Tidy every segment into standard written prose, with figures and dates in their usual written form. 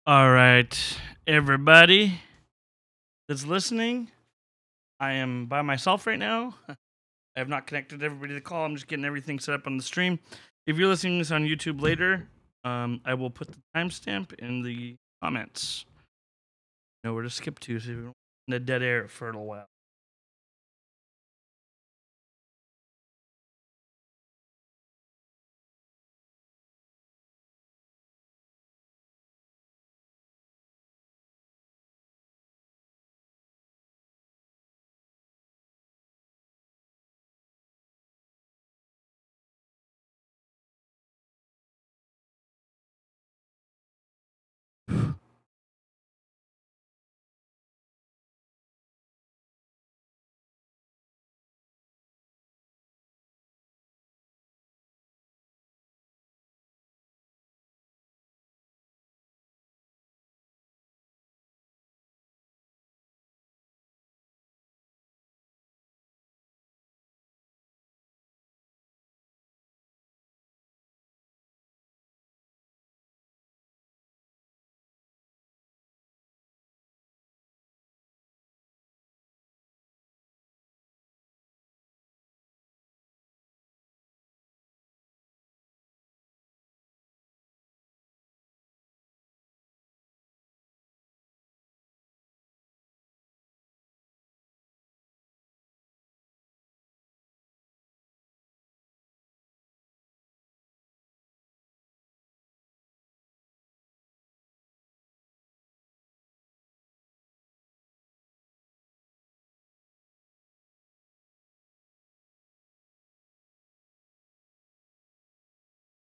All right, everybody that's listening, I am by myself right now. I have not connected everybody to the call. I'm just getting everything set up on the stream. If you're listening to this on YouTube later, I will put the timestamp in the comments. Know where to skip to, so you don't in the dead air for a little while.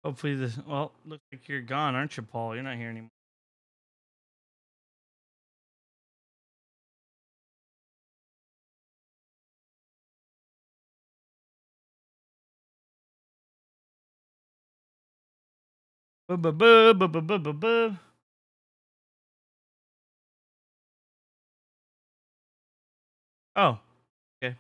Hopefully this. Well, looks like you're gone, aren't you, Paul? You're not here anymore. Buh-buh-buh. Oh, okay.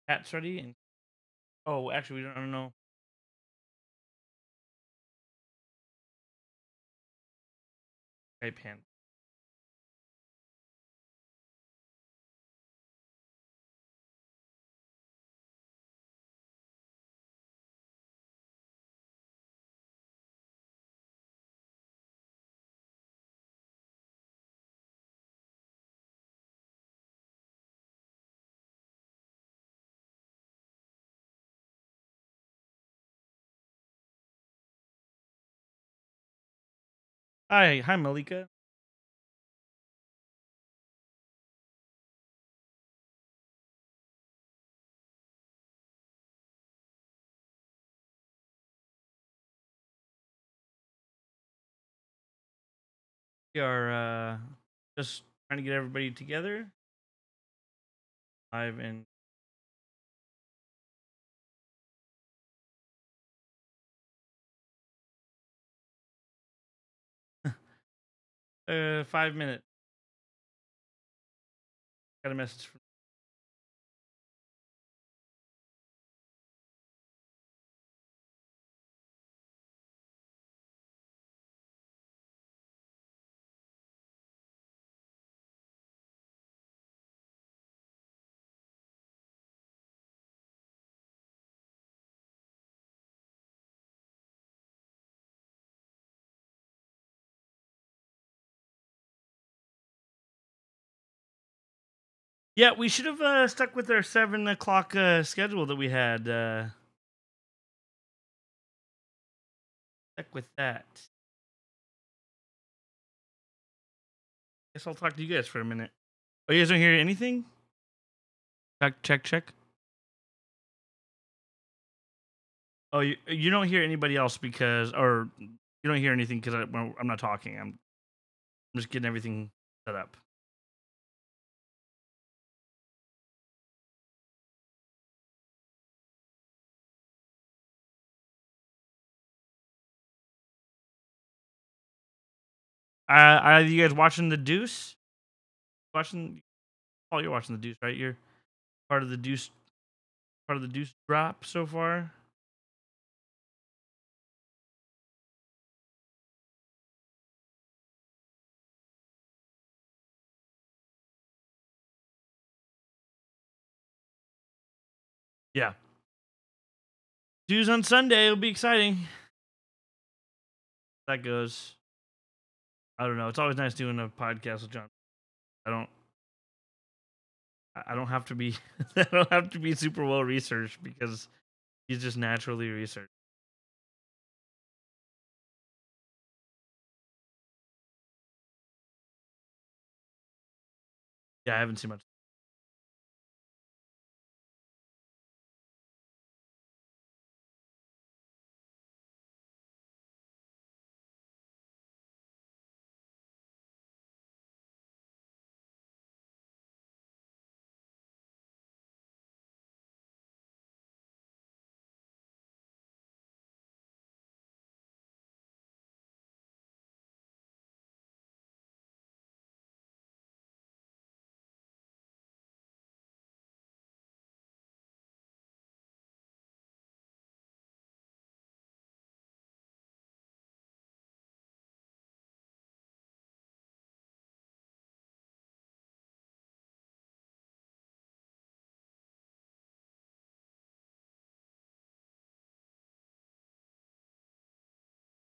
Cat's ready. And oh, actually, we don't. I don't know. Okay, pan. Hi, Malika. We are just trying to get everybody together. Live in 5 minutes. Got a message from. Yeah, we should have stuck with our 7 o'clock schedule that we had. Stuck with that. Guess I'll talk to you guys for a minute. Oh, you guys don't hear anything? Check. Oh, you don't hear anybody else because, or you don't hear anything because I'm not talking. I'm just getting everything set up. Are you guys watching The Deuce? Watching? Oh, you're watching The Deuce, right? You're part of the Deuce. Part of the Deuce drop so far. Yeah. Deuce on Sunday. It'll be exciting. That goes. I don't know. It's always nice doing a podcast with John. I don't. I don't have to be. I don't have to be super well researched because he's just naturally researched. Yeah, I haven't seen much.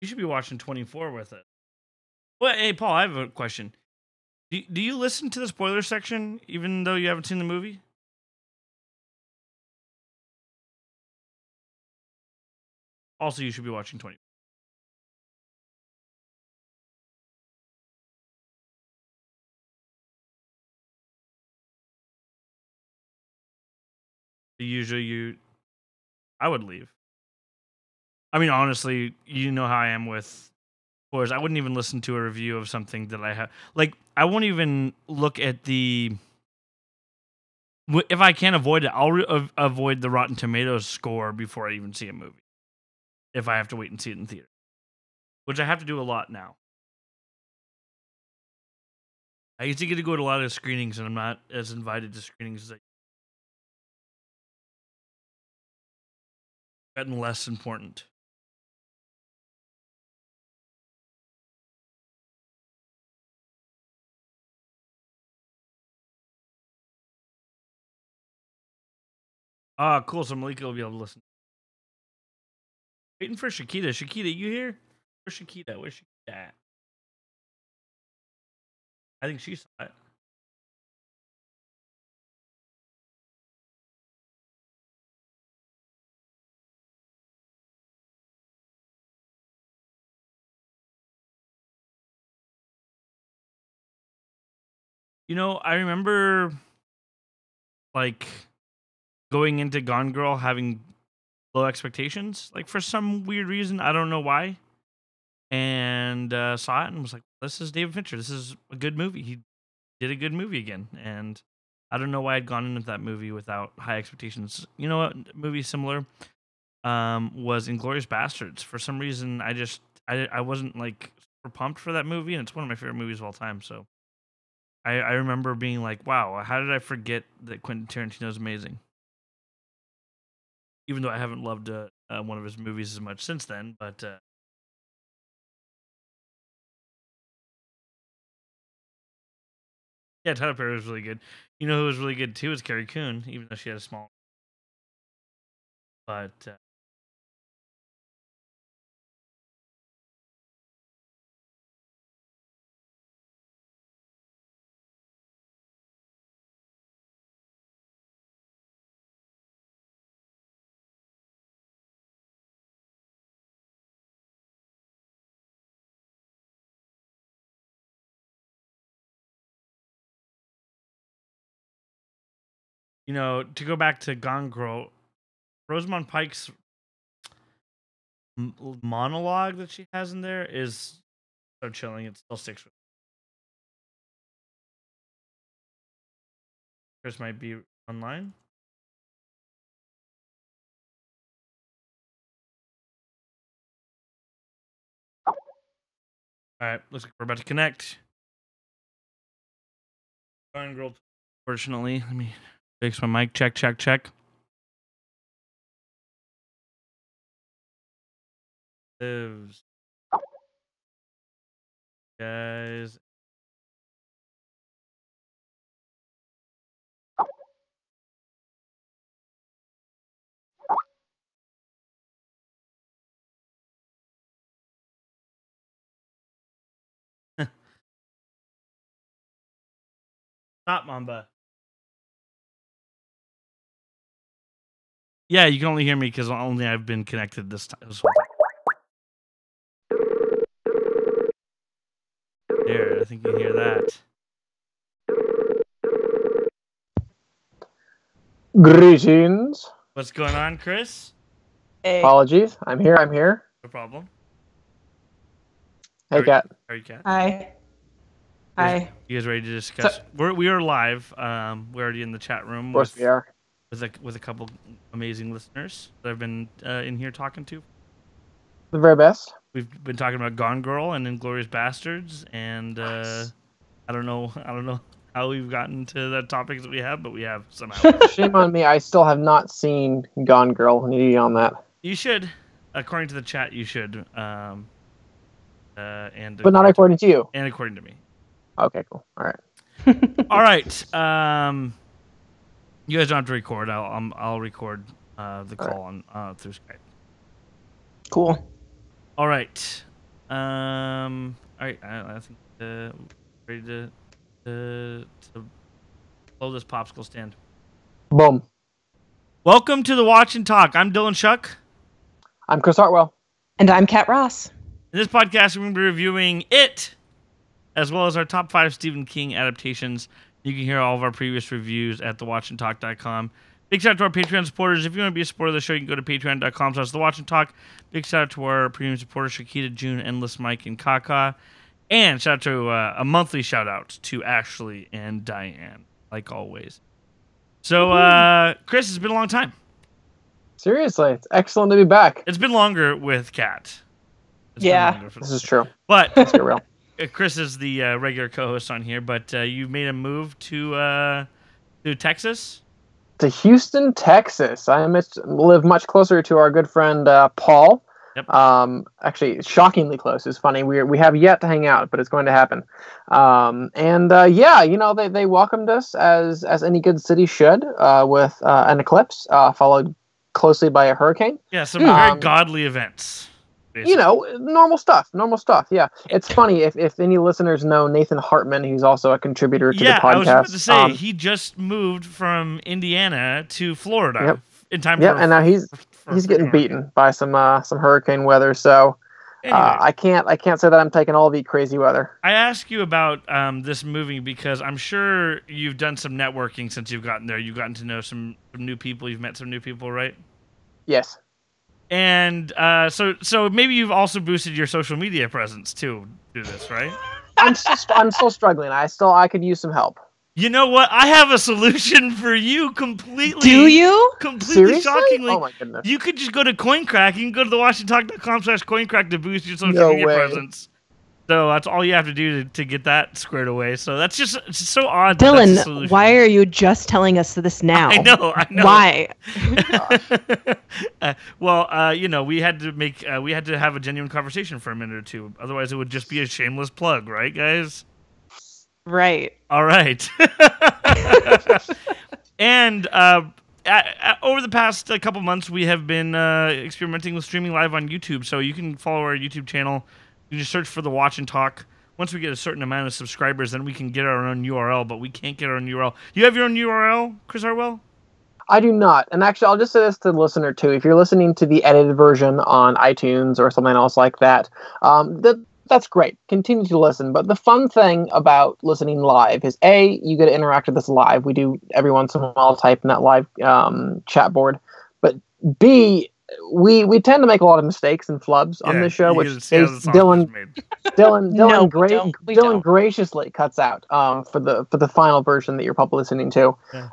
You should be watching 24 with it. Well, hey Paul, I have a question. Do you listen to the spoiler section even though you haven't seen the movie? Also, you should be watching 20. Usually, I would leave. I mean, honestly, you know how I am with spoilers. I wouldn't even listen to a review of something that I have. Like, I won't even look at the. If I can't avoid it, I'll avoid the Rotten Tomatoes score before I even see a movie. If I have to wait and see it in theater, which I have to do a lot now. I used to get to go to a lot of screenings, and I'm not as invited to screenings as I gotten less important. Ah, cool. So Malika will be able to listen. Waiting for Shakita. Shakita, you here? Where's Shakita? Where's Shakita at? I think she saw it. You know, I remember like going into Gone Girl having low expectations, like for some weird reason. I don't know why. And saw it and was like, "This is David Fincher. This is a good movie. He did a good movie again." And I don't know why I'd gone into that movie without high expectations. You know what movie similar was Inglorious Bastards. For some reason, I wasn't like super pumped for that movie, and it's one of my favorite movies of all time. So I remember being like, "Wow, how did I forget that Quentin Tarantino is amazing?" Even though I haven't loved one of his movies as much since then, but yeah, Tyler Perry was really good. You know who was really good too is Carrie Coon, even though she had a small. But you know, to go back to Gone Girl, Rosamund Pike's monologue that she has in there is so chilling. It still sticks with. Chris might be online. All right, looks like we're about to connect. Girl. Fortunately, let me fix my mic. Check. Lives. Guys. Stop, Mamba. Yeah, you can only hear me because only I've been connected this time. There, I think you can hear that. Greetings. What's going on, Chris? Hey. Apologies. I'm here. No problem. Hey, Kat. How are you, Kat? Hi. Hi. You guys ready to discuss? We are live. We're already in the chat room. Of course we are. With a couple amazing listeners that I've been in here talking to. The very best. We've been talking about Gone Girl and Inglourious Bastards, and Nice. I don't know how we've gotten to the topics that we have, but we have somehow. Shame on me. I still have not seen Gone Girl. Need you on that. You should, according to the chat, you should. And but not according to you. And according to me. Okay, cool. All right. All right. You guys don't have to record. I'll record the call on through Skype. Cool. All right. All right. I think ready to blow this popsicle stand. Boom. Welcome to the Watch and Talk. I'm Dylan Shuck. I'm Chris Hartwell. And I'm Kat Ross. In this podcast, we're going to be reviewing It, as well as our top 5 Stephen King adaptations. You can hear all of our previous reviews at thewatchandtalk.com. Big shout out to our Patreon supporters. If you want to be a supporter of the show, you can go to patreon.com/thewatchandtalk. Big shout out to our premium supporters, Shakita, June, Endless Mike, and Kaka. And shout out to a monthly shout out to Ashley and Diane, like always. So, Chris, it's been a long time. Seriously, it's excellent to be back. It's been longer with Kat. This is true. But let's get real. Chris is the regular co-host on here, but you made a move to Texas? To Houston, Texas. I live much closer to our good friend Paul. Yep. Actually, shockingly close. It's funny. We have yet to hang out, but it's going to happen. Yeah, they welcomed us as any good city should, with an eclipse followed closely by a hurricane. Yeah, some very godly events. Basically. Normal stuff. Yeah, it's funny if any listeners know Nathan Hartman, who's also a contributor to the podcast. Yeah, I was about to say he just moved from Indiana to Florida in time. Yeah, and now he's getting beaten by some hurricane weather. So anyway, I can't say that I'm taking all the crazy weather. I ask you about this moving because I'm sure you've done some networking since you've gotten there. You've gotten to know some new people. You've met some new people, right? Yes. And so maybe you've also boosted your social media presence too through this, right? I'm still struggling. I could use some help. You know what? I have a solution for you completely. Do you? Completely Seriously? shockingly. Oh my goodness. You could just go to CoinCrack. You can go to thewatchandtalk.com/CoinCrack to boost your social media presence. So that's all you have to do to get that squared away. So that's just so odd. Dylan, why are you just telling us this now? I know. Why? We had to have a genuine conversation for a minute or two. Otherwise, it would just be a shameless plug, right, guys? Right. All right. And over the past couple months, we have been experimenting with streaming live on YouTube. So you can follow our YouTube channel. You just search for The Watch and Talk. Once we get a certain amount of subscribers, then we can get our own URL, but we can't get our own URL. You have your own URL, Chris Hartwell? I do not. And actually, I'll just say this to the listener, too. If you're listening to the edited version on iTunes or something else like that, that's great. Continue to listen. But the fun thing about listening live is, A, you get to interact with us live. We do every once in a while type in that live chat board. But B, we tend to make a lot of mistakes and flubs on this show, which Dylan graciously cuts out for the final version that you're probably listening to. Yeah.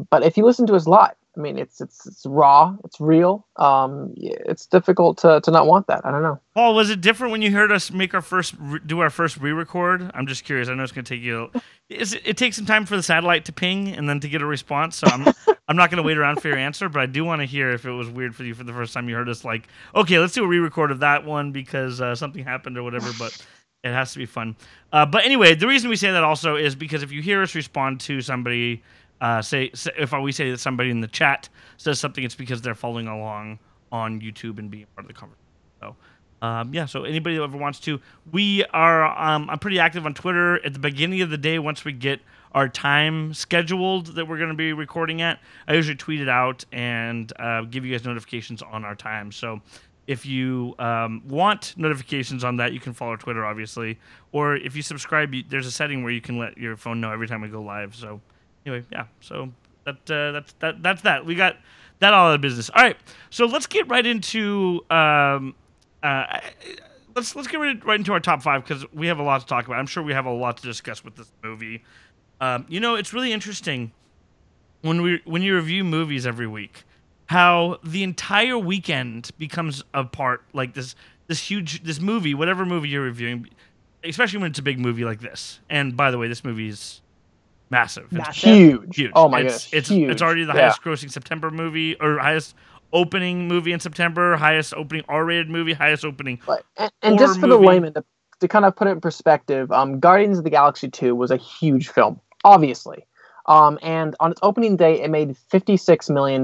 But if you listen to us live, I mean, it's raw, it's real. It's difficult to not want that. I don't know. Paul, was it different when you heard us make our do our first re-record? I'm just curious. I know it's going to take you. It takes some time for the satellite to ping and then to get a response. So I'm not going to wait around for your answer, but I do want to hear if it was weird for you for the first time you heard us. Like, okay, let's do a re-record of that one because something happened or whatever. But it has to be fun. But anyway, the reason we say that also is because if you hear us respond to somebody. Say if we say that somebody in the chat says something, it's because they're following along on YouTube and being part of the conversation. So, yeah. So anybody that ever wants to, we are. I'm pretty active on Twitter. At the beginning of the day, once we get our time scheduled that we're going to be recording at, I usually tweet it out and give you guys notifications on our time. So. If you want notifications on that, you can follow Twitter, obviously. Or if you subscribe, there's a setting where you can let your phone know every time we go live. So. Anyway, yeah. So that's that. We got that all out of business. All right. So let's get right into let's get right into our top 5 because we have a lot to talk about. I'm sure we have a lot to discuss with this movie. It's really interesting when you review movies every week, how the entire weekend becomes a part like this movie, whatever movie you're reviewing, especially when it's a big movie like this. And by the way, this movie is. Massive. It's huge. Oh my gosh. It's huge. It's already the highest grossing September movie or highest opening movie in September, highest opening R-rated movie, highest opening. And just for the layman to kind of put it in perspective, Guardians of the Galaxy 2 was a huge film, obviously. And on its opening day, it made $56 million.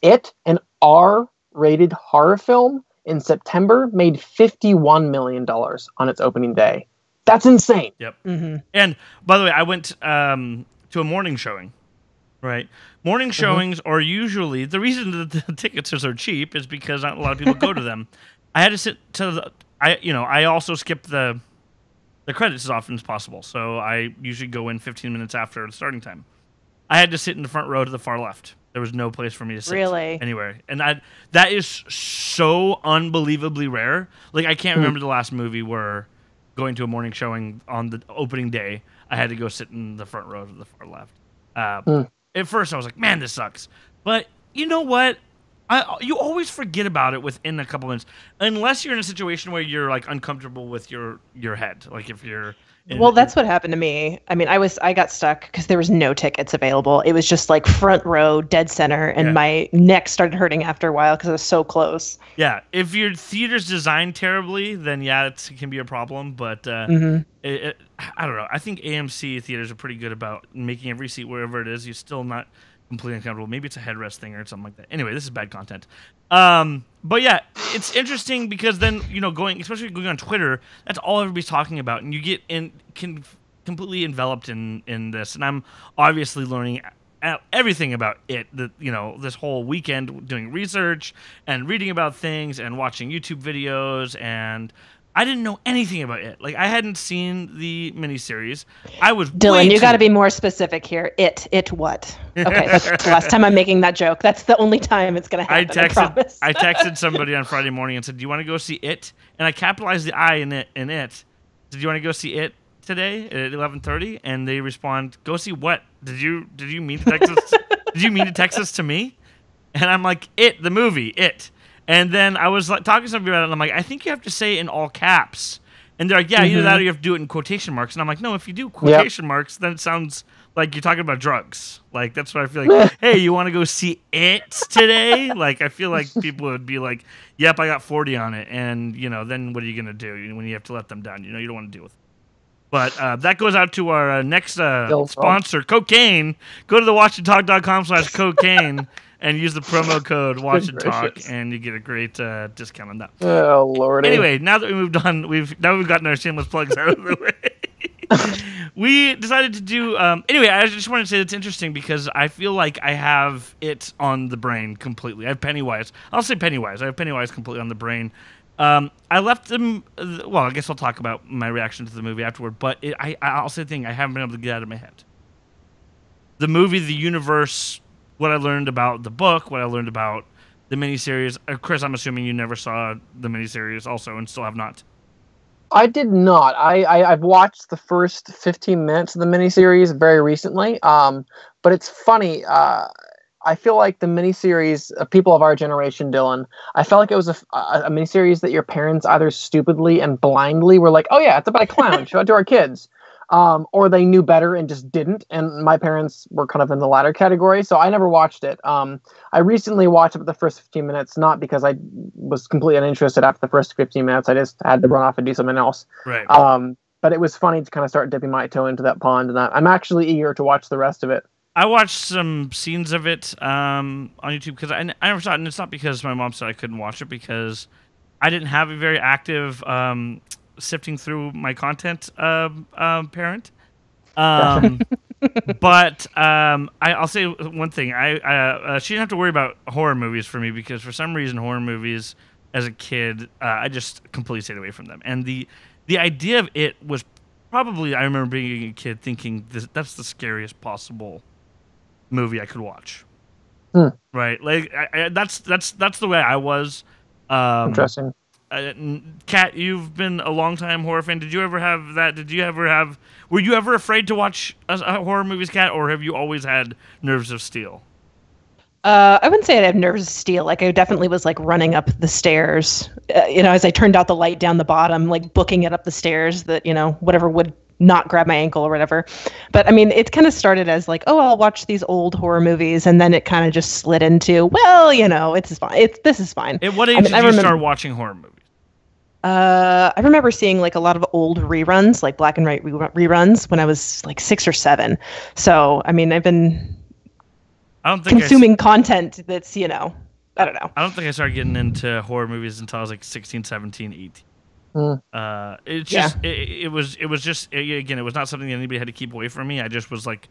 It, an R-rated horror film in September, made $51 million on its opening day. That's insane. Yep. Mm-hmm. And by the way, I went to a morning showing. Right. Morning showings are usually the reason that the tickets are so cheap is because not a lot of people go to them. I had to sit to I also skip the credits as often as possible. So I usually go in 15 minutes after the starting time. I had to sit in the front row to the far left. There was no place for me to sit anywhere. And that is so unbelievably rare. Like I can't remember the last movie where going to a morning showing on the opening day, I had to go sit in the front row to the far left. At first, I was like, man, this sucks. But you know what? You always forget about it within a couple minutes, unless you're in a situation where you're like uncomfortable with your head. Like if you're... That's what happened to me. I mean, I got stuck because there was no tickets available. It was just like front row, dead center, and my neck started hurting after a while because it was so close. Yeah, if your theater's designed terribly, then it can be a problem. But I don't know. I think AMC theaters are pretty good about making every seat wherever it is. You're still not completely uncomfortable. Maybe it's a headrest thing or something like that. Anyway, this is bad content. But yeah, it's interesting because then, especially going on Twitter, that's all everybody's talking about. And you get completely enveloped in this. And I'm obviously learning everything about it, this whole weekend doing research and reading about things and watching YouTube videos. And I didn't know anything about it. Like, I hadn't seen the miniseries. I was Dylan, you got to be more specific here. It what? Okay, that's the last time I'm making that joke. That's the only time it's going to happen, I promise. I texted somebody on Friday morning and said, do you want to go see It? And I capitalized the I in it. Did you want to go see It today at 11:30? And they respond, go see what? Did you mean to text us? Did you mean to text us to me? And I'm like, It, the movie, It. And then I was like talking to somebody about it, and I'm like, I think you have to say it in all caps. And they're like, yeah, either that or you have to do it in quotation marks. And I'm like, no, if you do quotation marks, then it sounds like you're talking about drugs. Like, that's what I feel like. Hey, you want to go see It today? Like, I feel like people would be like, yep, I got 40 on it. And, then what are you going to do when you have to let them down? You don't want to deal with it. But that goes out to our next sponsor, Cocaine. Go to thewatchandtalk.com/cocaine. And use the promo code Watch and Talk, and you get a great discount on that. Oh Lord! Anyway, now that we moved on, we've gotten our shameless plugs out of the way. We decided to do. Anyway, I just wanted to say it's interesting because I feel like I have it on the brain completely. I have Pennywise. I'll say Pennywise. I have Pennywise completely on the brain. I left them. Well, I guess I'll talk about my reaction to the movie afterward. But I'll say the thing I haven't been able to get out of my head. The movie, the universe. What I learned about the book, what I learned about the miniseries. Chris, I'm assuming you never saw the miniseries also and still have not. I did not. I've watched the first 15 minutes of the miniseries very recently. But it's funny. I feel like the miniseries, people of our generation, Dylan, I felt like it was a miniseries that your parents either stupidly and blindly were like, oh yeah, it's about a clown, show it to our kids. Or they knew better and just didn't. And my parents were kind of in the latter category, so I never watched it. I recently watched it the first 15 minutes, not because I was completely uninterested after the first 15 minutes. I just had to run off and do something else. Right. But it was funny to kind of start dipping my toe into that pond, and I'm actually eager to watch the rest of it. I watched some scenes of it on YouTube because I never saw it, and it's not because my mom said I couldn't watch it, because I didn't have a very active sifting through my content parent. But I'll say one thing. She didn't have to worry about horror movies for me, because for some reason horror movies as a kid, I just completely stayed away from them. And the idea of it was probably, I remember being a kid thinking that's the scariest possible movie I could watch. Right? Like that's the way I was. Interesting. Kat, you've been a long time horror fan. Did you ever have that? Were you ever afraid to watch horror movies, Kat, or have you always had nerves of steel? I wouldn't say I have nerves of steel. Like, I definitely was like running up the stairs, as I turned out the light down the bottom, like booking it up the stairs that, whatever would not grab my ankle or whatever. But I mean, it kind of started as like, oh, I'll watch these old horror movies. And then it kind of just slid into, well, it's fine. This is fine. At what age did you start watching horror movies? I remember seeing like a lot of old reruns, like black and white reruns, when I was like 6 or 7. So, I mean, I've been consuming content that's, I don't know. I don't think I started getting into horror movies until I was like 16, 17, 18. It's just, it was just, again, it was not something that anybody had to keep away from me. I just was like,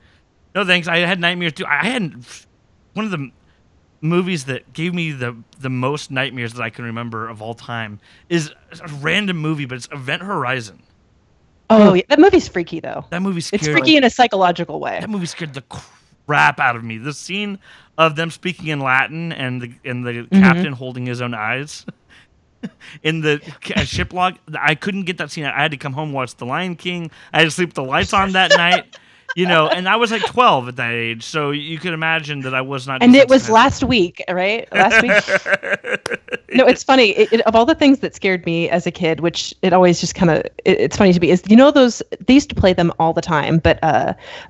no thanks. I had nightmares too. I had one of the movies that gave me the most nightmares that I can remember of all time is a random movie, but it's Event Horizon. Oh, yeah. That movie's freaky though. That movie scared. It's freaky in a psychological way. That movie scared the crap out of me. The scene of them speaking in Latin and the captain holding his own eyes in the ship log. I couldn't get that scene out. I had to come home and watch The Lion King. I had to sleep with the lights on that night. And I was like 12 at that age, so you could imagine that I was not. And it was last week, right? Last week. No, it's funny. Of all the things that scared me as a kid, which it always just kind of, it's funny to me, is those, they used to play them all the time, but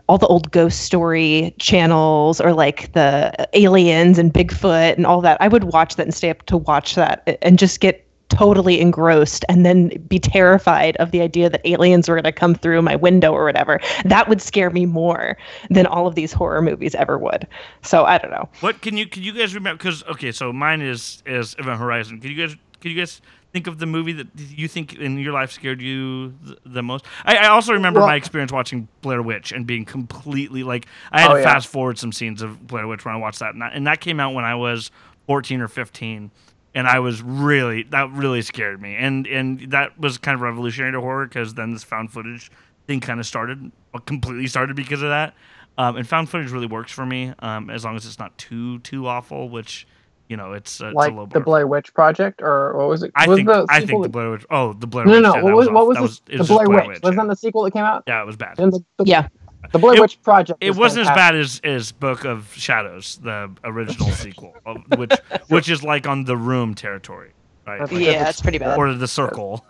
all the old ghost story channels, or like the aliens and Bigfoot and all that, I would watch that and stay up to watch that and just get totally engrossed, and then be terrified of the idea that aliens were going to come through my window or whatever. That would scare me more than all of these horror movies ever would. So I don't know. What can you guys remember? Because so mine is Event Horizon. Can you guys think of the movie that you think in your life scared you the most? I also remember my experience watching Blair Witch and being completely like, I had to fast forward some scenes of Blair Witch when I watched that, and that came out when I was 14 or 15. And that really scared me. And that was kind of revolutionary to horror, because then this found footage thing kind of completely started because of that. And found footage really works for me, as long as it's not too awful, which, it's like it's a low bar. The Blair Witch Project, or what was it? I think the Blair Witch. Oh, the Blair Witch. No. What was the Blair Witch? Wasn't that the sequel that came out? Yeah, it was bad. The Blair Witch Project. It wasn't fantastic. As bad as Book of Shadows, the original sequel, which is like on The Room territory, right? Yeah, it's pretty bad. Or The Circle.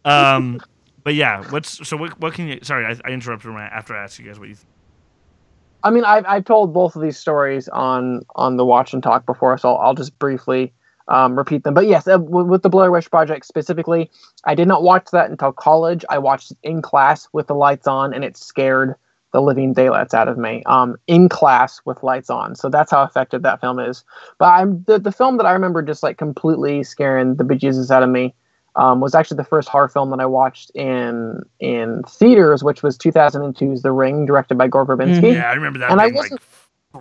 But yeah, what can you? Sorry, I interrupted after I asked you guys what you think. I mean, I've told both of these stories on the Watch and Talk before, so I'll just briefly repeat them. But yes, with the Blair Witch Project specifically, I did not watch that until college. I watched it in class with the lights on, and it scared the living daylights out of me. In class with lights on, so that's how effective that film is. But the film that I remember just like completely scaring the bejesus out of me was actually the first horror film that I watched in theaters, which was 2002's The Ring, directed by Gore Verbinski. Yeah, I remember that. And I wasn't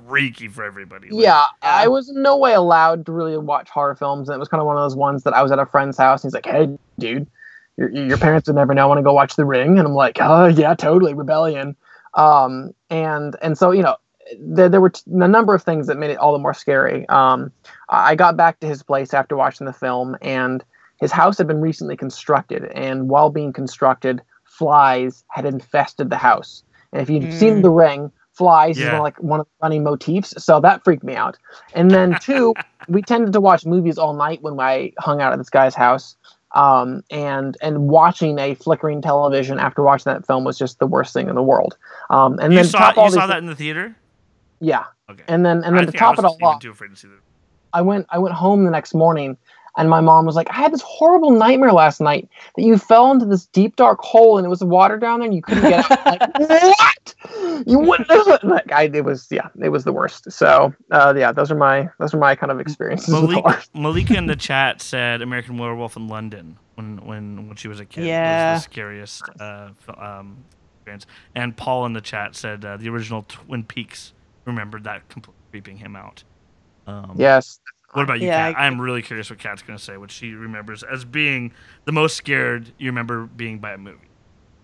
freaky for everybody. I was in no way allowed to really watch horror films, and it was kind of one of those ones that I was at a friend's house, and he's like, "Hey, dude, your parents would never know. Want to go watch The Ring?" And I'm like, "Oh yeah, totally, rebellion." And so there were a number of things that made it all the more scary. I got back to his place after watching the film, and his house had been recently constructed, and while being constructed, flies had infested the house. And if you've seen The Ring, flies is Yeah. one of the funny motifs, so that freaked me out. And then two, we tended to watch movies all night when I hung out at this guy's house. And watching a flickering television after watching that film was just the worst thing in the world. And You then saw top all that in the theater? yeah. Okay. And then to top it all off, too afraid to see that. I went home the next morning, and my mom was like, "I had this horrible nightmare last night that you fell into this deep dark hole and it was water down there and you couldn't get out." Like, what? You wouldn't do it. Like, it was the worst. So those are my kind of experiences with horror. Malika in the chat said American Werewolf in London when she was a kid. Yeah. Was the scariest experience. And Paul in the chat said the original Twin Peaks remembered that completely creeping him out. Yes. What about you, Yeah, Kat? I'm really curious what Kat's going to say, what she remembers as being the most scared you remember being by a movie.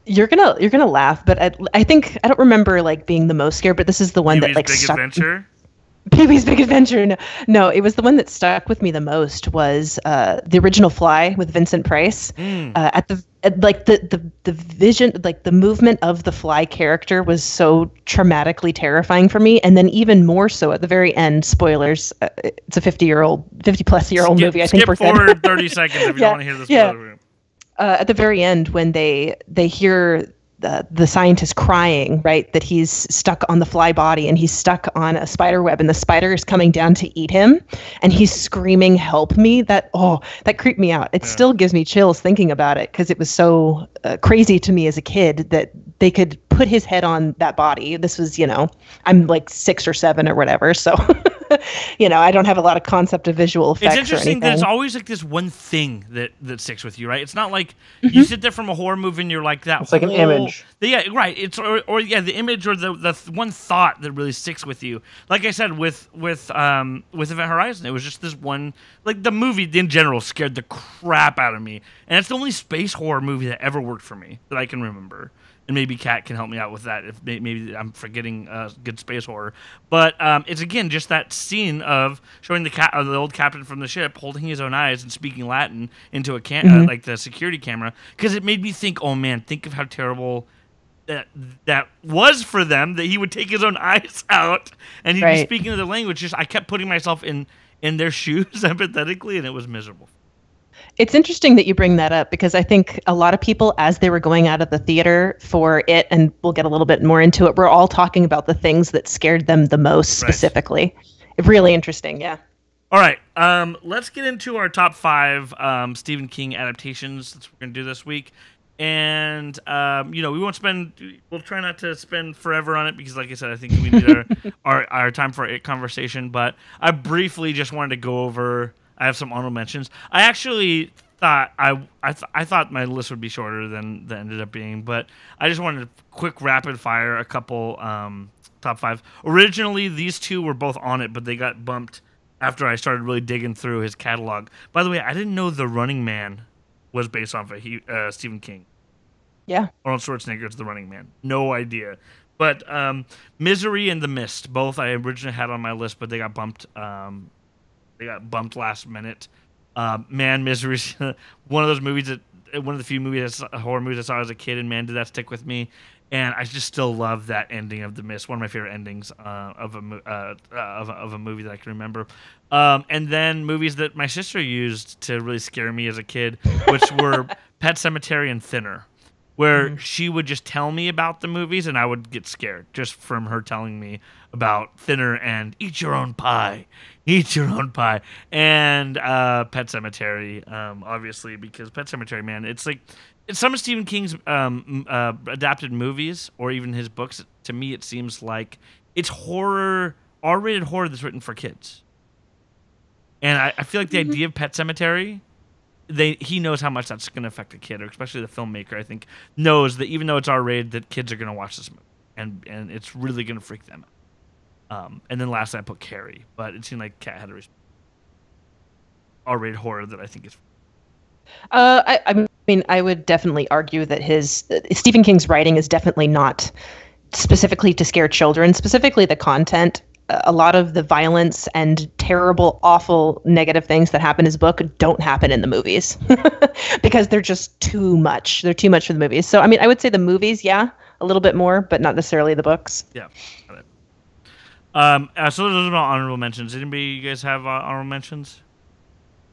You're gonna laugh, but I think I don't remember like being the most scared, but this is the one Pee-wee's that like Big stuck. Adventure? Pee-wee's Big Adventure. No, it was the one that stuck with me the most was the original Fly with Vincent Price. The vision, like the movement of the Fly character was so traumatically terrifying for me, and then even more so at the very end. Spoilers. It's a 50+ year old movie. I think skip we're forward 30 seconds if you don't want to hear this. Yeah. At the very end, when they hear the scientist crying, right, that he's stuck on the Fly body and he's stuck on a spider web and the spider is coming down to eat him and he's screaming, "Help me!" That creeped me out. It still gives me chills thinking about it because it was so crazy to me as a kid that they could put his head on that body. This was, I'm like 6 or 7 or whatever, so I don't have a lot of concept of visual effects. It's interesting that it's always like this one thing that sticks with you, right? It's not like you sit there from a horror movie and you're like that. It's like an image. Yeah, right. It's or the image or the one thought that really sticks with you. Like I said with Event Horizon, it was just this one. Like the movie in general scared the crap out of me, and it's the only space horror movie that ever worked for me that I can remember. And maybe Kat can help me out with that if maybe I'm forgetting good space horror. But it's, again, just that scene of showing the old captain from the ship holding his own eyes and speaking Latin into a like the security camera. Because it made me think, oh, man, think of how terrible that was for them, that he would take his own eyes out and he'd be speaking their language. Just I kept putting myself in their shoes empathetically, and it was miserable. It's interesting that you bring that up because I think a lot of people, as they were going out of the theater for it, and we'll get a little bit more into it, we're all talking about the things that scared them the most specifically. Right. Really interesting, yeah. All right, let's get into our top 5 Stephen King adaptations that we're going to do this week. And, we'll try not to spend forever on it because, like I said, I think we need our time for a conversation. But I briefly just wanted to go over... I have some honorable mentions. I actually thought I thought my list would be shorter than it ended up being, but I just wanted to quick rapid fire a couple top 5. Originally, these 2 were both on it, but they got bumped after I started really digging through his catalog. By the way, I didn't know The Running Man was based off of Stephen King. Yeah. Arnold Schwarzenegger's The Running Man. No idea. But Misery and The Mist, both I originally had on my list, but they got bumped. They got bumped last minute. Misery's one of those movies one of the few horror movies I saw as a kid, and man, did that stick with me. And I just still love that ending of The Mist. One of my favorite endings of a movie that I can remember. And then movies that my sister used to really scare me as a kid, which were Pet Sematary and Thinner, where she would just tell me about the movies and I would get scared just from her telling me about Thinner and Eat Your Own Pie. Eat Your Own Pie. And Pet Sematary, obviously, because Pet Sematary, man, it's like some of Stephen King's adapted movies or even his books, to me it seems like it's horror, R-rated horror that's written for kids. And I feel like the idea of Pet Sematary... he knows how much that's going to affect a kid, or especially the filmmaker, I think, knows that even though it's R-rated, that kids are going to watch this movie, and it's really going to freak them out. And then lastly, I put Carrie, but it seemed like Kat had a R-rated horror that I think is... I mean, I would definitely argue that Stephen King's writing is definitely not specifically to scare children, specifically the content. A lot of the violence and terrible, awful, negative things that happen in his book don't happen in the movies because they're just too much. They're too much for the movies. So, I mean, I would say the movies, yeah, a little bit more, but not necessarily the books. Yeah. Got it. So those are my honorable mentions. Anybody, you guys have honorable mentions?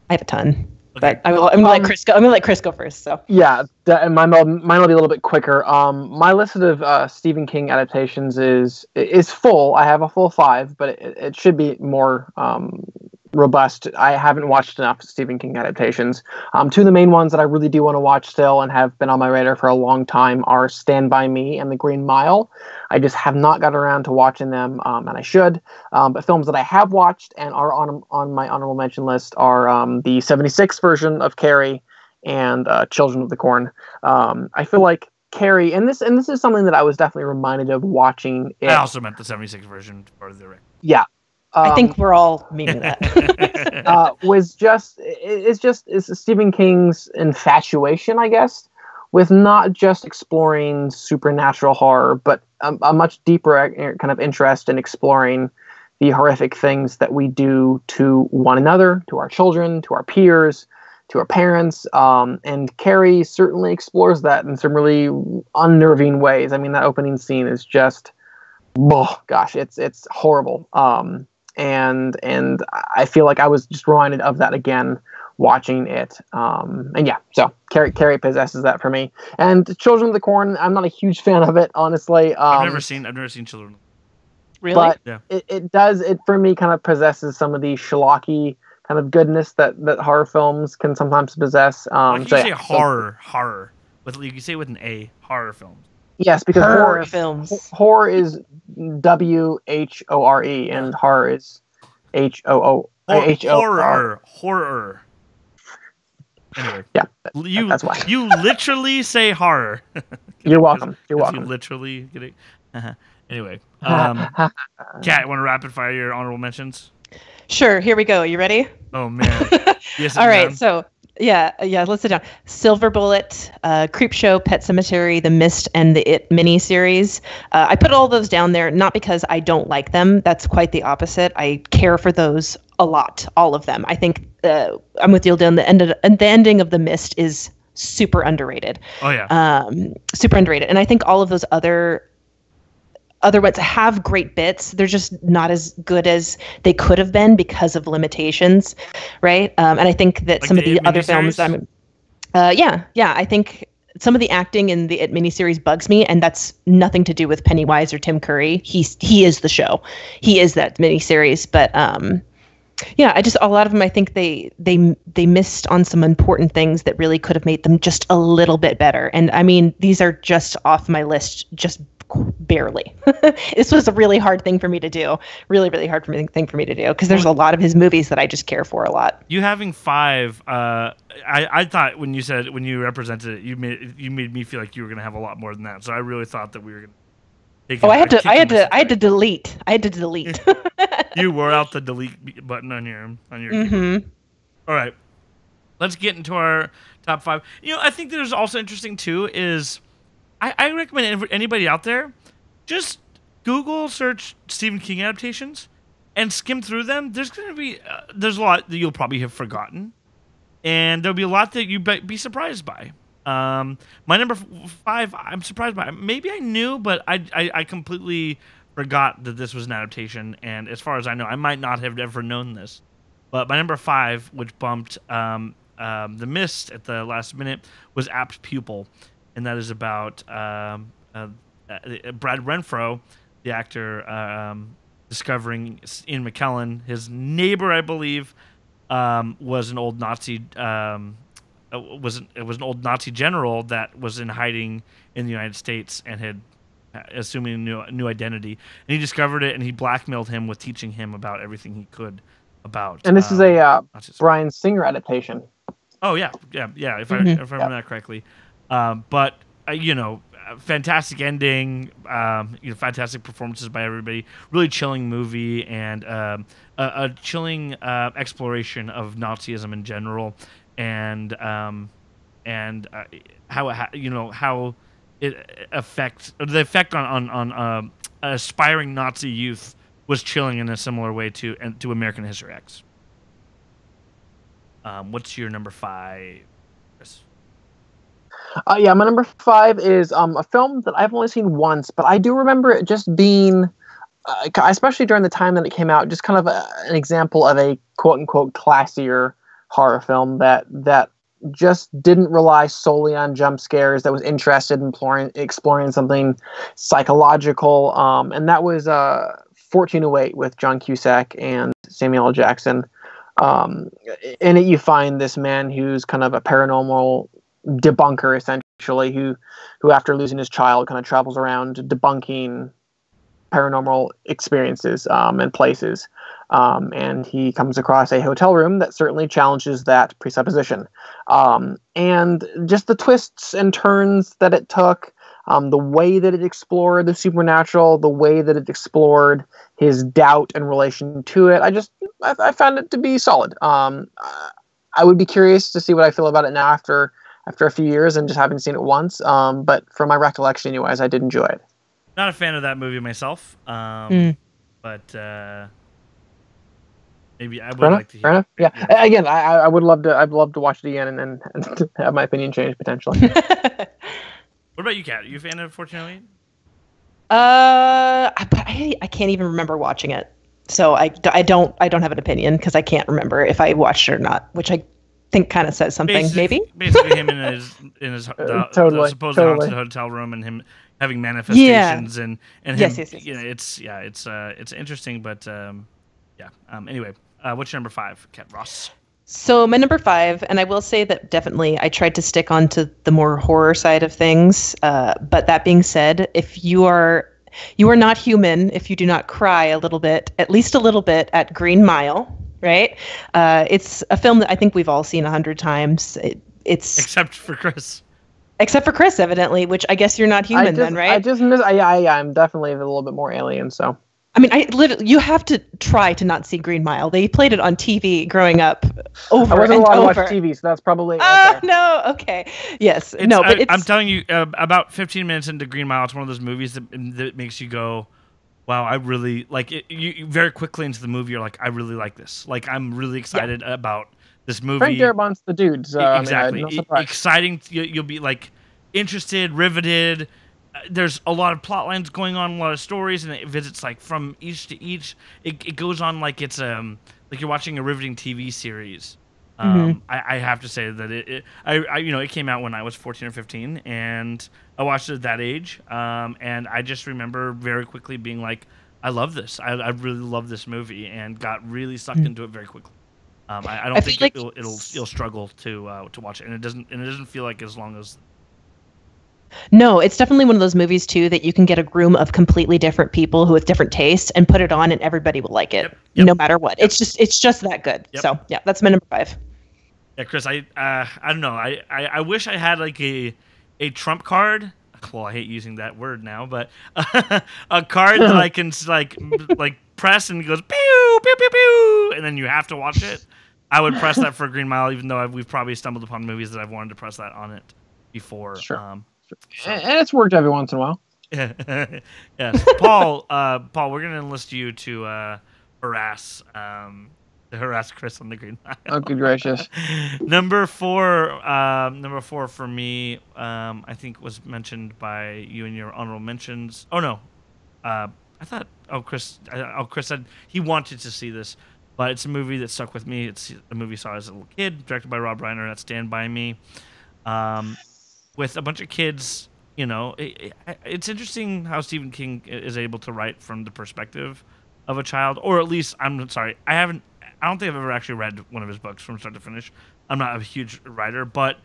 I have a ton, Okay. but I'm gonna let Chris go. I'm gonna let Chris go first. So Yeah, and mine will be a little bit quicker. My list of Stephen King adaptations is full. I have a full 5, but it should be more robust. I haven't watched enough Stephen King adaptations. Two of the main ones that I really do want to watch still and have been on my radar for a long time are Stand By Me and The Green Mile. I just have not got around to watching them, and I should. But films that I have watched and are on my honorable mention list are the 76 version of Carrie and Children of the Corn. I feel like Carrie, and this is something that I was definitely reminded of watching it. I also meant the 76 version for the record. Yeah. I think we're all meaning that. It's Stephen King's infatuation, I guess, with not just exploring supernatural horror, but a much deeper kind of interest in exploring the horrific things that we do to one another, to our children, to our peers, to our parents. And Carrie certainly explores that in some really unnerving ways. I mean, that opening scene is just, oh gosh, it's horrible. And I feel like I was just reminded of that again watching it. And yeah, so Carrie possesses that for me. And Children of the Corn, I'm not a huge fan of it, honestly. I've never seen Children. Really? But Yeah. it for me kind of possesses some of the schlocky kind of goodness that horror films can sometimes possess. Why can't you say horror? You can say it with an A, horror films. Yes, because horror films. Horror is WHORE and horror is HOO. Horror. Anyway, yeah, that's why you literally say horror. You're welcome. You're welcome. You literally get it. Anyway, Kat, want to rapid fire your honorable mentions? Sure. Here we go. You ready? Oh man. Yes. All right. So. Yeah, let's sit down. Silver Bullet, Creepshow, Pet Sematary, The Mist, and the It miniseries. I put all those down there not because I don't like them. That's quite the opposite. I care for those a lot, all of them. I think I'm with you, Dan. The ending of The Mist is super underrated. Oh yeah. Super underrated. And I think all of those other ones have great bits. They're just not as good as they could have been because of limitations, right? And I think that some of the other films, I think some of the acting in the It miniseries bugs me, and that's nothing to do with Pennywise or Tim Curry. He is the show. He is that miniseries. But I just a lot of them. I think they missed on some important things that really could have made them just a little bit better. And I mean, these are just off my list, just barely. This was a really hard thing for me to do. Really, really hard thing for me to do because there's a lot of his movies that I just care for a lot. You having 5, I thought when you represented it, you made me feel like you were gonna have a lot more than that. So I really thought that we were gonna. I had to delete. You wore out the delete button on your keyboard. All right, let's get into our top 5. I think there's also interesting too is. I recommend anybody out there just Google search Stephen King adaptations and skim through them. There's going to be there's a lot that you'll probably have forgotten, and there'll be a lot that you be surprised by. My number 5, I'm surprised by. Maybe I knew, but I completely forgot that this was an adaptation. And as far as I know, I might not have ever known this. But my number 5, which bumped The Mist at the last minute, was Apt Pupil. And that is about Brad Renfro, the actor, discovering Ian McKellen, his neighbor, I believe, was an old Nazi. It was an old Nazi general that was in hiding in the United States and had assuming a new identity. And he discovered it, and he blackmailed him with teaching him about everything he could about. And this is a Bryan Singer adaptation. Oh yeah. If I remember that correctly. But fantastic ending, fantastic performances by everybody, really chilling movie, and a chilling exploration of Nazism in general, and how it affects the effect on aspiring Nazi youth was chilling in a similar way to American History X. What's your number 5, Chris? Yeah, my number 5 is a film that I've only seen once, but I do remember it just being, especially during the time that it came out, just kind of an example of a quote unquote classier horror film that just didn't rely solely on jump scares, that was interested in exploring something psychological. And that was 1408 with John Cusack and Samuel L. Jackson. In it, you find this man who's kind of a paranormal debunker, essentially, who after losing his child kind of travels around debunking paranormal experiences and places. And he comes across a hotel room that certainly challenges that presupposition. And just the twists and turns that it took, the way that it explored the supernatural, the way that it explored his doubt in relation to it, I found it to be solid. I would be curious to see what I feel about it now after a few years and just having seen it once. But from my recollection, anyways, I did enjoy it. Not a fan of that movie myself, but maybe I would like to hear. Fair enough. Yeah. Again, I would love to. I'd love to watch it again and have my opinion changed potentially. What about you, Kat? Are you a fan of 1408? I can't even remember watching it, so I don't have an opinion because I can't remember if I watched it or not, which I think kind of says something. Maybe him in his totally, supposed haunted hotel room and him having manifestations and him, yes. You know, it's interesting, but anyway, what's your number 5, Kat Ross? So my number 5, and I will say that definitely I tried to stick onto the more horror side of things. But that being said, if you are not human if you do not cry a little bit, at least a little bit, at Green Mile, right? It's a film that I think we've all seen 100 times. It's except for Chris. Except for Chris, evidently, which I guess you're not human then, right? I just miss. I'm definitely a little bit more alien. So. I mean, you have to try to not see Green Mile. They played it on TV growing up over and over. I wasn't allowed to watch TV, so that's probably. Oh, no. Okay. Yes. I'm telling you, about 15 minutes into Green Mile, it's one of those movies that makes you go, wow, I really like it. You very quickly into the movie, you're like, I really like this. Like, I'm really excited about this movie. Frank Darabont's the dude. So, exactly. No surprise. Exciting. You'll be like interested, riveted. There's a lot of plot lines going on, a lot of stories, and it visits like from each to each. It goes on like it's like you're watching a riveting TV series. I have to say that it came out when I was 14 or 15, and I watched it at that age. And I just remember very quickly being like, I love this. I really love this movie, and got really sucked into it very quickly. I don't think you'll struggle to watch it, and it doesn't feel like as long as. No, it's definitely one of those movies too that you can get a room of completely different people who with different tastes and put it on, and everybody will like it, no matter what. Yep. It's just that good. Yep. So yeah, that's my number 5. Yeah, Chris, I don't know. I wish I had like a trump card. Well, I hate using that word now, but a card that I can like press and it goes pew pew pew pew, and then you have to watch it. I would press that for Green Mile, even though we've probably stumbled upon movies that I've wanted to press that on it before. Sure. And it's worked every once in a while. Yes, Paul, we're gonna enlist you to harass Chris on the Green Mile. Oh, good gracious! Number four for me, I think was mentioned by you in your honorable mentions. Oh no, I thought. Chris said he wanted to see this, but it's a movie that stuck with me. It's a movie I saw as a little kid, directed by Rob Reiner. That's Stand By Me. With a bunch of kids, it's interesting how Stephen King is able to write from the perspective of a child, or at least I'm sorry, I don't think I've ever actually read one of his books from start to finish. I'm not a huge writer, but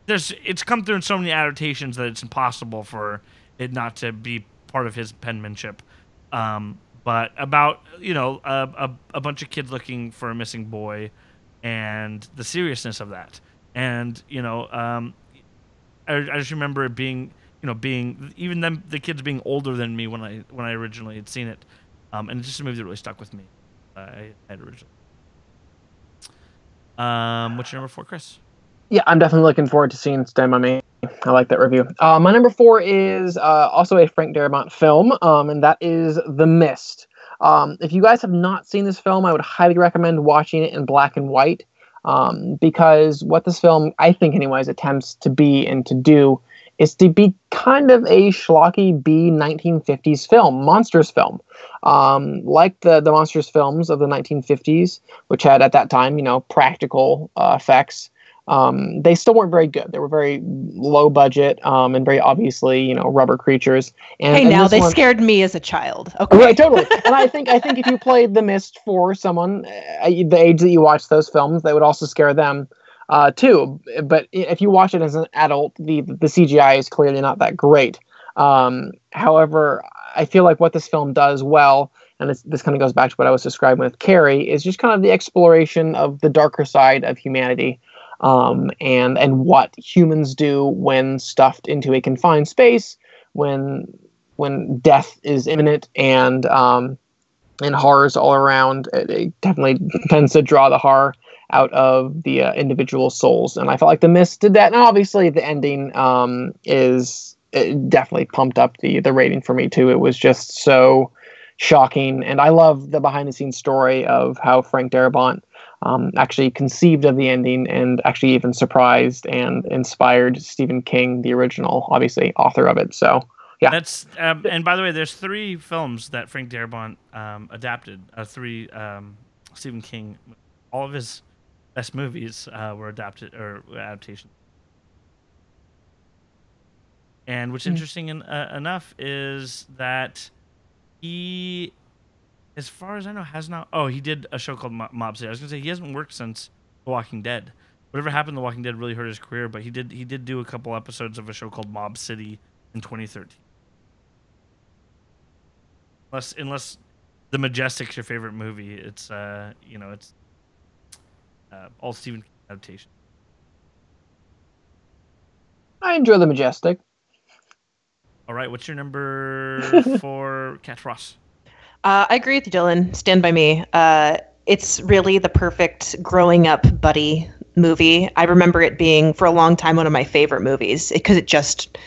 it's come through in so many adaptations that it's impossible for it not to be part of his penmanship. But about a bunch of kids looking for a missing boy, and the seriousness of that, and I just remember it being even them, the kids being older than me when I originally had seen it, and it's just a movie that really stuck with me. I had originally. What's your number 4, Chris? Yeah, I'm definitely looking forward to seeing Stand By Me. I like that review. My number 4 is also a Frank Darabont film, and that is The Mist. If you guys have not seen this film, I would highly recommend watching it in black and white. because what this film, I think anyways, attempts to be and to do is to be kind of a schlocky B 1950s film, monsters film. Like the monsters films of the 1950s, which had at that time, practical effects. They still weren't very good. They were very low budget and very obviously, rubber creatures. And now they scared me as a child. Okay, right, totally. And I think if you played The Mist for someone the age that you watched those films, they would also scare them too. But if you watch it as an adult, the CGI is clearly not that great. However, I feel like what this film does well, and this kind of goes back to what I was describing with Carrie, is just kind of the exploration of the darker side of humanity. And what humans do when stuffed into a confined space, when death is imminent and horrors all around. It definitely tends to draw the horror out of the individual souls, and I felt like The Mist did that. And obviously, the ending it definitely pumped up the rating for me too. It was just so shocking, and I love the behind the scenes story of how Frank Darabont actually conceived of the ending and actually even surprised and inspired Stephen King, the original, obviously, author of it. So, yeah. That's and by the way, there's 3 films that Frank Darabont adapted. 3 Stephen King, all of his best movies were adapted or adaptations. And what's interesting enough is that he, as far as I know, has not. Oh, he did a show called Mob City. I was gonna say he hasn't worked since The Walking Dead. Whatever happened to The Walking Dead really hurt his career, but he did do a couple episodes of a show called Mob City in 2013. Unless The Majestic's your favorite movie, it's it's all Stephen King adaptation. I enjoy The Majestic. All right, what's your number 4, Cat Ross? I agree with you, Dylan. Stand by Me. It's really the perfect growing up buddy movie. I remember it being for a long time one of my favorite movies because it just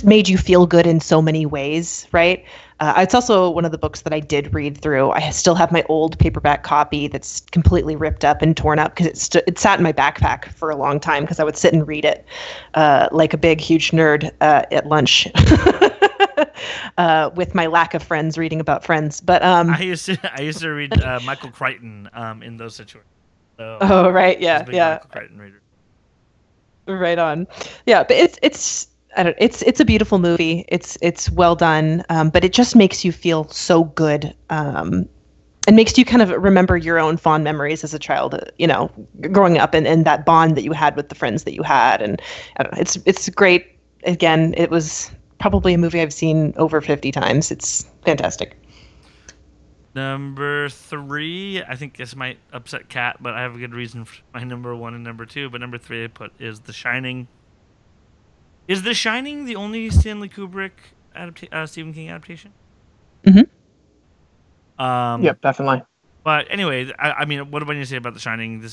made you feel good in so many ways, right? It's also one of the books that I did read through. I still have my old paperback copy that's completely ripped up and torn up because it sat in my backpack for a long time because I would sit and read it like a big, huge nerd at lunch with my lack of friends reading about friends. But I used to read Michael Crichton in those situations. So oh right, yeah. Michael Crichton reader. Right on. Yeah, but it's a beautiful movie. It's well done, but it just makes you feel so good, and makes you kind of remember your own fond memories as a child. Growing up and that bond that you had with the friends that you had, and I don't know, it's great. Again, it was probably a movie I've seen over 50 times. It's fantastic. Number 3, I think this might upset Kat, but I have a good reason for my number 1 and number 2. But number 3 I put is The Shining. Is The Shining the only Stanley Kubrick Stephen King adaptation? Mm-hmm. Yep, definitely. But anyway, I mean, what do I need to say about The Shining?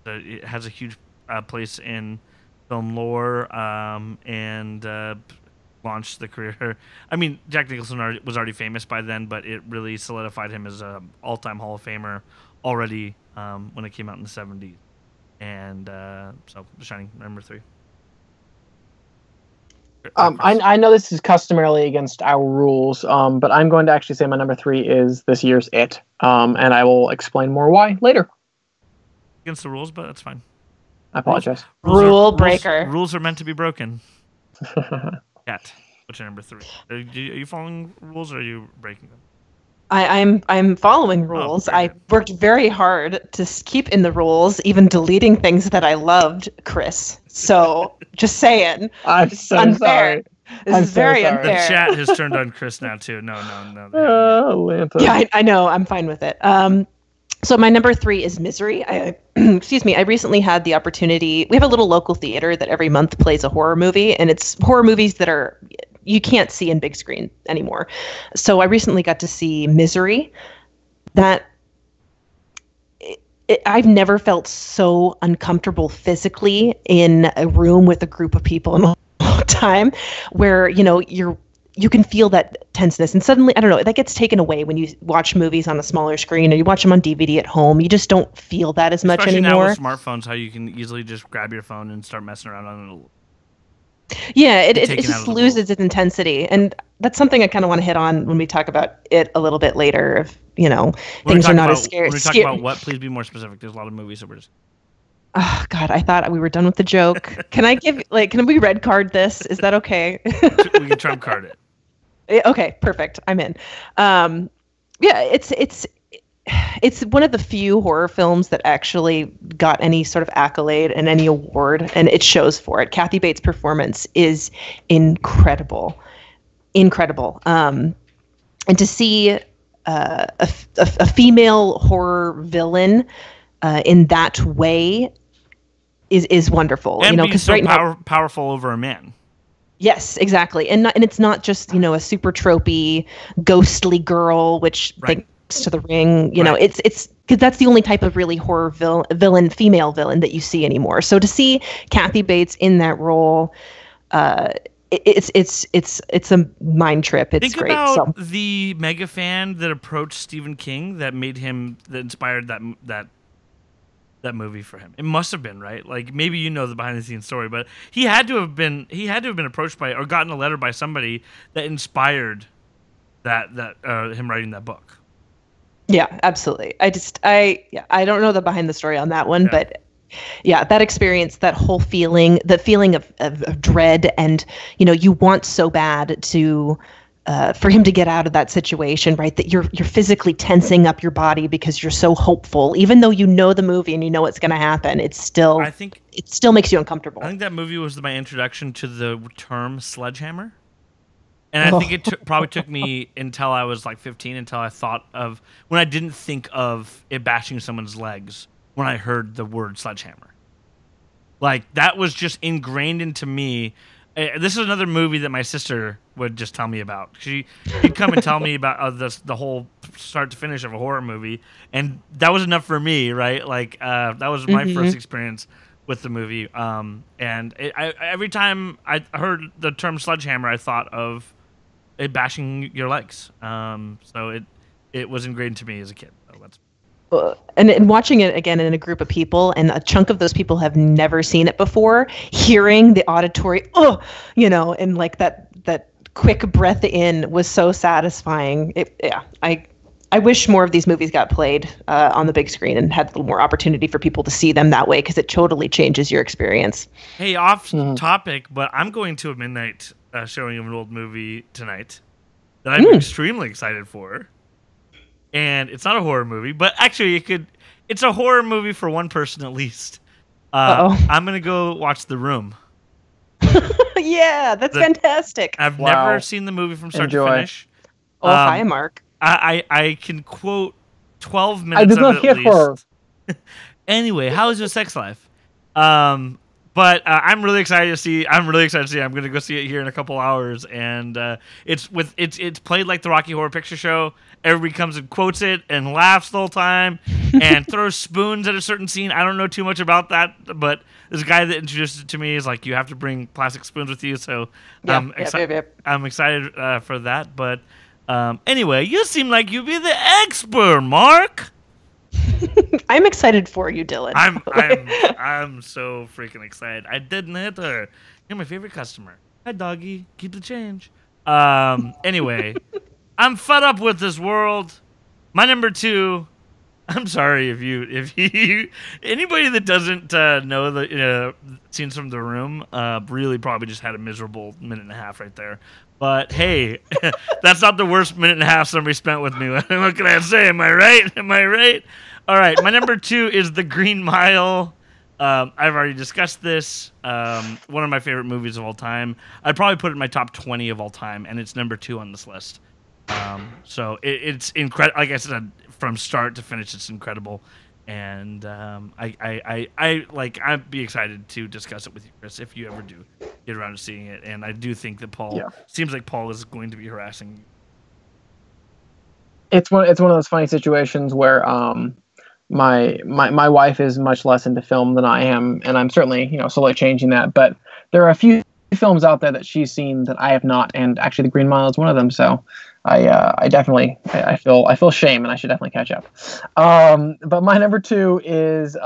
It has a huge place in film lore and launched the career. I mean, Jack Nicholson was already famous by then, but it really solidified him as an all-time Hall of Famer already when it came out in the 70s. And so, The Shining, number 3. I know this is customarily against our rules, but I'm going to actually say my number 3 is this year's It, and I will explain more why later. Against the rules, but that's fine. I apologize. Rule breaker. Rules are meant to be broken. Cat, what's your number 3? Are you following rules or are you breaking them? I'm following rules. I worked very hard to keep in the rules, even deleting things that I loved, Chris. So, just saying. I'm so unfair. sorry. This is very unfair. The chat has turned on Chris now, too. No. Yeah, I know. I'm fine with it. So my number 3 is Misery. Excuse me. I recently had the opportunity. We have a little local theater that every month plays a horror movie, and it's horror movies that you can't see in big screen anymore. So I recently got to see Misery. I've never felt so uncomfortable physically in a room with a group of people in a long time, where you can feel that tenseness, and suddenly, I don't know, that gets taken away when you watch movies on a smaller screen or you watch them on DVD at home. You just don't feel that as much Especially anymore. now with smartphones, how you can easily just grab your phone and start messing around on it. Yeah, it just loses its intensity, and that's something I kind of want to hit on when we talk about it a little bit later. If things are not as scary. When we talk about what, please be more specific. There's a lot of movies that we're just. Oh God, I thought we were done with the joke. Can we red card this? Is that okay? We can trump card it. Okay, perfect. I'm in. Yeah, it's one of the few horror films that actually got any sort of accolade and any award, and it shows for it. Kathy Bates' performance is incredible. And to see a female horror villain in that way is wonderful. And being so powerful over a man. Yes, exactly. And it's not just, a super tropey, ghostly girl, which thanks to The Ring, it's because that's the only type of really horror villain, female villain that you see anymore. So to see Kathy Bates in that role, it's a mind trip. It's Think great. About the mega fan that approached Stephen King that inspired that movie for him. It must have been, right? Like, maybe the behind the scenes story, but he had to have been approached by or gotten a letter by somebody that inspired that him writing that book. Yeah, absolutely. I don't know the behind the story on that one, but yeah, that experience, that whole feeling, the feeling of dread, and you want so bad to for him to get out of that situation, right? That you're physically tensing up your body because you're so hopeful, even though you know the movie and you know what's going to happen. It still makes you uncomfortable. I think that movie was my introduction to the term sledgehammer, and I think it probably took me until I was like 15 until I thought of when I didn't think of it bashing someone's legs when I heard the word sledgehammer. Like, that was just ingrained into me. This is another movie that my sister would just tell me about. She'd come and tell me about the whole start to finish of a horror movie, and that was enough for me, right? Like, that was my first experience with the movie. Every time I heard the term sledgehammer, I thought of it bashing your legs. So it was ingrained to me as a kid. So that's. And watching it again in a group of people, and a chunk of those people have never seen it before, hearing the auditory, and like that quick breath in was so satisfying. I wish more of these movies got played on the big screen and had a little more opportunity for people to see them that way, because it totally changes your experience. Hey, off topic, but I'm going to a midnight showing of an old movie tonight that I'm extremely excited for. And it's not a horror movie, but actually it's a horror movie for one person at least. I'm going to go watch The Room. Yeah, that's fantastic. I've never seen the movie from start to finish. Oh, hi, Mark. I can quote 12 minutes of it at least. Anyway, how is your sex life? But I'm really excited to see. I'm going to go see it here in a couple hours, and it's played like the Rocky Horror Picture Show. Everybody comes and quotes it and laughs the whole time and throws spoons at a certain scene. I don't know too much about that, but this guy that introduced it to me is like, you have to bring plastic spoons with you. So I'm excited for that. But anyway, you seem like you'd be the expert, Mark. I'm excited for you, Dylan. I'm so freaking excited. I didn't hit her. You're my favorite customer. Hi, doggy. Keep the change. Anyway, I'm fed up with this world. My number 2. I'm sorry if you anybody that doesn't know the scenes from The Room really probably just had a miserable minute and a half right there. But hey, that's not the worst minute and a half somebody spent with me. What can I say? Am I right? All right, my number 2 is The Green Mile. I've already discussed this. One of my favorite movies of all time. I'd probably put it in my top 20 of all time, and it's number 2 on this list. So it's incredible. Like I said, from start to finish, it's incredible. And I'd be excited to discuss it with you, Chris, if you ever do get around to seeing it. And I do think that seems like Paul is going to be harassing you. It's one of those funny situations where my wife is much less into film than I am, and I'm certainly slowly changing that. But there are a few films out there that she's seen that I have not, and actually The Green Mile is one of them. So I definitely I feel shame, and I should definitely catch up. But my number 2 is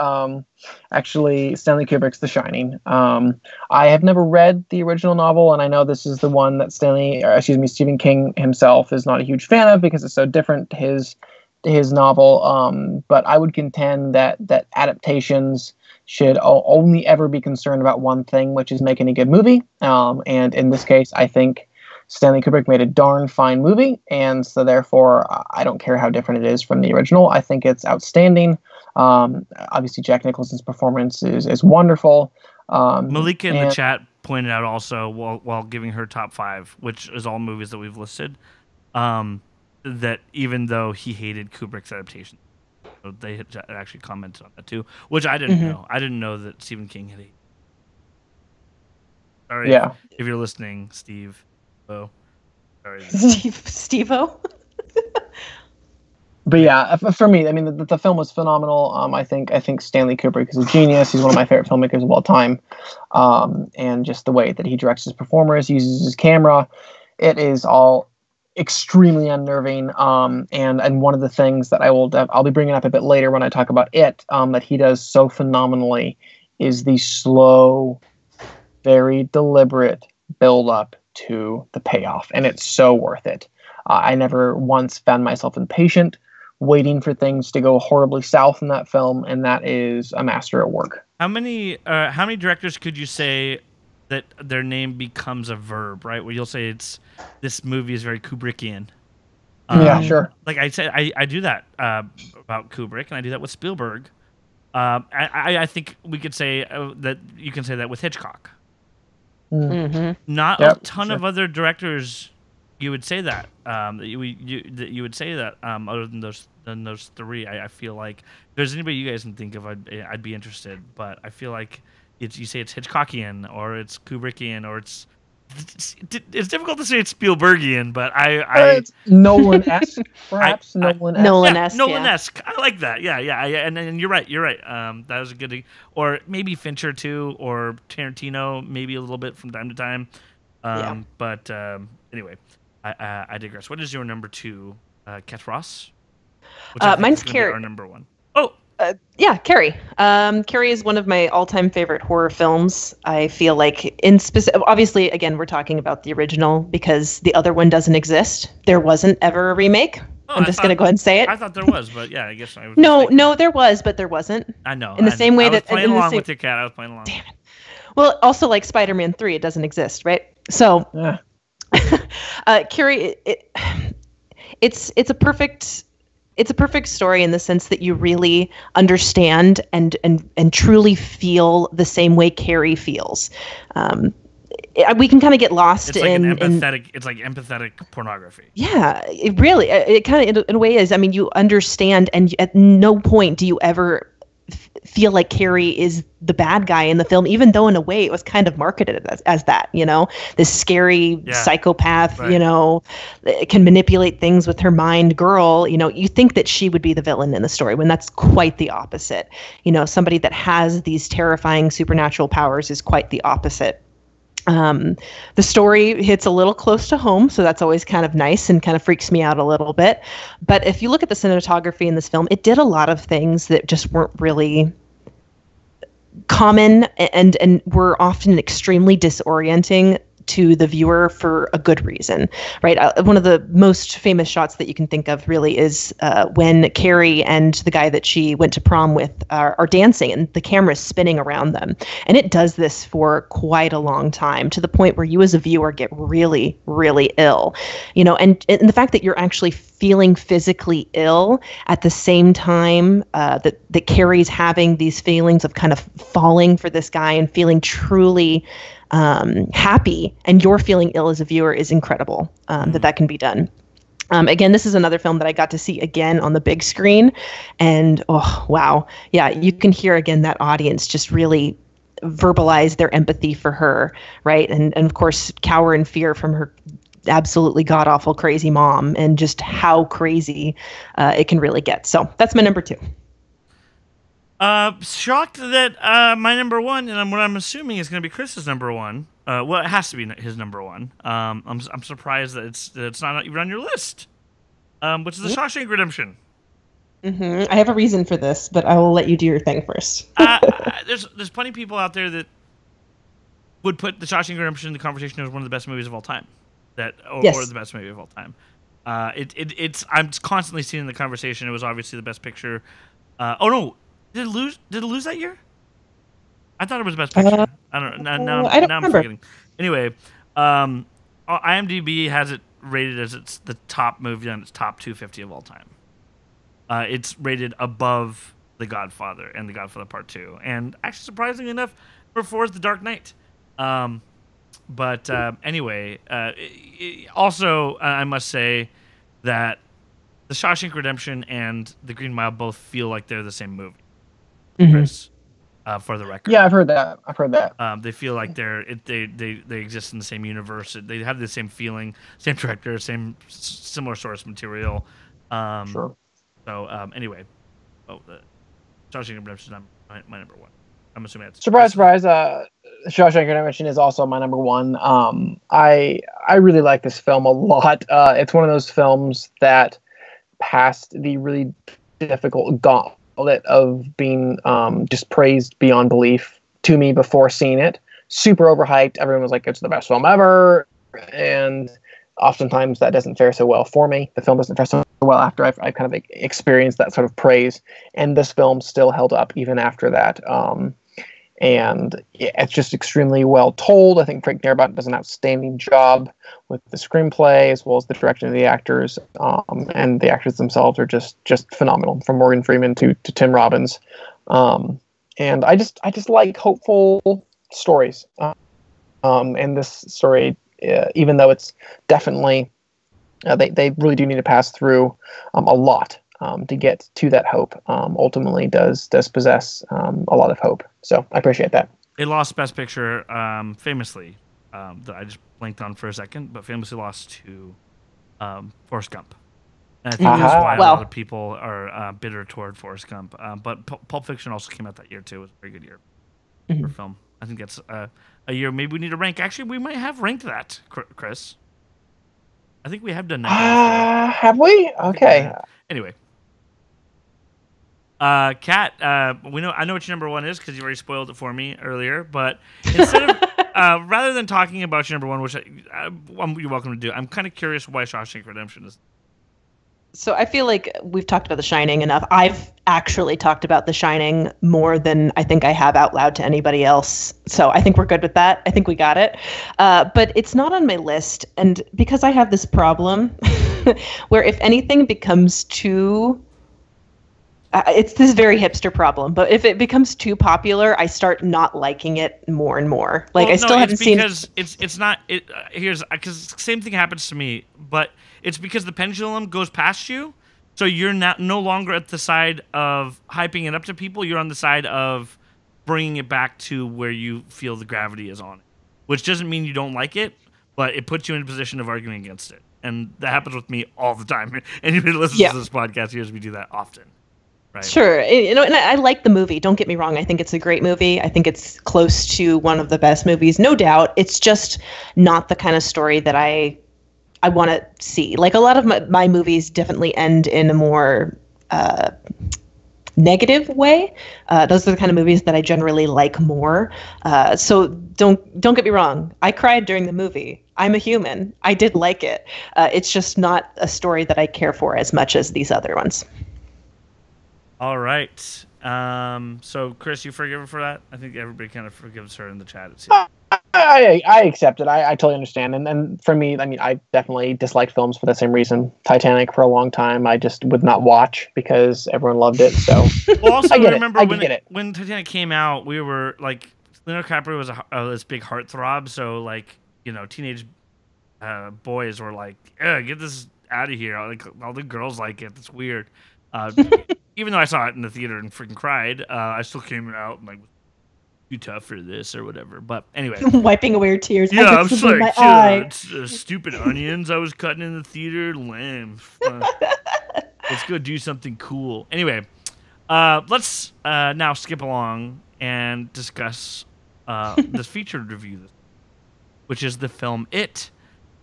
actually Stanley Kubrick's The Shining. I have never read the original novel, and I know this is the one that Stephen King himself is not a huge fan of because it's so different to his novel. But I would contend that adaptations should only ever be concerned about one thing, which is making a good movie. And in this case, I think Stanley Kubrick made a darn fine movie, and so therefore I don't care how different it is from the original. I think it's outstanding. Obviously, Jack Nicholson's performance is wonderful. Malika in the chat pointed out also while giving her top 5, which is all movies that we've listed, that even though he hated Kubrick's adaptation, so they had actually commented on that too, which I didn't know. I didn't know that Stephen King had hated. Sorry, if you're listening, Steve. Oh, sorry, Steve-O. But yeah, for me, I mean, the film was phenomenal. I think Stanley Kubrick is a genius. He's one of my favorite filmmakers of all time. And just the way that he directs his performers, uses his camera, it is all extremely unnerving. And one of the things that I'll be bringing up a bit later when I talk about it, that he does so phenomenally is the slow, very deliberate build up to the payoff, and it's so worth it. I never once found myself impatient waiting for things to go horribly south in that film, and that is a master at work. How many directors could you say that their name becomes a verb, right? Where you'll say this movie is very Kubrickian. Yeah, sure. Like I said, I do that about Kubrick, and I do that with Spielberg. I think we could say that you can say that with Hitchcock. Not a ton of other directors you would say that. You would say that other than those 3. I feel like if there's anybody you guys can think of, I'd be interested. But I feel like you say it's Hitchcockian or it's Kubrickian or it's difficult to say it's Spielbergian, but it's Nolan-esque, perhaps. Nolan-esque. Nolan-esque. I like that. Yeah. And you're right. That was a good. Or maybe Fincher too, or Tarantino, maybe a little bit from time to time. But anyway, I digress. What is your number 2, Kat Ross? Mine's Carrie. Our number 1. Oh. Carrie. Carrie is one of my all-time favorite horror films. I feel like obviously, again, we're talking about the original because the other one doesn't exist. There wasn't ever a remake. I'm just going to go ahead and say it. I thought there was, but yeah, I guess I was. No, there was, but there wasn't. I know. In the same way that playing along with your cat, I was playing along. Damn it. Well, also like Spider-Man 3, it doesn't exist, right? So, Carrie, it's a perfect. It's a perfect story in the sense that you really understand and truly feel the same way Carrie feels. We can kind of get lost in empathetic. It's like empathetic pornography. Yeah, it kind of in a way is. I mean, you understand, and at no point do you ever feel like Carrie is the bad guy in the film, even though in a way it was kind of marketed as that, this scary psychopath, can manipulate things with her mind girl. You think that she would be the villain in the story when that's quite the opposite. Somebody that has these terrifying supernatural powers is quite the opposite. The story hits a little close to home, so that's always kind of nice and kind of freaks me out a little bit. But if you look at the cinematography in this film, it did a lot of things that just weren't really common and were often extremely disorienting to the viewer for a good reason, right? One of the most famous shots that you can think of really is when Carrie and the guy that she went to prom with are dancing and the camera's spinning around them. And it does this for quite a long time to the point where you as a viewer get really, really ill, and the fact that you're actually feeling physically ill at the same time that Carrie's having these feelings of kind of falling for this guy and feeling truly happy, and you're feeling ill as a viewer is incredible that can be done. Again, this is another film that I got to see again on the big screen, and oh wow, yeah, you can hear again that audience just really verbalize their empathy for her, right? And of course cower in fear from her absolutely god-awful crazy mom, and just how crazy it can really get. So that's my number 2. Shocked that my number one, and what I'm assuming is going to be Chris's number one. Well, it has to be his number one. I'm surprised that it's not even on your list. Which is The Shawshank Redemption. I have a reason for this, but I will let you do your thing first. There's plenty of people out there that would put The Shawshank Redemption in the conversation as one of the best movies of all time, or the best movie of all time. I'm constantly seeing the conversation. It was obviously the best picture. Oh no, did it lose? Did it lose that year? I thought it was best picture. I don't know. Now I'm forgetting. Anyway, IMDb has it rated as it's the top movie on its top 250 of all time. It's rated above The Godfather and The Godfather Part 2. And actually, surprisingly enough, number 4 is The Dark Knight. Anyway, also, I must say that The Shawshank Redemption and The Green Mile both feel like they're the same movie. Chris, for the record. Yeah, I've heard that. They feel like they exist in the same universe. They have the same feeling, same director, similar source material. Sure. So anyway, the Shawshank Redemption is my number one. I'm assuming that's surprise. Shawshank Redemption is also my number one. I really like this film a lot. It's one of those films that passed the really difficult gauntlet of being just praised beyond belief to me before seeing it. Super overhyped. Everyone was like, it's the best film ever. And oftentimes that doesn't fare so well for me. The film doesn't fare so well after I've kind of experienced that sort of praise. And this film still held up even after that. And it's just extremely well told. I think Frank Darabont does an outstanding job with the screenplay as well as the direction of the actors. And the actors themselves are just phenomenal, from Morgan Freeman to Tim Robbins. And I just like hopeful stories. And this story, even though it's definitely, they really do need to pass through a lot to get to that hope. Ultimately, does possess a lot of hope. So I appreciate that. It lost Best Picture famously. That I just blanked on for a second, but famously lost to Forrest Gump. And I think that's why a lot of people are bitter toward Forrest Gump. But Pulp Fiction also came out that year too. It was a very good year for film. I think that's a year maybe we need to rank. Actually, we might have ranked that, Chris. I think we have done that. Have we? Okay. Anyway. Kat, I know what your number one is because you already spoiled it for me earlier. But instead of rather than talking about your number one, which you're welcome to do, I'm kind of curious why Shawshank Redemption is. So I feel like we've talked about The Shining enough. I've actually talked about The Shining more than I think I have out loud to anybody else. So I think we're good with that. I think we got it. But it's not on my list. And because I have this problem where if anything becomes too... it's this very hipster problem, but if it becomes too popular, I start not liking it more and more. Like I still haven't seen. It's not. Here's because same thing happens to me, but it's because the pendulum goes past you, so you're no longer at the side of hyping it up to people. You're on the side of bringing it back to where you feel the gravity is on it, which doesn't mean you don't like it, but it puts you in a position of arguing against it, and that happens with me all the time. Anybody who listens to this podcast hears me do that often. Right. Sure. And I like the movie. Don't get me wrong. I think it's a great movie. I think it's close to one of the best movies, no doubt. It's just not the kind of story that I want to see. Like a lot of my movies definitely end in a more negative way. Those are the kind of movies that I generally like more. So don't get me wrong. I cried during the movie. I'm a human. I did like it. It's just not a story that I care for as much as these other ones. All right. So, Chris, you forgive her for that? I think everybody kind of forgives her in the chat. I accept it. I totally understand. And for me, I mean, I definitely disliked films for the same reason. Titanic for a long time, I just would not watch because everyone loved it. So, well, also, I get remember it. When Titanic came out, we were like, Leonardo DiCaprio was this big heartthrob. So, like, teenage boys were like, get this out of here. Like, all the girls like it. It's weird. Even though I saw it in the theater and freaking cried, I still came out and like, too tough for this or whatever. But anyway, wiping away your tears. Yeah, I was like, stupid onions I was cutting in the theater. Lame. Let's go do something cool. Anyway, Let's now skip along and discuss this featured review, which is the film It.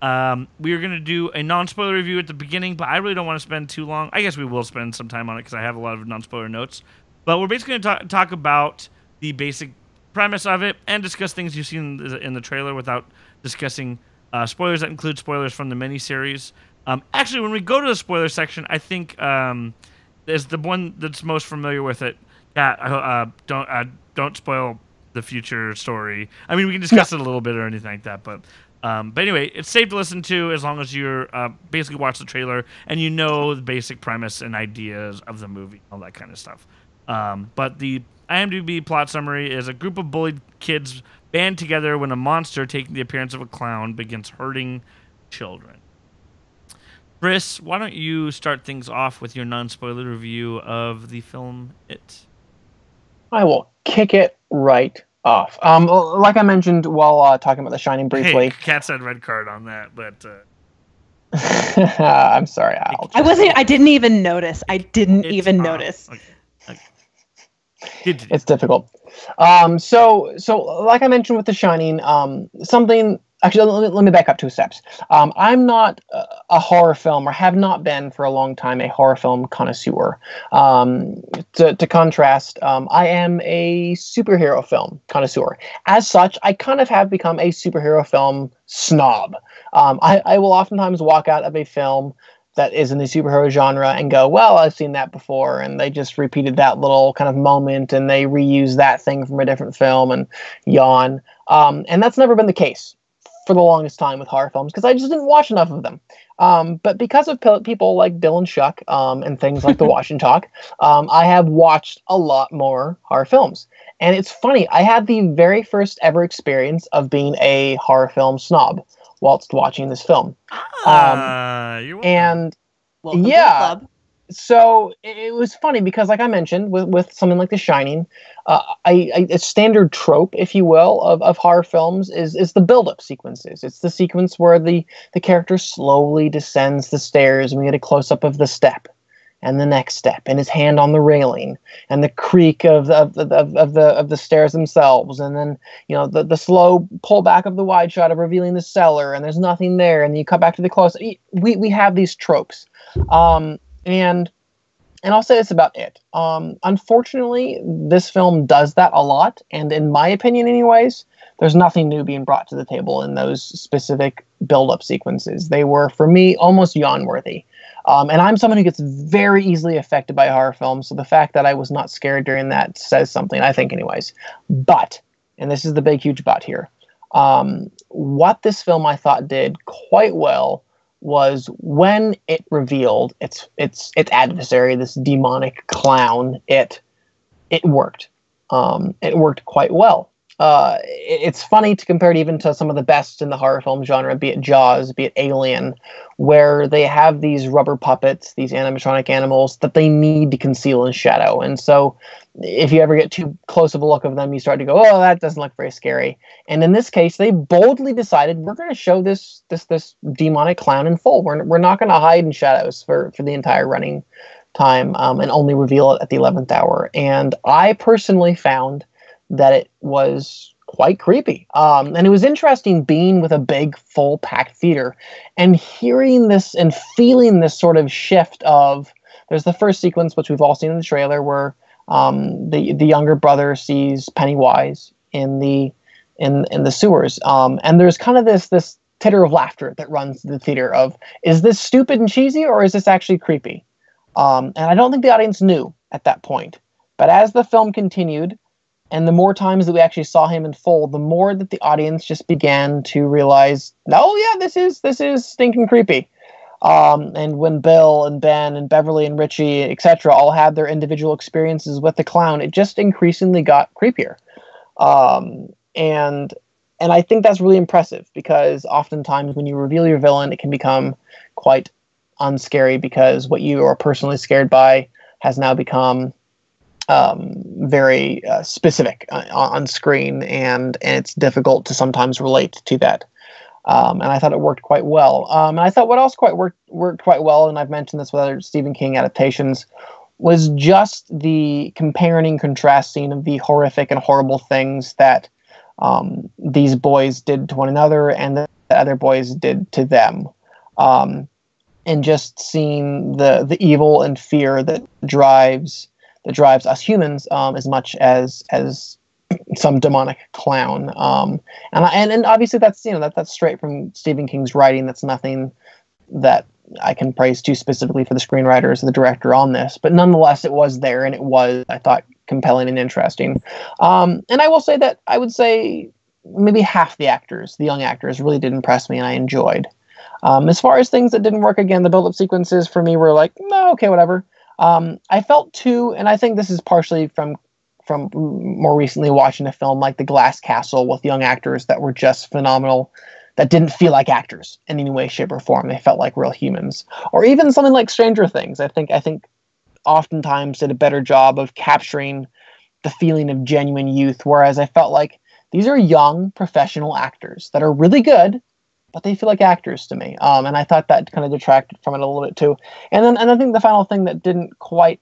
We are going to do a non-spoiler review at the beginning, but I really don't want to spend too long. I guess we will spend some time on it because I have a lot of non-spoiler notes. But we're basically going to talk about the basic premise of it and discuss things you've seen in the trailer without discussing spoilers that include spoilers from the miniseries. Actually, when we go to the spoiler section, I think there's the one that's most familiar with it. Yeah, don't spoil the future story. I mean, we can discuss it a little bit or anything like that, but anyway, it's safe to listen to as long as you're basically watch the trailer and you know the basic premise and ideas of the movie, all that kind of stuff. But the IMDb plot summary is a group of bullied kids band together when a monster taking the appearance of a clown begins hurting children. Chris, why don't you start things off with your non-spoiler review of the film It? I will kick it right off. Like I mentioned while talking about The Shining briefly. Hey, Kat said red card on that, but I'm sorry, Al. I didn't even notice. I didn't even notice. Okay. It's difficult. So like I mentioned with The Shining, something. Actually, let me back up 2 steps. I'm not a horror film, or have not been for a long time, a horror film connoisseur. To contrast, I am a superhero film connoisseur. As such, I kind of have become a superhero film snob. I will oftentimes walk out of a film that is in the superhero genre and go, well, I've seen that before, and they just repeated that little kind of moment, and they reused that thing from a different film, and yawn. And that's never been the case for the longest time with horror films, because I just didn't watch enough of them. But because of people like Bill and Chuck and things like The Watch and Talk, I have watched a lot more horror films. And it's funny, I had the very first ever experience of being a horror film snob whilst watching this film. You're welcome. Welcome to the club. So it was funny because, like I mentioned, with something like The Shining, a standard trope, if you will, of horror films is the build-up sequences. It's the sequence where the character slowly descends the stairs, and we get a close-up of the step, and the next step, and his hand on the railing, and the creak of the stairs themselves, and then the slow pullback of the wide shot of revealing the cellar, and there's nothing there, and then you cut back to the close. We have these tropes. And I'll say this about It. Unfortunately, this film does that a lot, and in my opinion anyways, there's nothing new being brought to the table in those specific build-up sequences. They were, for me, almost yawn-worthy. And I'm someone who gets very easily affected by horror films, so the fact that I was not scared during that says something, I think anyways. But, and this is the big huge but here, what this film I thought did quite well was when it revealed its adversary, this demonic clown, it worked. It worked quite well. It's funny to compare it even to some of the best in the horror film genre, be it Jaws, be it Alien, where they have these rubber puppets, these animatronic animals that they need to conceal in shadow. And so if you ever get too close of a look of them, you start to go, oh, that doesn't look very scary. And in this case, they boldly decided, we're going to show this demonic clown in full. We're not going to hide in shadows for the entire running time, and only reveal it at the 11th hour. And I personally found that it was quite creepy. And it was interesting being with a big, full, packed theater and hearing this and feeling this sort of shift of, there's the first sequence, which we've all seen in the trailer, where the younger brother sees Pennywise in the sewers. And there's kind of this titter of laughter that runs the theater of, is this stupid and cheesy, or is this actually creepy? And I don't think the audience knew at that point. But as the film continued, and the more times that we actually saw him in full, the more that the audience just began to realize, oh yeah, this is stinking creepy. And when Bill and Ben and Beverly and Richie, etc., all had their individual experiences with the clown, it just increasingly got creepier. And I think that's really impressive, because oftentimes when you reveal your villain, it can become quite unscary, because what you are personally scared by has now become very specific on screen, and it's difficult to sometimes relate to that. And I thought it worked quite well. And I thought what else worked quite well, and I've mentioned this with other Stephen King adaptations, was just the comparing and contrasting of the horrific and horrible things that these boys did to one another and the other boys did to them. And just seeing the evil and fear that drives us humans as much as some demonic clown. And obviously that's that's straight from Stephen King's writing. That's nothing that I can praise too specifically for the screenwriters or the director on this, but nonetheless it was there, and it was, I thought, compelling and interesting. And I will say that I would say maybe half the young actors really did impress me, and I enjoyed. As far as things that didn't work, again, the build-up sequences for me were like, no, okay, whatever. I felt too, and I think this is partially from more recently watching a film like The Glass Castle with young actors that were just phenomenal, that didn't feel like actors in any way, shape, or form. They felt like real humans. Or even something like Stranger Things. I think oftentimes did a better job of capturing the feeling of genuine youth, whereas I felt like these are young professional actors that are really good, but they feel like actors to me. And I thought that kind of detracted from it a little bit too. And I think the final thing that didn't quite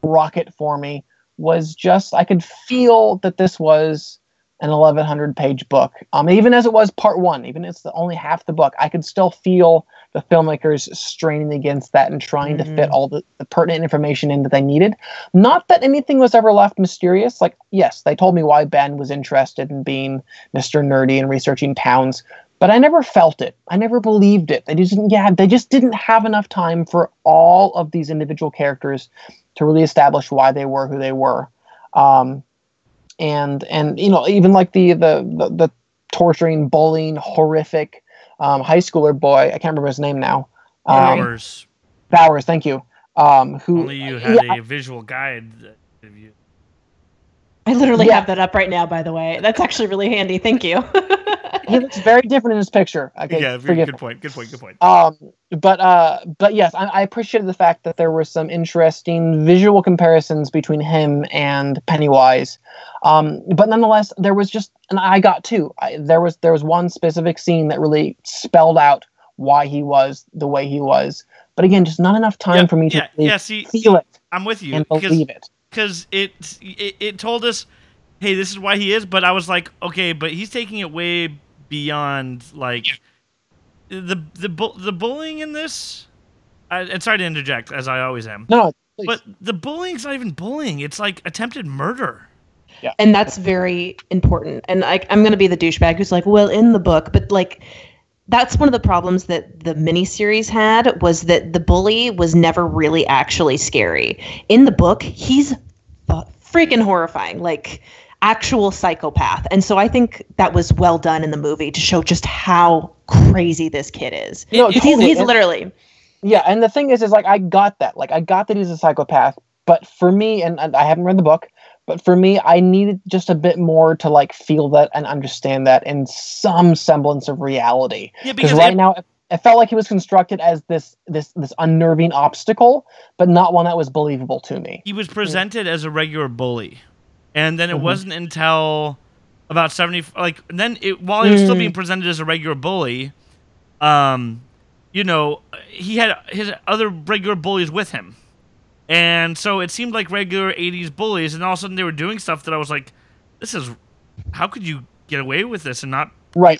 rock it for me was just, I could feel that this was an 1,100-page book. Even as it was part one, even as it's only half the book, I could still feel the filmmakers straining against that and trying to fit all the pertinent information in that they needed. Not that anything was ever left mysterious. Like, yes, they told me why Ben was interested in being Mr. Nerdy and researching towns, but I never felt it. I never believed it. They just didn't have enough time for all of these individual characters to really establish why they were who they were. And even like the torturing, bullying, horrific high schooler boy, I can't remember his name now. Bowers, thank you. Who only you had a visual guide. I literally have that up right now, by the way. That's actually really handy. Thank you. He looks very different in his picture. Okay, yeah, good point. But yes, I appreciated the fact that there were some interesting visual comparisons between him and Pennywise. But nonetheless, there was just, and I got two. There was one specific scene that really spelled out why he was the way he was. But again, just not enough time for me to feel it. I'm with you and believe it. Because it told us, hey, this is why he is. But I was like, okay, but he's taking it way beyond like the bullying in this. And sorry to interject, as I always am. No, please. But the bullying's not even bullying. It's like attempted murder. Yeah, and that's very important. And I'm going to be the douchebag who's like, well, in the book, but like. That's one of the problems that the miniseries had, was that the bully was never really actually scary. In the book, he's freaking horrifying, like actual psychopath. And so I think that was well done in the movie to show just how crazy this kid is. He's literally. Yeah, and the thing is like I got that. Like I got that he's a psychopath, but for me, and I haven't read the book, but for me, I needed just a bit more to like feel that and understand that in some semblance of reality. Yeah, because right now it felt like he was constructed as this unnerving obstacle, but not one that was believable to me. He was presented as a regular bully, and then it wasn't until about 70, like while he was still being presented as a regular bully, he had his other regular bullies with him. And so it seemed like regular 80s bullies, and all of a sudden they were doing stuff that I was like, how could you get away with this and not be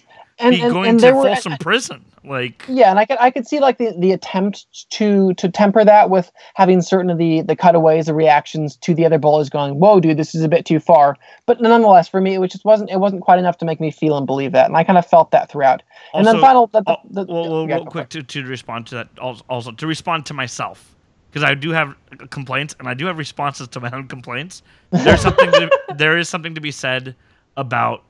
going to Folsom Prison? Like, yeah, and I could see like the attempt to temper that with having certain of the cutaways, the reactions to the other bullies going, whoa, dude, this is a bit too far. But nonetheless, for me, it wasn't quite enough to make me feel and believe that, and I kind of felt that throughout. And also, then real quick to respond to that, also to respond to myself. Because I do have complaints, and I do have responses to my own complaints. There is something to be said about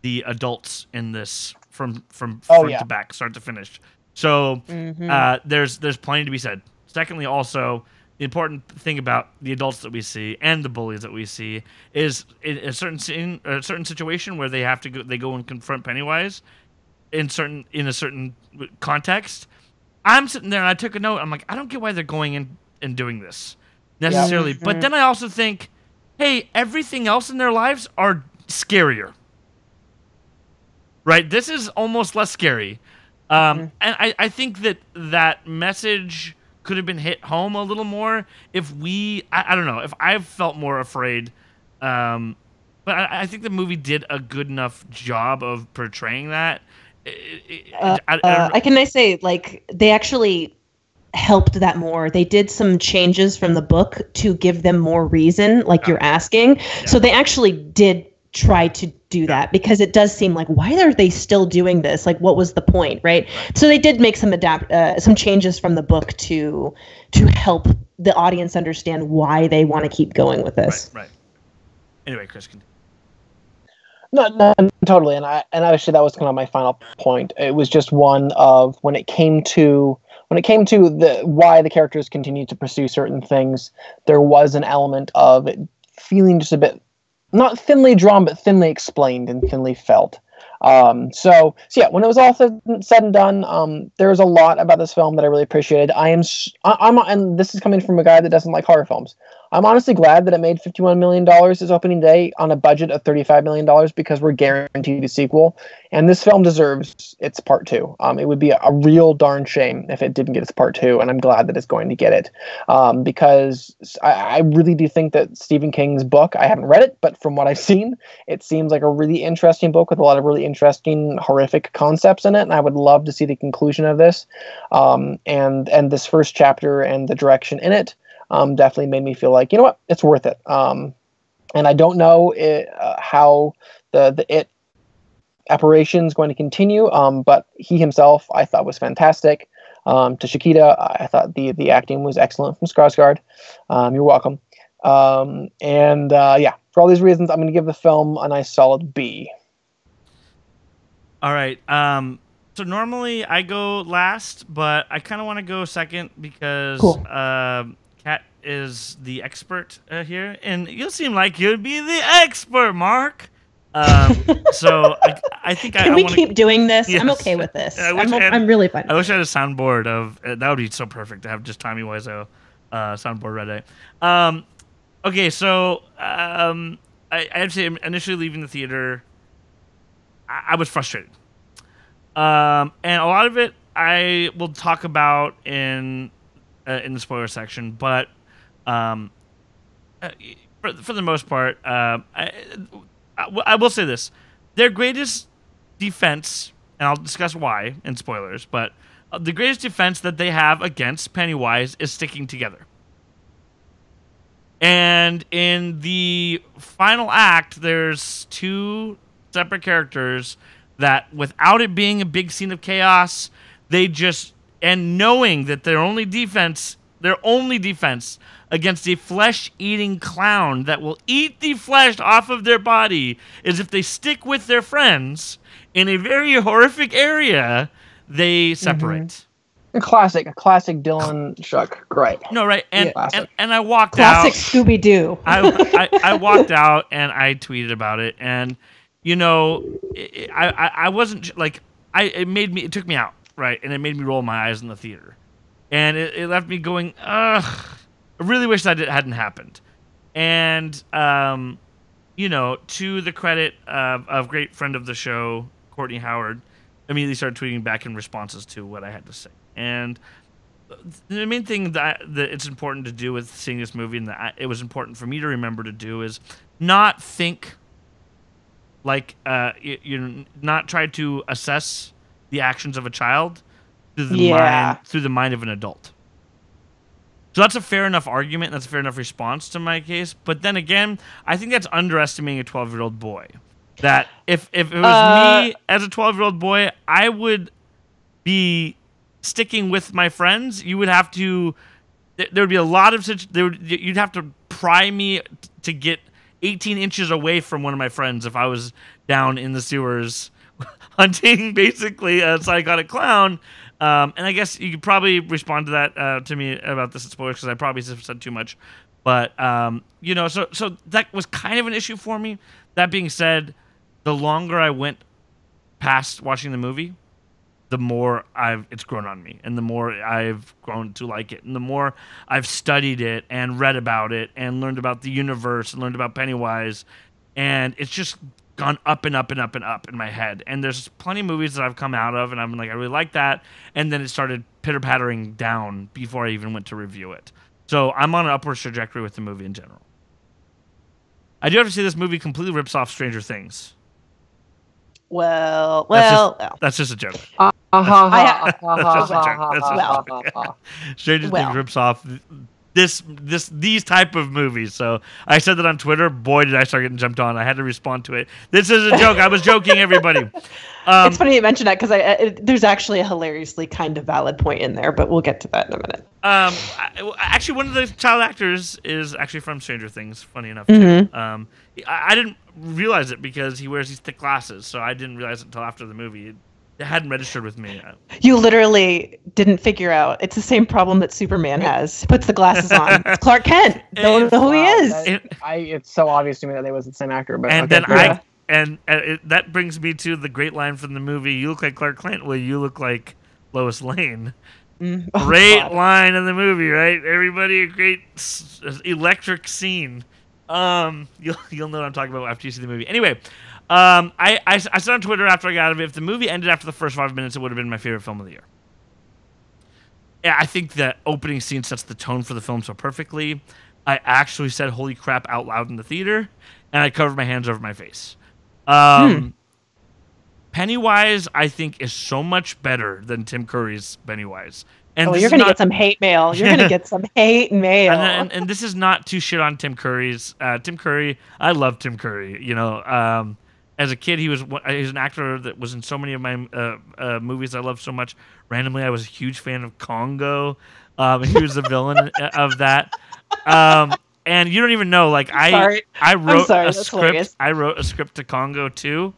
the adults in this from front to back, start to finish. So there's plenty to be said. Secondly, also the important thing about the adults that we see and the bullies that we see is in a certain scene, a certain situation where they go and confront Pennywise in a certain context. I'm sitting there and I took a note. I'm like, I don't get why they're going in and doing this necessarily. Yeah. But then I also think, hey, everything else in their lives are scarier. Right? This is almost less scary. And I think that message could have been hit home a little more if I don't know, if I felt more afraid. But I think the movie did a good enough job of portraying that. I don't know. Can I say, like, they actually helped that more. They did some changes from the book to give them more reason, like you're asking. Yeah. So they actually did try to do that, because it does seem like, why are they still doing this? Like, what was the point, right? So they did make some changes from the book to help the audience understand why they want to keep going with this. Right. Anyway, Chris, continue. No, totally, and actually that was kind of my final point. It was just one of when it came to the why the characters continued to pursue certain things, there was an element of it feeling just a bit not thinly drawn, but thinly explained and thinly felt. So yeah, when it was all said and done, there was a lot about this film that I really appreciated. And this is coming from a guy that doesn't like horror films. I'm honestly glad that it made $51 million its opening day on a budget of $35 million, because we're guaranteed a sequel. And this film deserves its part two. It would be a real darn shame if it didn't get its part two, and I'm glad that it's going to get it. Because I really do think that Stephen King's book, I haven't read it, but from what I've seen, it seems like a really interesting book with a lot of really interesting, horrific concepts in it, and I would love to see the conclusion of this. And this first chapter and the direction in it definitely made me feel like, you know what, it's worth it. And I don't know how the It apparition is going to continue, but he himself I thought was fantastic. To Shikita, I thought the acting was excellent from Skarsgård. You're welcome. Yeah, for all these reasons, I'm going to give the film a nice solid B. All right. So normally I go last, but I kind of want to go second because Cool. Kat is the expert here, and you seem like you'd be the expert, Mark. So I think Can we keep doing this? Yes. I'm okay with this. I wish I had- I'm really fine. I wish I had a soundboard of that would be so perfect to have just timey wise soundboard ready. Okay, so I have to say, initially leaving the theater, I was frustrated. And a lot of it I will talk about in the spoiler section, but for the most part, I will say this: their greatest defense, and I'll discuss why in spoilers, but the greatest defense that they have against Pennywise is sticking together. And in the final act, there's two separate characters that, without it being a big scene of chaos, they just, and knowing that their only defense against a flesh-eating clown that will eat the flesh off of their body is if they stick with their friends in a very horrific area, they separate. Mm-hmm. A classic Dylan Shuck. Great. No, right. And Yeah. and I walked Classic out. Scooby-Doo. I walked out and I tweeted about it, and you know, I wasn't like it took me out, right, and it made me roll my eyes in the theater, and it left me going, ugh, I really wish that it hadn't happened. And you know, to the credit of great friend of the show, Courtney Howard, immediately started tweeting back in responses to what I had to say. And the main thing that it's important to do with seeing this movie, and that it was important for me to remember to do, is not think like you not try to assess the actions of a child through the mind of an adult. So that's a fair enough argument. That's a fair enough response to my case. But then again, I think that's underestimating a 12-year-old boy. That if it was me as a 12-year-old boy, I would be sticking with my friends. You would have to. There would be a lot of such. You'd have to pry me to get 18 inches away from one of my friends if I was down in the sewers hunting basically a psychotic clown. And I guess you could probably respond to that to me about this in spoilers, because I probably said too much. But you know, so that was kind of an issue for me. That being said, the longer I went past watching the movie, the more it's grown on me, and the more I've grown to like it, and the more I've studied it and read about it and learned about the universe and learned about Pennywise, and it's just gone up and up and up and up in my head. And there's plenty of movies that I've come out of and I'm like, I really like that. And then it started pitter-pattering down before I even went to review it. So I'm on an upward trajectory with the movie in general. I do have to say this movie completely rips off Stranger Things. That's just a joke. Stranger Things rips off these type of movies. So I said that on Twitter. Boy, did I start getting jumped on. I had to respond to it. This is a joke. I was joking, everybody. It's funny you mention that because there's actually a hilariously kind of valid point in there, but we'll get to that in a minute. Actually, one of the child actors is actually from Stranger Things. Funny enough, too. I didn't realize it because he wears these thick glasses, so I didn't realize it until after the movie. It hadn't registered with me. You literally didn't figure out. It's the same problem that Superman has. He puts the glasses on. It's Clark Kent. Don't know who he is. It's so obvious to me that they was the same actor. But and okay, then that brings me to the great line from the movie. You look like Clark Kent. Well, you look like Lois Lane. Great line in the movie, right? Everybody, a great electric scene. You'll know what I'm talking about after you see the movie. Anyway, I said on Twitter after I got out of it, if the movie ended after the first 5 minutes, it would have been my favorite film of the year. Yeah, I think the opening scene sets the tone for the film so perfectly. I actually said "holy crap" out loud in the theater, and I covered my hands over my face. Pennywise, I think, is so much better than Tim Curry's Pennywise. And you're going to get some hate mail. You're going to get some hate mail. And this is not to shit on Tim Curry's. Tim Curry, I love Tim Curry. You know, as a kid, he was an actor that was in so many of my movies I love so much. Randomly, I was a huge fan of Congo. He was the villain of that. And you don't even know, like, I wrote a script. Hilarious. I wrote a script to Congo too.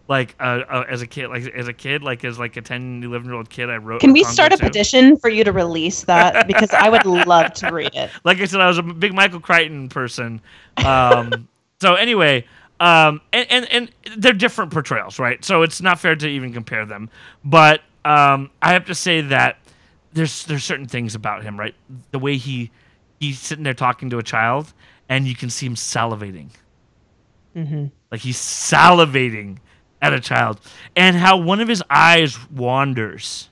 Like as a kid, like a 10, 11-year-old kid, I wrote. Can we start a petition for you to release that? Because I would love to read it. Like I said, I was a big Michael Crichton person. So anyway, and they're different portrayals, right? So it's not fair to even compare them. But I have to say that there's certain things about him, right? The way he's sitting there talking to a child, and you can see him salivating. Mm-hmm. Like he's salivating at a child, and how one of his eyes wanders.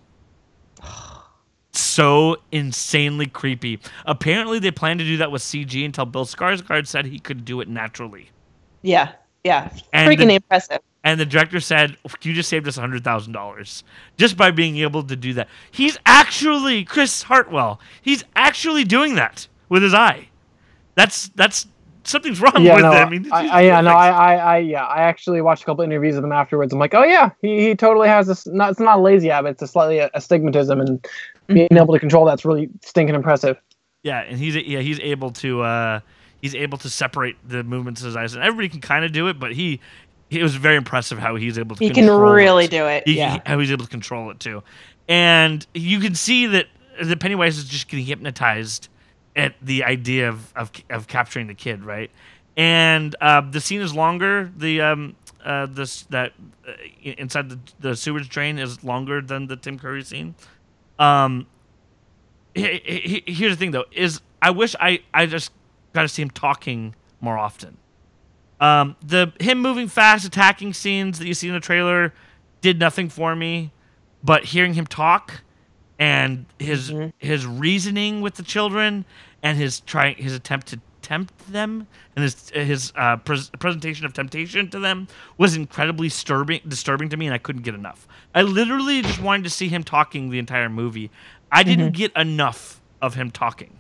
So insanely creepy. Apparently, they plan to do that with CG until Bill Skarsgård said he could do it naturally. Yeah. Freaking impressive. And the director said, "You just saved us $100,000 just by being able to do that." He's actually Chris Hartwell. He's actually doing that with his eye. That's. Something's wrong with him. I actually watched a couple interviews of him afterwards. I'm like, oh yeah, he totally has this. It's not a lazy eye, but it's a slightly astigmatism, and being able to control that's really stinking impressive. Yeah, and he's able to separate the movements of his eyes, and everybody can kind of do it, but it was very impressive how he's able to. He can really do it. How he's able to control it too, and you can see that the Pennywise is just getting hypnotized at the idea of capturing the kid, right? And the scene is longer. Inside the sewage drain is longer than the Tim Curry scene. Here's the thing, though, is I wish I just got to see him talking more often. Him moving fast, attacking scenes that you see in the trailer did nothing for me, but hearing him talk and his reasoning with the children and his attempt to tempt them and his presentation of temptation to them was incredibly disturbing to me, and I couldn't get enough. I literally just wanted to see him talking the entire movie. I didn't get enough of him talking,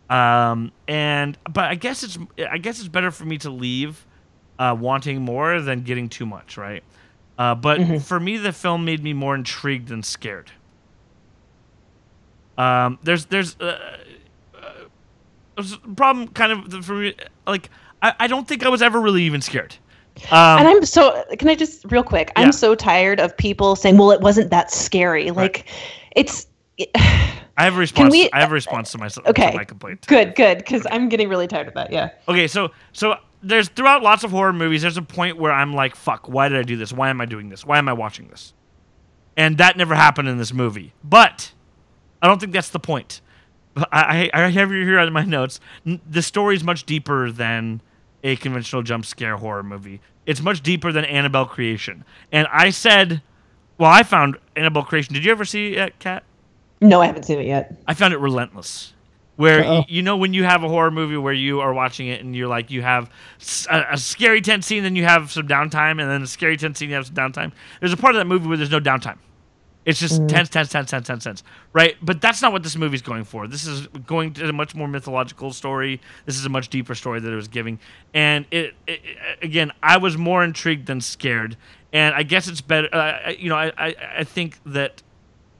but I guess it's better for me to leave wanting more than getting too much, right? But for me, the film made me more intrigued than scared. There's a problem kind of for me. Like I don't think I was ever really even scared. And can I just real quick? Yeah. I'm so tired of people saying, "Well, it wasn't that scary." Like, I have a response. I have a response to myself. Okay. To my complaint. Good. Because I'm getting really tired of that. Yeah. Okay. So there's throughout lots of horror movies, there's a point where I'm like, "Fuck! Why did I do this? Why am I doing this? Why am I watching this?" And that never happened in this movie. But I don't think that's the point. I have you here in my notes. The story is much deeper than a conventional jump scare horror movie. It's much deeper than Annabelle Creation. And I said, well, I found Annabelle Creation. Did you ever see it, Kat? No, I haven't seen it yet. I found it relentless. Where Uh-oh. you know when you have a horror movie where you are watching it and you're like you have a scary tense scene, then you have some downtime, and then a scary tense scene you have some downtime. There's a part of that movie where there's no downtime. It's just tense, right? But that's not what this movie's going for. This is going to a much more mythological story. This is a much deeper story that it was giving. And it again, I was more intrigued than scared. And I guess it's better. I think that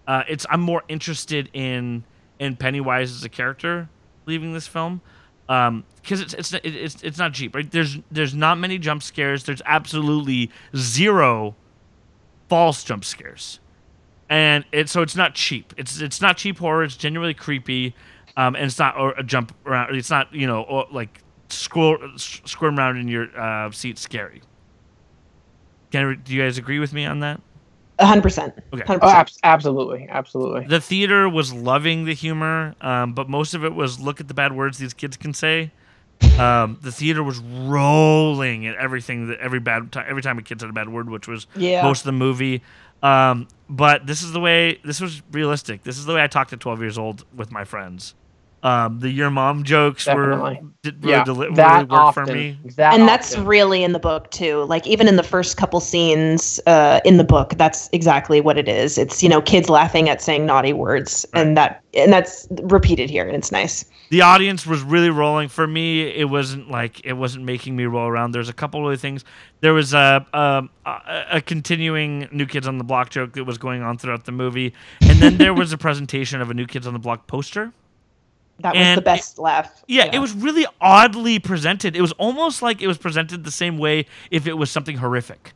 I'm more interested in Pennywise as a character leaving this film. Because it's not cheap, right? There's not many jump scares. There's absolutely zero false jump scares. And it's not cheap. It's not cheap horror. It's genuinely creepy, and it's not a jump around. It's not like squirm around in your seat scary. Do you guys agree with me on that? 100%. Okay. 100%. Oh, absolutely. The theater was loving the humor, but most of it was look at the bad words these kids can say. The theater was rolling at everything every time a kid said a bad word, which was most of the movie. But this was realistic. This is the way I talked at 12 years old with my friends. The your mom jokes Definitely. really worked for me. That's really in the book too. Like even in the first couple scenes in the book, that's exactly what it is. It's kids laughing at saying naughty words, right. and that's repeated here, and it's nice. The audience was really rolling. For me, it wasn't making me roll around. There's a couple other things. There was a continuing New Kids on the Block joke that was going on throughout the movie, and then there was a presentation of a New Kids on the Block poster. That was the best laugh. Yeah, it was really oddly presented. It was almost like it was presented the same way if it was something horrific.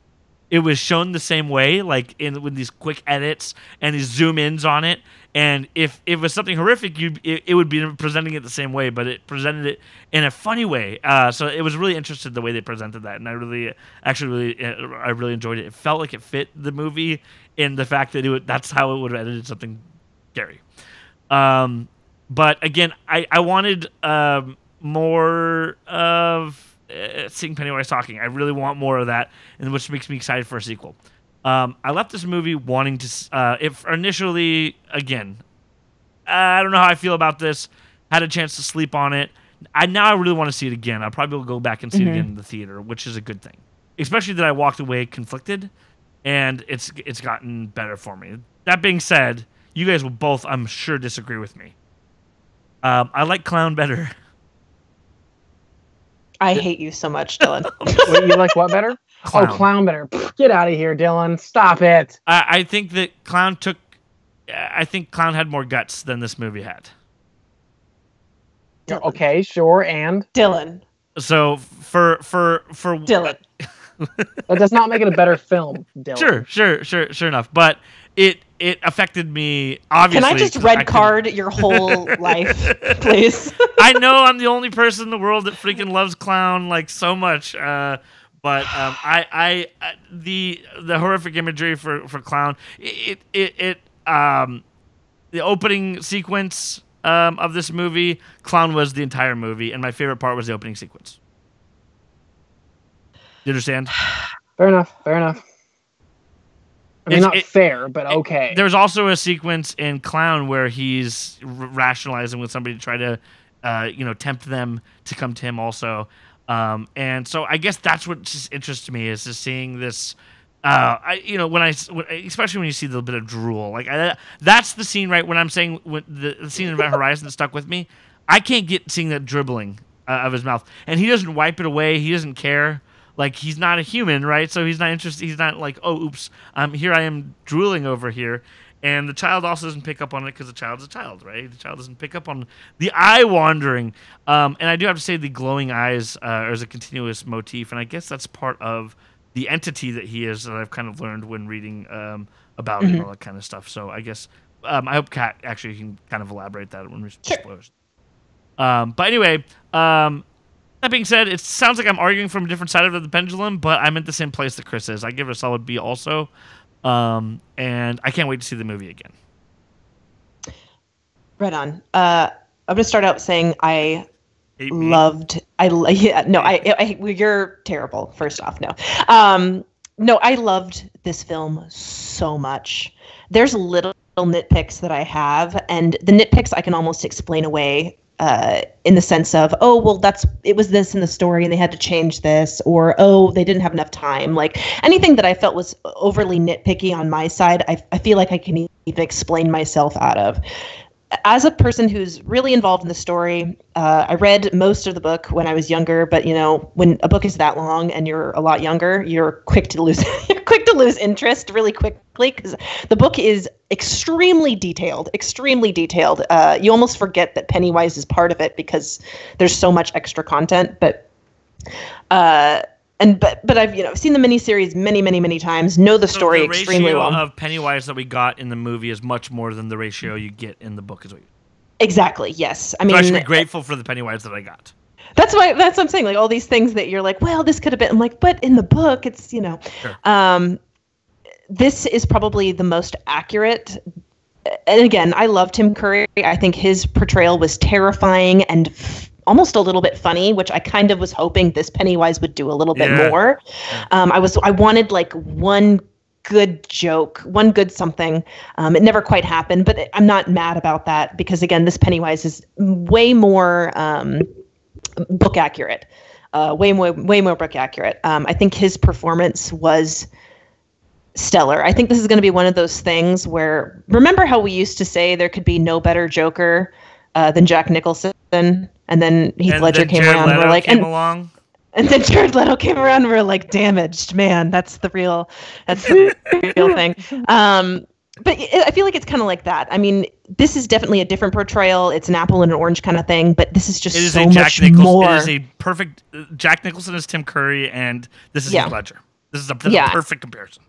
It was shown the same way, like with these quick edits and these zoom ins on it. And if it was something horrific, it would be presenting it the same way, but it presented it in a funny way. So it was really interesting the way they presented that, and I really enjoyed it. It felt like it fit the movie in the fact that that's how it would have edited something scary. But again, I wanted more of seeing Pennywise talking. I really want more of that, and which makes me excited for a sequel. I left this movie wanting to. If initially, again, I don't know how I feel about this. Had a chance to sleep on it. Now I really want to see it again. I probably will go back and see it again in the theater, which is a good thing. Especially that I walked away conflicted, and it's gotten better for me. That being said, you guys will both, I'm sure, disagree with me. I like Clown better. I hate you so much, Dylan. Wait, you like what better? Clown. Oh, Clown better. Get out of here, Dylan. Stop it. I think that Clown had more guts than this movie had. Okay, sure, and Dylan. So for Dylan. that does not make it a better film, Dylan. Sure enough. But it affected me, obviously. Can I just red card your whole life, please? I know I'm the only person in the world that freaking loves Clown like so much. But the horrific imagery for Clown, the opening sequence of this movie, Clown was the entire movie, and my favorite part was the opening sequence. You understand? Fair enough. I mean, not fair, but okay. There's also a sequence in Clown where he's rationalizing with somebody to try to, tempt them to come to him also. And so I guess that's what just interests me is just seeing this. Especially when you see the little bit of drool, that's the scene, right? When I'm saying the scene in Event Horizon that stuck with me, I can't get seeing that dribbling of his mouth, and he doesn't wipe it away. He doesn't care. Like, he's not a human, right? So he's not interested. He's not like, oh, oops, here I am drooling over here. And the child also doesn't pick up on it because the child's a child, right? The child doesn't pick up on the eye wandering. And I do have to say the glowing eyes is a continuous motif. And I guess that's part of the entity that he is that I've kind of learned when reading about it and all that kind of stuff. So I guess I hope Kat actually can kind of elaborate that when we spoilers. But anyway, that being said, it sounds like I'm arguing from a different side of the pendulum, but I'm at the same place that Chris is. I give it a solid B also. And I can't wait to see the movie again. Right on. I'm going to start out saying I loved You're terrible. First off, no. No, I loved this film so much. There's little nitpicks that I have, and the nitpicks I can almost explain away in the sense of, oh, well, it was this in the story and they had to change this, or, oh, they didn't have enough time. Like anything that I felt was overly nitpicky on my side, I feel like I can even explain myself out of. As a person who's really involved in the story, I read most of the book when I was younger, but when a book is that long and you're a lot younger, you're quick to lose interest really quickly because the book is extremely detailed. You almost forget that Pennywise is part of it because there's so much extra content. But I've seen the miniseries many times. Know the story extremely well. The ratio of Pennywise that we got in the movie is much more than the ratio you get in the book. Exactly. Yes. I mean, I should be grateful for the Pennywise that I got. That's what I'm saying. Like all these things that you're like, well, this could have been. I'm like, but in the book, it's Sure. This is probably the most accurate. And again, I love Tim Curry. I think his portrayal was terrifying and almost a little bit funny, which I kind of was hoping this Pennywise would do a little bit more. Yeah. I wanted like one good joke, one good something. It never quite happened, but I'm not mad about that because again, this Pennywise is way more book accurate, way more book accurate. I think his performance was stellar. I think this is going to be one of those things where, remember how we used to say there could be no better Joker than Jack Nicholson, and then Heath Ledger came around. And we're like, and then Jared Leto came around. And we're like, damaged man. That's the real thing. But I feel like it's kind of like that. I mean, this is definitely a different portrayal. It's an apple and an orange kind of thing, but this is just so much more. It is a perfect. Jack Nicholson is Tim Curry, and this is Heath Ledger. This is a perfect comparison.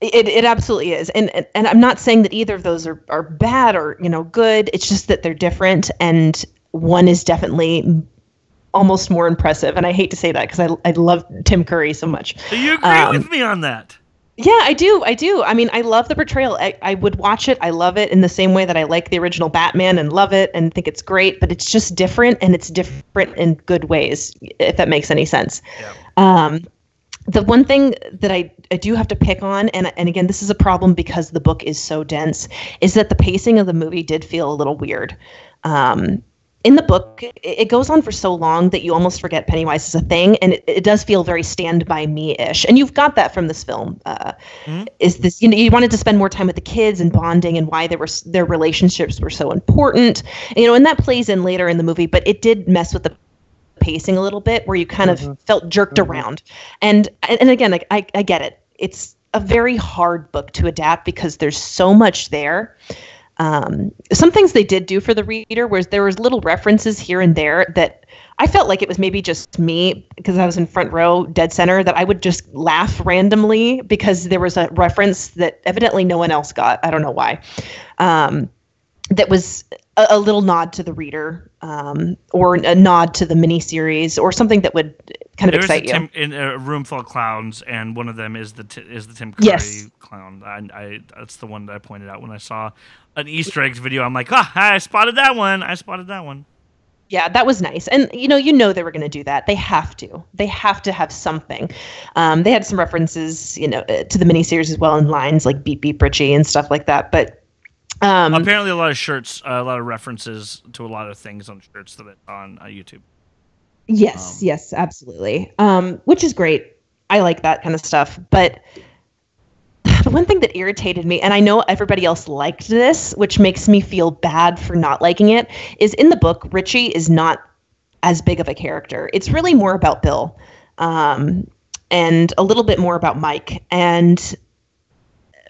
It absolutely is. And I'm not saying that either of those are bad or, good. It's just that they're different. And one is definitely almost more impressive. And I hate to say that because I love Tim Curry so much. Do you agree with me on that? Yeah, I do. I mean, I love the portrayal. I would watch it. I love it in the same way that I like the original Batman and love it and think it's great. But it's just different, and it's different in good ways, if that makes any sense. Yeah. The one thing that I do have to pick on, and again, this is a problem because the book is so dense, is that the pacing of the movie did feel a little weird. In the book, it goes on for so long that you almost forget Pennywise is a thing, and it does feel very Stand By Me-ish. And you've got that from this film. Is this you wanted to spend more time with the kids and bonding, and why their relationships were so important, and that plays in later in the movie. But it did mess with the pacing a little bit, where you kind of felt jerked around. And again, like I get it. It's a very hard book to adapt because there's so much there. Some things they did do for the reader was there was little references here and there that I felt like it was maybe just me because I was in front row, dead center, that I would just laugh randomly because there was a reference that evidently no one else got. I don't know why. That was a little nod to the reader, or a nod to the miniseries, or something that would kind of excite you. In a room full of clowns, and one of them is the Tim Curry clown. That's the one that I pointed out when I saw an Easter eggs video. I'm like, I spotted that one. Yeah, that was nice. And, they were going to do that. They have to. They have to have something. They had some references, to the miniseries as well, in lines like Beep Beep Richie and stuff like that. But apparently a lot of shirts, a lot of references to a lot of things on shirts that on YouTube. Yes, absolutely. Which is great. I like that kind of stuff. But the one thing that irritated me, and I know everybody else liked this, which makes me feel bad for not liking it, is in the book, Richie is not as big of a character. It's really more about Bill, and a little bit more about Mike. And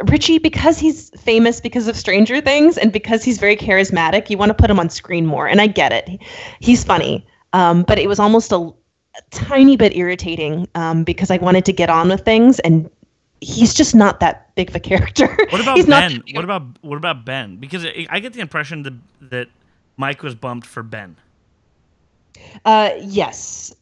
Richie, because he's famous because of Stranger Things and because he's very charismatic, you want to put him on screen more. And I get it. He's funny. But it was almost a tiny bit irritating because I wanted to get on with things, and he's just not that big of a character. What about Ben? What about Ben? Because I get the impression that Mike was bumped for Ben. Yes,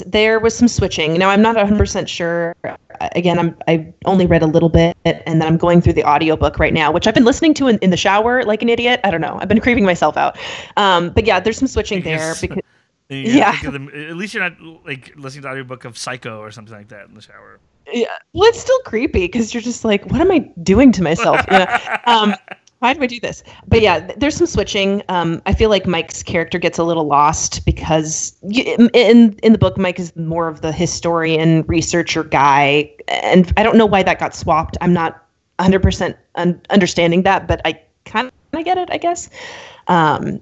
there was some switching. Now, I'm not 100% sure. Again, I only read a little bit, and then I'm going through the audiobook right now, which I've been listening to in the shower like an idiot. I don't know. I've been creeping myself out. But yeah, there's some switching there. And think of them, at least you're not like listening to the audiobook of Psycho or something like that in the shower. Yeah, well, it's still creepy because you're just like, what am I doing to myself? Why do I do this? But yeah, there's some switching. I feel like Mike's character gets a little lost because in the book, Mike is more of the historian, researcher guy, and I don't know why that got swapped. I'm not 100% understanding that, but I kind of get it, I guess. I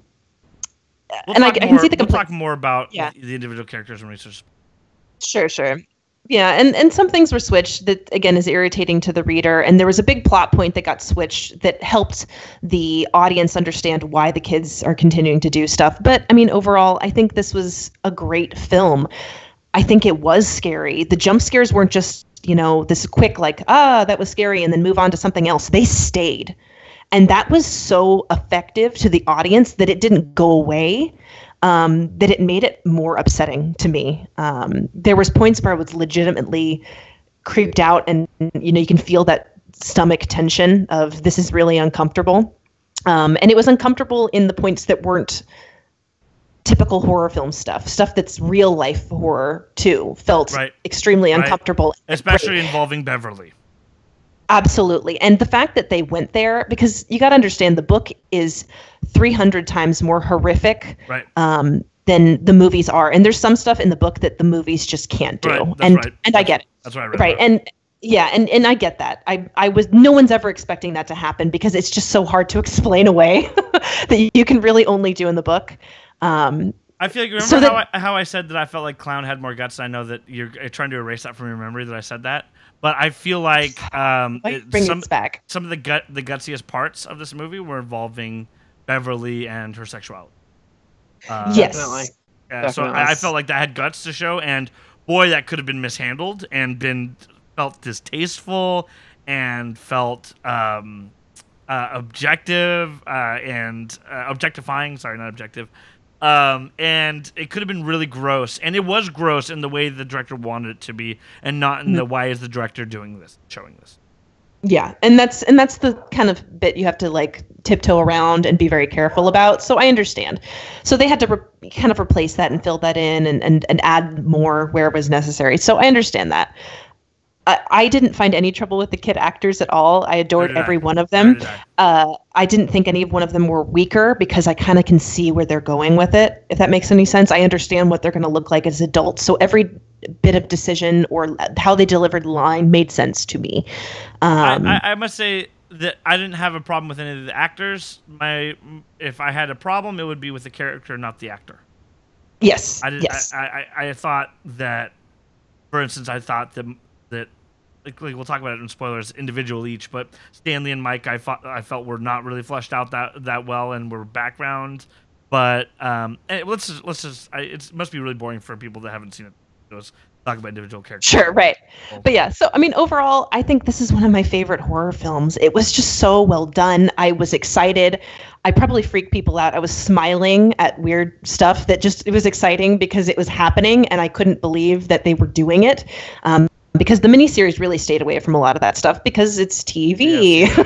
can see the We'll talk more about the individual characters and research. Sure. Yeah, and some things were switched that, again, is irritating to the reader. And there was a big plot point that got switched that helped the audience understand why the kids are continuing to do stuff. But, I mean, overall, I think this was a great film. I think it was scary. The jump scares weren't just, this quick, like, that was scary, and then move on to something else. They stayed. And that was so effective to the audience that it didn't go away. That it made it more upsetting to me. There was points where I was legitimately creeped out, and you can feel that stomach tension of this is really uncomfortable. And it was uncomfortable in the points that weren't typical horror film stuff that's real life horror too. Felt extremely uncomfortable, especially involving Beverly. Absolutely. And the fact that they went there, because you got to understand the book is 300 times more horrific than the movies are. And there's some stuff in the book that the movies just can't do. And I get it. That's what I read. Right. And I get that. No one's ever expecting that to happen because it's just so hard to explain away that you can really only do in the book. I feel like, remember how I said that I felt like Clown had more guts? I know that you're trying to erase that from your memory that I said that. But I feel like some of the gutsiest parts of this movie were involving Beverly and her sexuality. Yes. Definitely. So I felt like that had guts to show, and boy, that could have been mishandled and felt distasteful and felt objective and objectifying. Sorry, not objective. And it could have been really gross, and it was gross in the way the director wanted it to be, and not in the why is the director doing this, showing this. Yeah, and that's the kind of bit you have to like tiptoe around and be very careful about. So I understand. So they had to kind of replace that and fill that in and add more where it was necessary. So I understand that. I didn't find any trouble with the kid actors at all. I adored every one of them. I didn't think any of one of them were weaker because I kind of can see where they're going with it, if that makes any sense. I understand what they're going to look like as adults. So every bit of decision or how they delivered the line made sense to me. I must say that I didn't have a problem with any of the actors. If I had a problem, it would be with the character, not the actor. Yes. I thought that, for instance, I thought that like we'll talk about it in spoilers individual each, but Stanley and Mike I felt were not really fleshed out that well and were background. But it must be really boring for people that haven't seen it. Let's talk about individual characters. Sure, right. But yeah, so I mean, overall, I think this is one of my favorite horror films. It was just so well done. I was excited. I probably freaked people out. I was smiling at weird stuff that it was exciting because it was happening, and I couldn't believe that they were doing it. Because the miniseries really stayed away from a lot of that stuff because it's TV. Yes.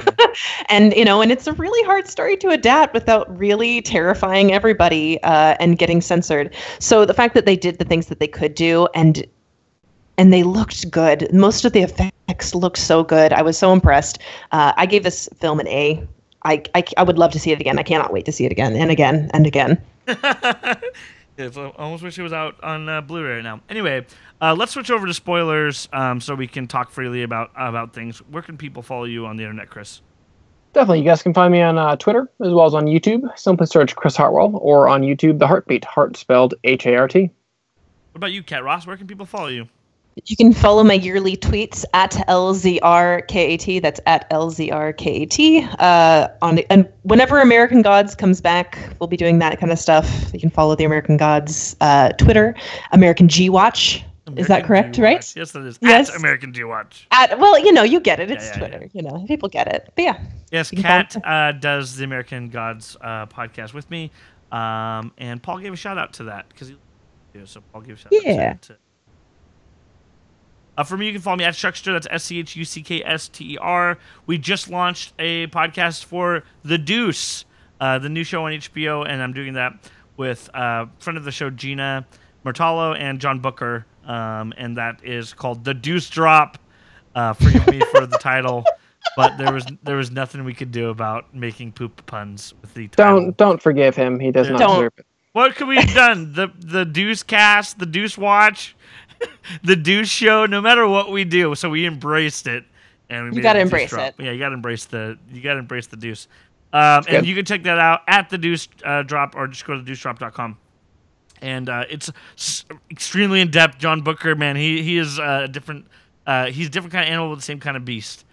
and it's a really hard story to adapt without really terrifying everybody and getting censored. So the fact that they did the things that they could do and they looked good. Most of the effects looked so good. I was so impressed. I gave this film an A. I would love to see it again. I cannot wait to see it again and again and again. I almost wish it was out on Blu-ray right now. Anyway, let's switch over to spoilers so we can talk freely about things. Where can people follow you on the internet, Chris? Definitely. You guys can find me on Twitter as well as on YouTube. Simply search Chris Hartwell, or on YouTube, The Heartbeat, Heart spelled Hart. What about you, Kat Ross? Where can people follow you? You can follow my yearly tweets at LZRKAT. That's at LZRKAT. And whenever American Gods comes back, we'll be doing that kind of stuff. You can follow the American Gods Twitter, American G Watch. Is that correct? G-Watch. Right? Yes, that is. Yes. At American G Watch. You get it. It's Twitter. People get it. But yeah. Yes, Kat does the American Gods podcast with me, and Paul gave a shout out to that because so Paul gave a shout out to. For me, you can follow me at Schuckster. That's SCHUCKSTER. We just launched a podcast for The Deuce, the new show on HBO, and I'm doing that with friend of the show Gina Mortalo and John Booker, and that is called The Deuce Drop. Forgive me for the title, but there was nothing we could do about making poop puns with the title. Don't forgive him. He does not deserve it. What could we have done? The Deuce Cast, the Deuce Watch, the Deuce Show. No matter what we do, so we embraced it, and you got to embrace it. Yeah, you got to embrace the Deuce. And you can check that out at the Deuce Drop, or just go to deucedrop.com. And it's extremely in depth. John Booker, man, he is a different. He's a different kind of animal with the same kind of beast.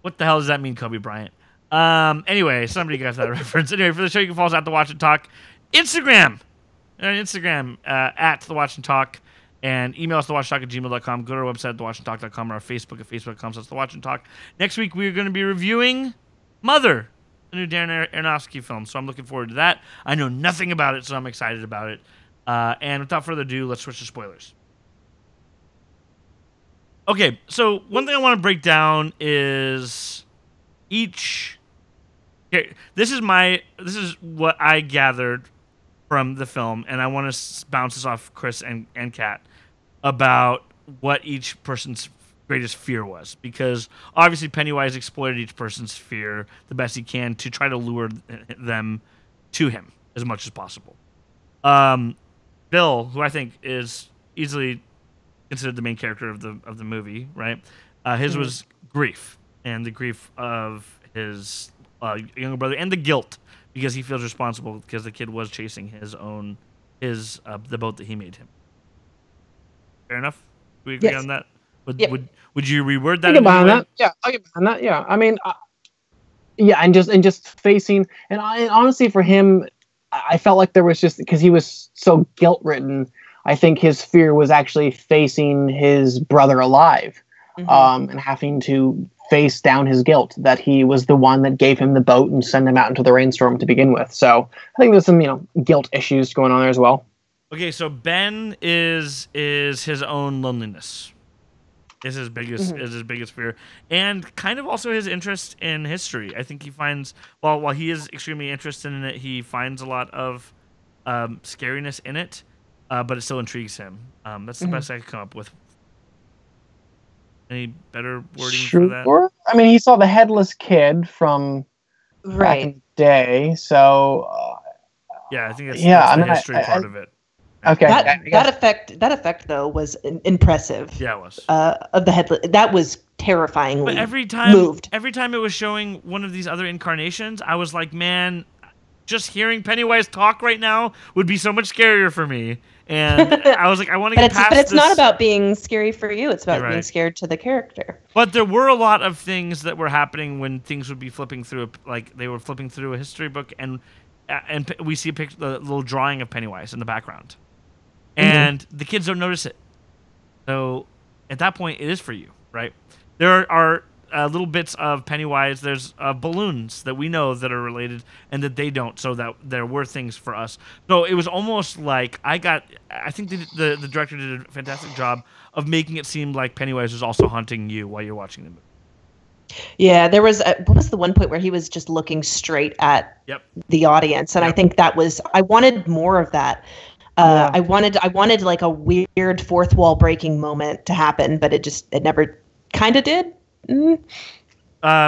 What the hell does that mean, Kobe Bryant? Anyway, somebody got that reference. Anyway, for the show, you can follow us at The Watch and Talk. Instagram. At The Watch and Talk. And email us, thewatchandtalk@gmail.com. Go to our website, thewatchandtalk.com, or our Facebook at facebook.com/thewatchandtalk. Next week, we're going to be reviewing Mother, the new Darren Aronofsky film. So I'm looking forward to that. I know nothing about it, so I'm excited about it. And without further ado, let's switch to spoilers. Okay, so one thing I want to break down is each. Okay, this is what I gathered from the film, and I want to bounce this off Chris and Kat about what each person's greatest fear was, because obviously Pennywise exploited each person's fear the best he can to try to lure them to him as much as possible. Bill, who I think is easily considered the main character of the movie, right? His was grief, and the grief of his younger brother, and the guilt because he feels responsible because the kid was chasing the boat that he made him. Fair enough. Do we agree on that? Would you reword that? I'll get behind that. Yeah, I'll get behind that. Yeah, I mean, and just facing, and honestly, for him, I felt like there was just, because he was so guilt-ridden, I think his fear was actually facing his brother alive, and having to face down his guilt that he was the one that gave him the boat and sent him out into the rainstorm to begin with. So I think there's some, guilt issues going on there as well. Okay, so Ben is his own loneliness. Is his biggest fear, and kind of also his interest in history. I think he finds, while he is extremely interested in it, he finds a lot of scariness in it, but it still intrigues him. That's the best I could come up with. Any better wording for that? I mean, he saw the headless kid from back in the day, so yeah, I think that's the history part of it. Okay, that effect though was impressive. Yeah, it was. Of the headless, that was terrifyingly. But every time it was showing one of these other incarnations, I was like, man, just hearing Pennywise talk right now would be so much scarier for me. And I was like, I want to get past this. But it's not about being scary for you. It's about being scared to the character. But there were a lot of things that were happening when things would be flipping through, like they were flipping through a history book, and we see a picture, the little drawing of Pennywise in the background. And the kids don't notice it. So at that point, it is for you, right? There are little bits of Pennywise. There's balloons that we know that are related and that they don't, so that there were things for us. So it was almost like I think the director did a fantastic job of making it seem like Pennywise was also haunting you while you're watching the movie. Yeah, there was what was the one point where he was just looking straight at the audience, and I think that was, I wanted more of that. I wanted like a weird fourth wall breaking moment to happen, but it never kind of did.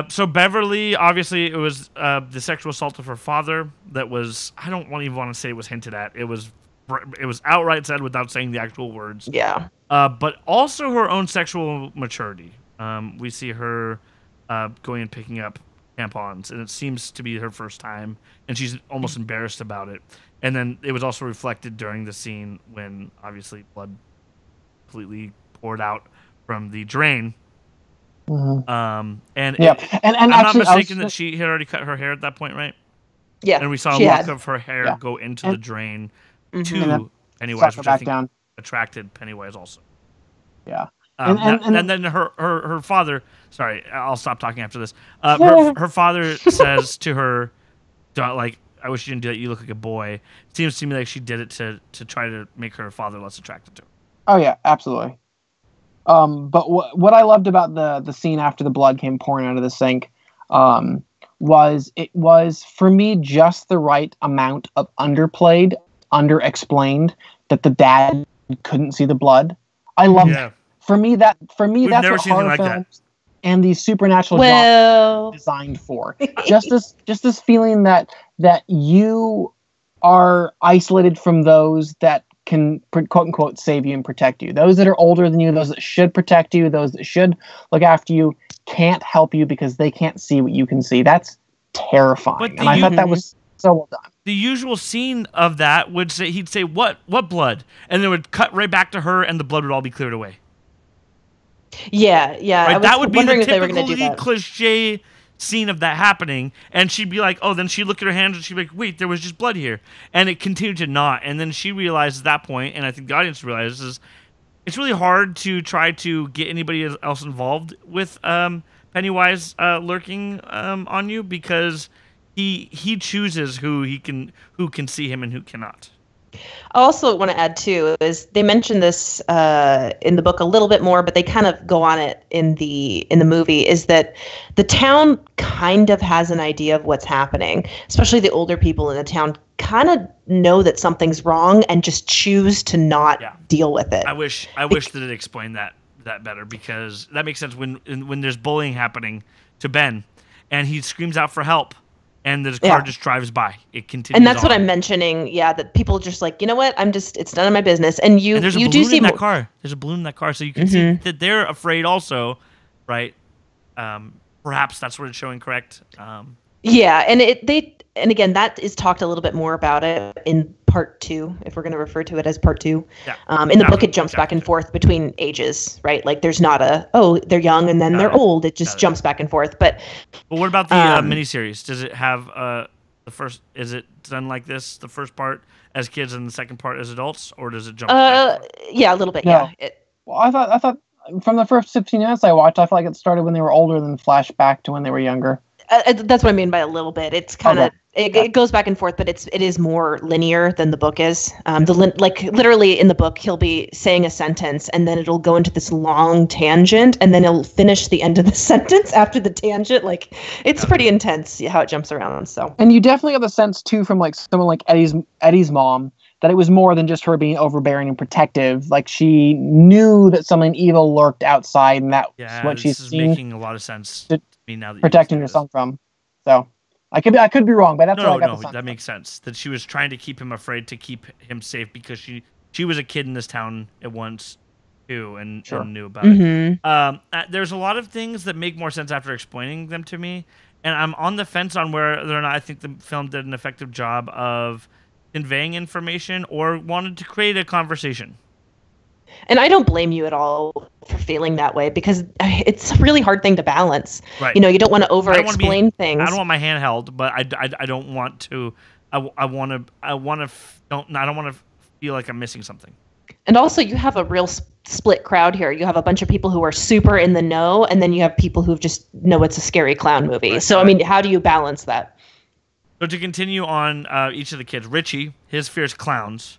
So Beverly, obviously, it was the sexual assault of her father. That was, I don't even want to say it was hinted at. It was outright said without saying the actual words. Yeah. But also her own sexual maturity. We see her going and picking up tampons, and it seems to be her first time, and she's almost embarrassed about it. And then it was also reflected during the scene when obviously blood completely poured out from the drain. And I'm not mistaken that she had already cut her hair at that point, right? Yeah. And we saw a lock of her hair go into the drain to Pennywise, which I think attracted Pennywise also. Yeah. And then her father, sorry, I'll stop talking after this. Her father says to her, like, I wish you didn't do that. You look like a boy. It seems to me like she did it to try to make her father less attracted to her. Oh, yeah, absolutely. But what I loved about the scene after the blood came pouring out of the sink was, it was, for me, just the right amount of underplayed under-explained that the dad couldn't see the blood. I love that. For me, that's what horror films and these supernatural genres are designed for. just this feeling that you are isolated from those that can, quote unquote, save you and protect you. Those that are older than you, those that should protect you, those that should look after you, can't help you because they can't see what you can see. That's terrifying. And I thought that was so well done. The usual scene of that would say, he'd say, what blood? And then it would cut right back to her and the blood would all be cleared away. Yeah. Right? That would be the typical do cliche scene of that happening, and she'd be like, oh, then she'd look at her hands and she'd be like, wait, there was just blood here, and it continued to not, and then she realizes at that point, and I think the audience realizes, it's really hard to try to get anybody else involved with Pennywise lurking on you, because he chooses who can see him and who cannot. I also want to add too is they mention this in the book a little bit more, but they kind of go on it in the movie, is that the town kind of has an idea of what's happening, especially the older people in the town kind of know that something's wrong and just choose to not deal with it. I wish that it explained that better, because that makes sense when there's bullying happening to Ben and he screams out for help. And the car just drives by. It continues. And that's what I'm mentioning. Yeah, that people just like, you know what? It's none of my business. And there's you do see in that car. There's a balloon in that car, so you can see that they're afraid also, right? Perhaps that's what it's showing. Correct. Yeah, and again, that is talked a little bit more about it in part 2, if we're going to refer to it as part 2. Yeah. In the book, it jumps back and forth between ages, right? Like there's not they're young and then they're old. It just jumps back and forth. But what about the miniseries? Does it have the first? Is it done like this? The first part as kids and the second part as adults, or does it jump? Yeah, a little bit. No. Yeah. Well, I thought from the first 15 minutes I watched, I felt like it started when they were older, then flashed back to when they were younger. That's what I mean by a little bit. It's kind of it goes back and forth, but it is more linear than the book is. Like literally in the book, he'll be saying a sentence and then it'll go into this long tangent, and then he'll finish the end of the sentence after the tangent. Like it's pretty intense how it jumps around. So, and you definitely have the sense too from like someone like Eddie's mom, that it was more than just her being overbearing and protective. Like she knew that something evil lurked outside, and that's what she's seen. Making a lot of sense to me now that protecting her son from. So I could be wrong, but that's what I got the sense that makes sense. That she was trying to keep him afraid, to keep him safe, because she was a kid in this town at once too, and knew about it. There's a lot of things that make more sense after explaining them to me, and I'm on the fence on whether or not I think the film did an effective job of conveying information or wanted to create a conversation. And I don't blame you at all for feeling that way, because it's a really hard thing to balance. Right. You know, you don't want to over-explain things. I don't want my hand held, but I don't want to. I don't want to feel like I'm missing something. And also, you have a real split crowd here. You have a bunch of people who are super in the know, and then you have people who just know it's a scary clown movie. Right. So, I mean, how do you balance that? So to continue on, each of the kids, Richie, his fear is clowns.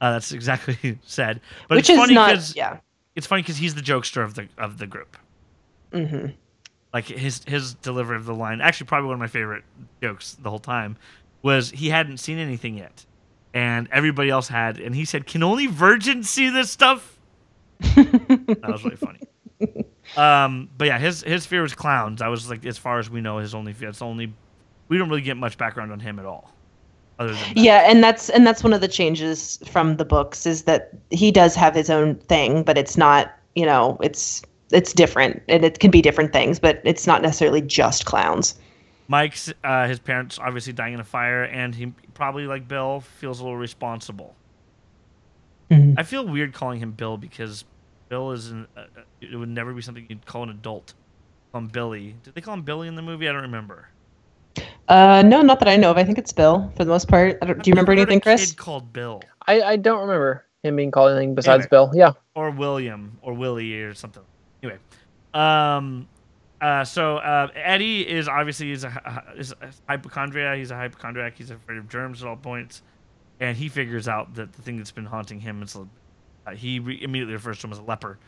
That's exactly what he said. But Which it's funny it's funny because he's the jokester of the group. Mm-hmm. Like his delivery of the line, actually probably one of my favorite jokes the whole time, was he hadn't seen anything yet, and everybody else had, and he said, "Can only virgins see this stuff?" That was really funny. But yeah, his fear was clowns. I was like, as far as we know, his only fear. We don't really get much background on him at all. Other than that. Yeah, and that's one of the changes from the books, is that he does have his own thing, but it's not, it's different, and it can be different things, but it's not necessarily just clowns. Mike's his parents obviously dying in a fire, and he probably, like Bill, feels a little responsible. Mm-hmm. I feel weird calling him Bill, because Bill is it would never be something you'd call an adult. Call him Billy. Did they call him Billy in the movie? I don't remember. No, not that I know of. I think it's Bill for the most part. Do you remember anything, Chris? Kid called Bill. I don't remember him being called anything besides Bill. Yeah. Or William or Willie or something. Anyway, so Eddie is obviously is a hypochondriac. He's a hypochondriac. He's afraid of germs at all points, and he figures out that the thing that's been haunting him is he immediately refers to him as a leper,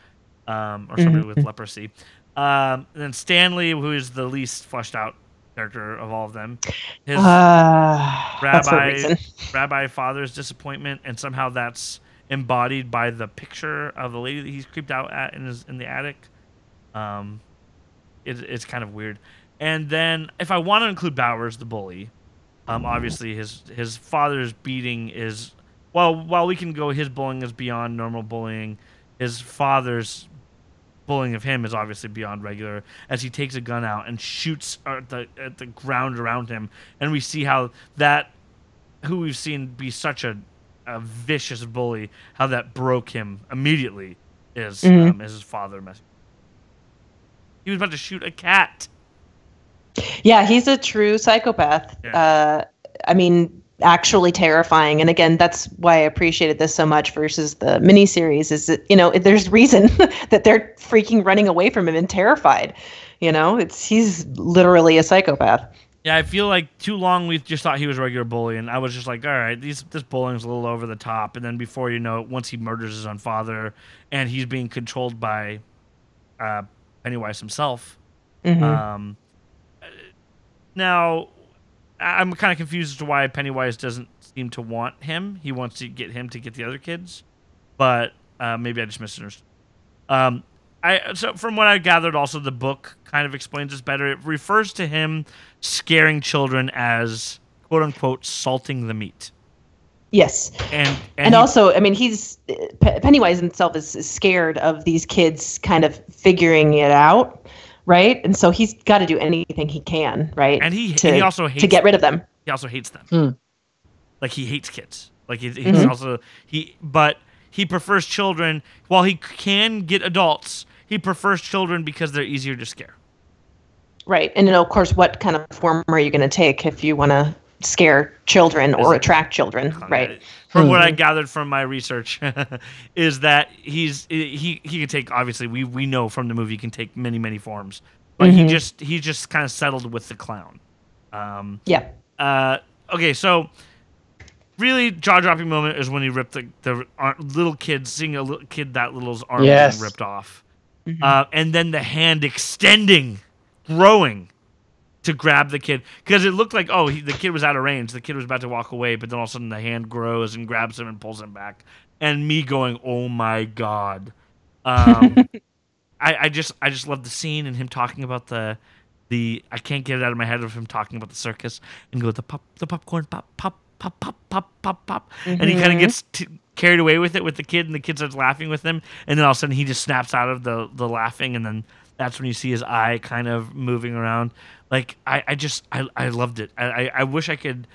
or somebody with leprosy. And then Stanley, who is the least fleshed out character of all of them. His that's for a reason. rabbi father's disappointment, and somehow that's embodied by the picture of the lady that he's creeped out at in the attic. It's kind of weird. And then if I want to include Bowers, the bully, obviously his father's beating is, while we can go his bullying is beyond normal bullying, his father's bullying of him is obviously beyond regular, as he takes a gun out and shoots at the ground around him, and we see how that, who we've seen be such a vicious bully, how that broke him immediately is his father messing. He was about to shoot a cat. Yeah, he's a true psychopath. Yeah. I mean, actually terrifying. And again, that's why I appreciated this so much versus the miniseries, is that, there's reason that they're freaking running away from him and terrified. He's literally a psychopath. Yeah, I feel like too long we just thought he was a regular bully, and I was just like, all right, this bullying's a little over the top. And then before you know it, once he murders his own father, and he's being controlled by Pennywise himself. Now, I'm kind of confused as to why Pennywise doesn't seem to want him. He wants to get him to get the other kids, but maybe I just misunderstood. So from what I gathered, also the book kind of explains this better. It refers to him scaring children as "quote unquote" salting the meat. Yes, and also, I mean, Pennywise himself is scared of these kids kind of figuring it out, right? And so he's got to do anything he can, right? And he also hates to get rid of them. He also hates them. Like, he hates kids. Like, but he prefers children. While he can get adults, he prefers children because they're easier to scare. Right, and of course, what kind of form are you going to take if you want to scare children or attract children, right? From what I gathered from my research, is that he can take, obviously we know from the movie he can take many forms, but he just kind of settled with the clown. Okay, so really jaw-dropping moment is when he ripped the little kid, seeing a little kid that little's arm being ripped off, and then the hand extending, growing to grab the kid, because it looked like, the kid was out of range. The kid was about to walk away, but then all of a sudden the hand grows and grabs him and pulls him back. And me going, oh my God. I just love the scene and him talking about the I can't get it out of my head of him talking about the circus and go the popcorn pop pop pop pop pop pop pop, and he kind of gets carried away with it with the kid, and the kid starts laughing with him, and then all of a sudden he just snaps out of the laughing, and then that's when you see his eye kind of moving around. Like, I loved it. I wish I could.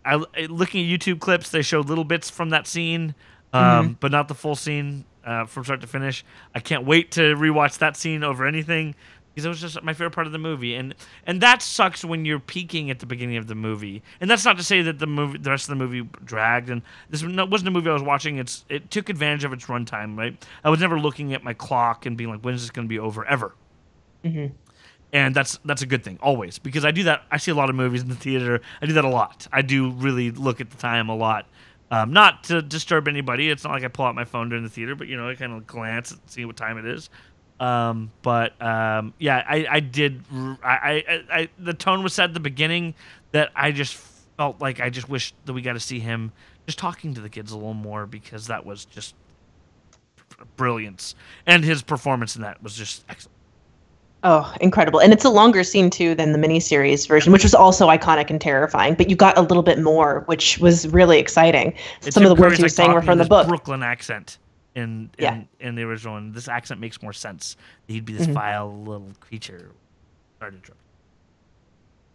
Looking at YouTube clips, they showed little bits from that scene, but not the full scene from start to finish. I can't wait to rewatch that scene over anything, because it was just my favorite part of the movie. And that sucks when you're peaking at the beginning of the movie. And that's not to say that the rest of the movie dragged. And this wasn't a movie I was watching. It took advantage of its runtime, right? I was never looking at my clock and being like, when is this going to be over, ever? And that's a good thing, always, because I do that. I see a lot of movies in the theater. I do that a lot. I do really look at the time a lot. Not to disturb anybody. It's not like I pull out my phone during the theater, but I kind of glance and see what time it is. Yeah, I did. The tone was set at the beginning that I just felt like I just wish that we got to see him just talking to the kids a little more, because that was just brilliance, and his performance in that was just excellent. Oh, incredible. And it's a longer scene, too, than the miniseries version, which was also iconic and terrifying. But you got a little bit more, which was really exciting. Some of the words he was saying were from the book. Brooklyn accent in the original, and this accent makes more sense. He'd be this vile little creature. Sorry to interrupt.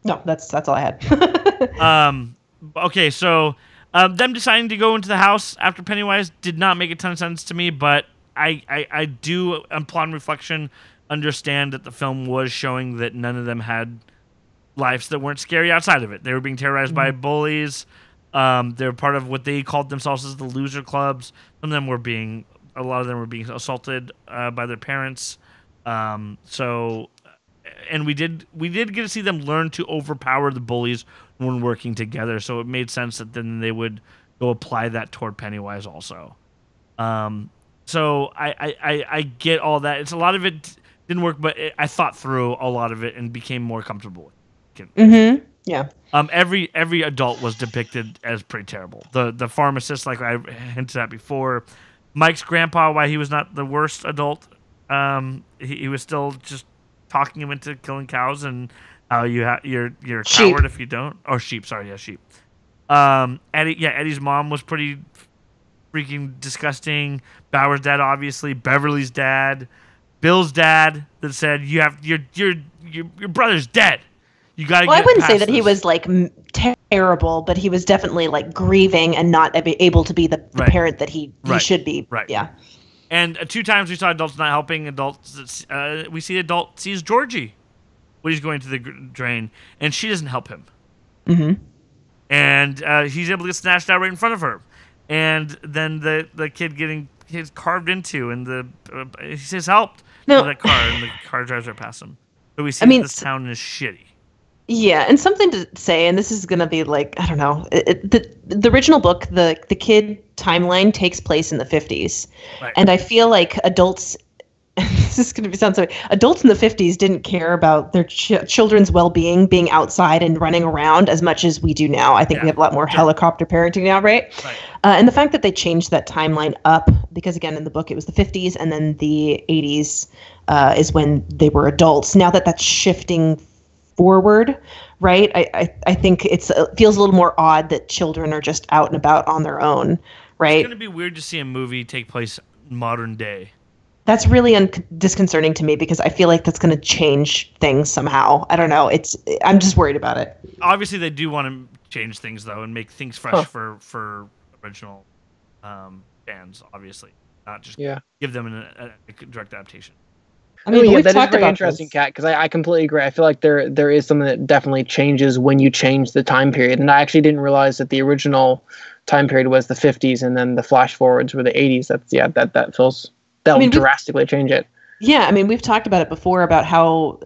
No, that's all I had. Okay, so them deciding to go into the house after Pennywise did not make a ton of sense to me, but I do, upon reflection, understand that the film was showing that none of them had lives that weren't scary outside of it. They were being terrorized by bullies. They were part of what they called themselves as the loser clubs. A lot of them were being assaulted by their parents. And we did get to see them learn to overpower the bullies when working together. So it made sense that then they would go apply that toward Pennywise also. So I get all that. It's a lot of it didn't work, but I thought through a lot of it and became more comfortable with it. Mm-hmm. Yeah. Every adult was depicted as pretty terrible. The pharmacist, like I hinted at before, Mike's grandpa, why he was not the worst adult, he was still just talking him into killing cows and how you're a Sheep. coward if you don't. Or sheep, sorry, yeah, sheep. Eddie's mom was pretty freaking disgusting. Bauer's dad, obviously. Beverly's dad. Bill's dad that said your brother's dead. You got to. Well, get I wouldn't say past that he this." was like terrible, but he was definitely like grieving and not able to be the Right. parent that he Right. should be. Right. Yeah. And 2 times we saw adults not helping adults. We see the adult sees Georgie when he's going to the drain, and she doesn't help him. Mm-hmm. And he's able to get snatched out right in front of her. And then the kid getting his carved into, and he says help No. to that car, and the car drives right past him. So we see I mean, that this town is shitty. Yeah, and something to say, and this is going to be like, I don't know, the original book, the kid timeline takes place in the 50s. Right. And I feel like adults, this is going to sound so, adults in the 50s didn't care about their children's well-being, being outside and running around as much as we do now. I think we have a lot more helicopter parenting now, right? Right. And the fact that they changed that timeline up, because again, in the book it was the 50s, and then the 80s is when they were adults. Now that that's shifting forward, right? I think it feels a little more odd that children are just out and about on their own, right? It's going to be weird to see a movie take place modern day. That's really disconcerting to me because I feel like that's going to change things somehow. I don't know. I'm just worried about it. Obviously, they do want to change things though and make things fresh for original fans. Obviously, not just give them a direct adaptation. I mean, that is very interesting, Kat, because I completely agree. I feel like there is something that definitely changes when you change the time period. And I actually didn't realize that the original time period was the 50s and then the flash forwards were the 80s. That will drastically change it. Yeah, I mean, we've talked about it before about how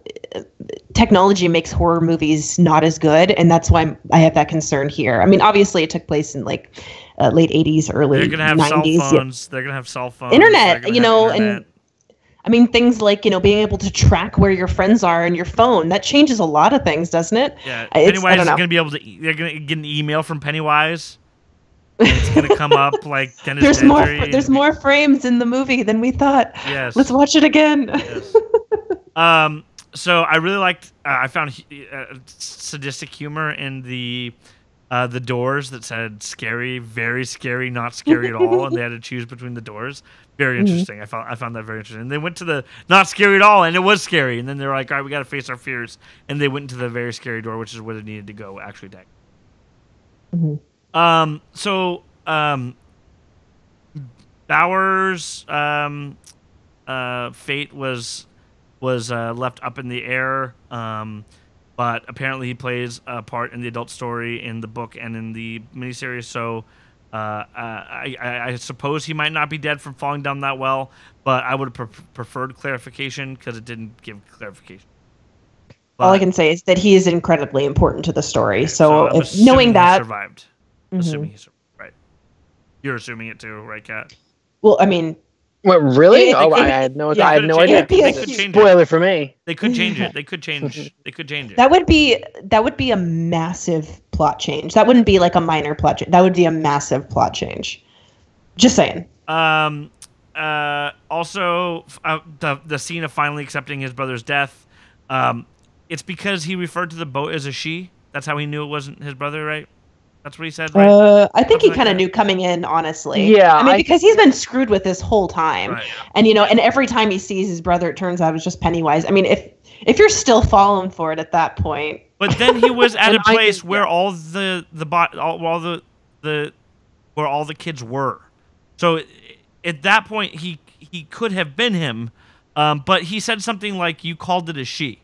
technology makes horror movies not as good, and that's why I have that concern here. I mean, obviously, it took place in like late 80s, early 90s. They're gonna have cell phones. They're gonna have cell phones. Internet, and I mean, things like, being able to track where your friends are on your phone, that changes a lot of things, doesn't it? Yeah, Pennywise is going to be able to, they're going to get an email from Pennywise. It's going to come up like Dennis There's more frames in the movie than we thought. Yes. Let's watch it again. Yes. So I really liked, I found sadistic humor in the doors that said scary, very scary, not scary at all, and they had to choose between the doors. Very interesting. I found that very interesting. And they went to the not scary at all, and it was scary. And then they were like, all right, we got to face our fears. And they went into the very scary door, which is where they needed to go, actually. Bauer's fate was left up in the air. But apparently he plays a part in the adult story in the book and in the miniseries. So I suppose he might not be dead from falling down that well, but I would have preferred clarification because it didn't give clarification. But, all I can say is that he is incredibly important to the story. Okay, so I'm if knowing that, he survived. Assuming he survived, right? You're assuming it too, right, Kat? Well, I mean. What, really? I had no idea. Spoiler for me. They could change it. They could change it. That would be a massive plot change. That wouldn't be like a minor plot change. That would be a massive plot change. Just saying. Also, the scene of finally accepting his brother's death. It's because he referred to the boat as a she. That's how he knew it wasn't his brother, right? That's what he said, right? I think he kind of knew coming in, honestly. Yeah. I mean, because he's been screwed with this whole time. Right. And, and every time he sees his brother, it turns out it was just Pennywise. I mean, if you're still falling for it at that point. But then he was at a place where all the kids were. So at that point, he could have been him. But he said something like, you called it a she.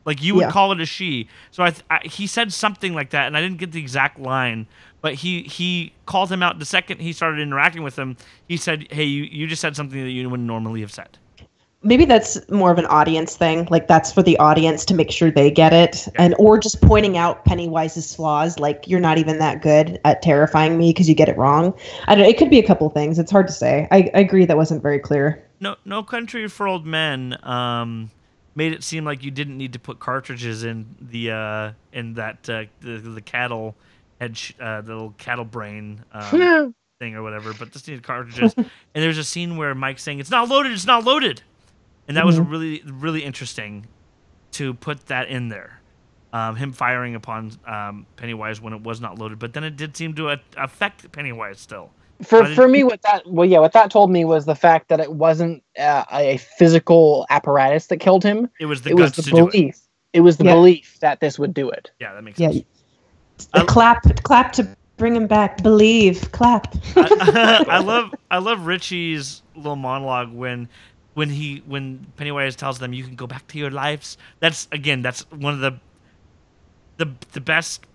Like, you would call it a she. So he said something like that, and I didn't get the exact line, but he called him out the second he started interacting with him. He said, hey, you just said something that you wouldn't normally have said. Maybe that's more of an audience thing. Like, that's for the audience to make sure they get it. Yeah. Or just pointing out Pennywise's flaws, like, you're not even that good at terrifying me because you get it wrong. I don't know. It could be a couple things. It's hard to say. I agree that wasn't very clear. No Country for Old Men made it seem like you didn't need to put cartridges in the cattle head, the little cattle brain thing or whatever, but just needed cartridges. And there's a scene where Mike's saying, "It's not loaded, it's not loaded," and that was really, really interesting to put that in there. Him firing upon Pennywise when it was not loaded, but then it did seem to affect Pennywise still. For me, what that told me was the fact that it wasn't a physical apparatus that killed him. It was the belief. It was the belief that this would do it. Yeah, that makes sense. Clap to bring him back. Believe, clap. I love Richie's little monologue when Pennywise tells them you can go back to your lives. That's one of the best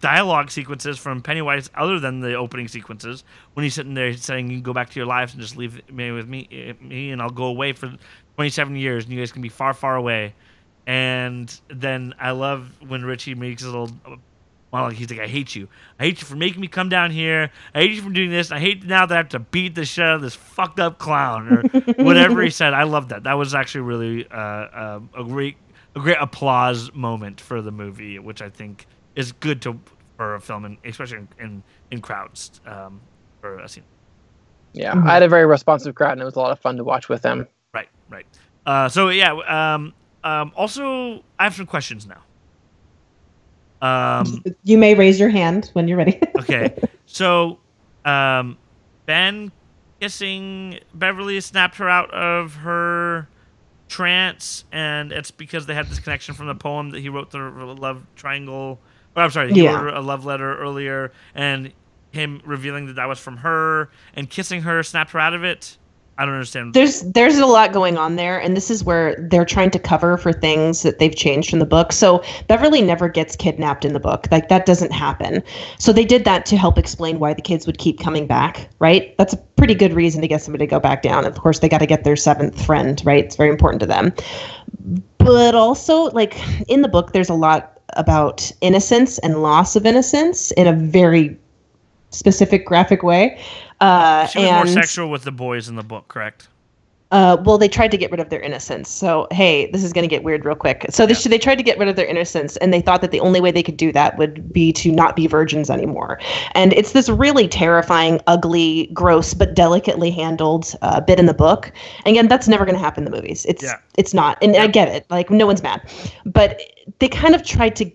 dialogue sequences from Pennywise, other than the opening sequences, when he's sitting there saying you can go back to your lives and just leave me with me and I'll go away for 27 years and you guys can be far, far away. And then I love when Richie makes his little monologue. He's like, I hate you for making me come down here, I hate you for doing this, and I hate now that I have to beat the shit out of this fucked up clown, or whatever he said. I love that was actually really a great applause moment for the movie, which I think is good for a film, and especially in crowds for a scene. Yeah, I had a very responsive crowd, and it was a lot of fun to watch with them. Right. Also, I have some questions now. You may raise your hand when you're ready. Okay, so Ben kissing Beverly snapped her out of her trance, and it's because they had this connection from the poem that he wrote, the love triangle. Oh, I'm sorry, he wrote a love letter earlier, and him revealing that was from her and kissing her snapped her out of it. I don't understand. There's a lot going on there, and this is where they're trying to cover for things that they've changed from the book. So Beverly never gets kidnapped in the book. Like, that doesn't happen. So they did that to help explain why the kids would keep coming back, right? That's a pretty good reason to get somebody to go back down. Of course, they got to get their seventh friend, right? It's very important to them. But also, like, in the book, there's a lot about innocence and loss of innocence in a very specific, graphic way. She was more sexual with the boys in the book, correct? Well, they tried to get rid of their innocence. So, hey, this is going to get weird real quick. So they tried to get rid of their innocence, and they thought that the only way they could do that would be to not be virgins anymore. And it's this really terrifying, ugly, gross, but delicately handled bit in the book. And again, that's never going to happen in the movies. It's not. And I get it. Like, no one's mad. But they kind of tried to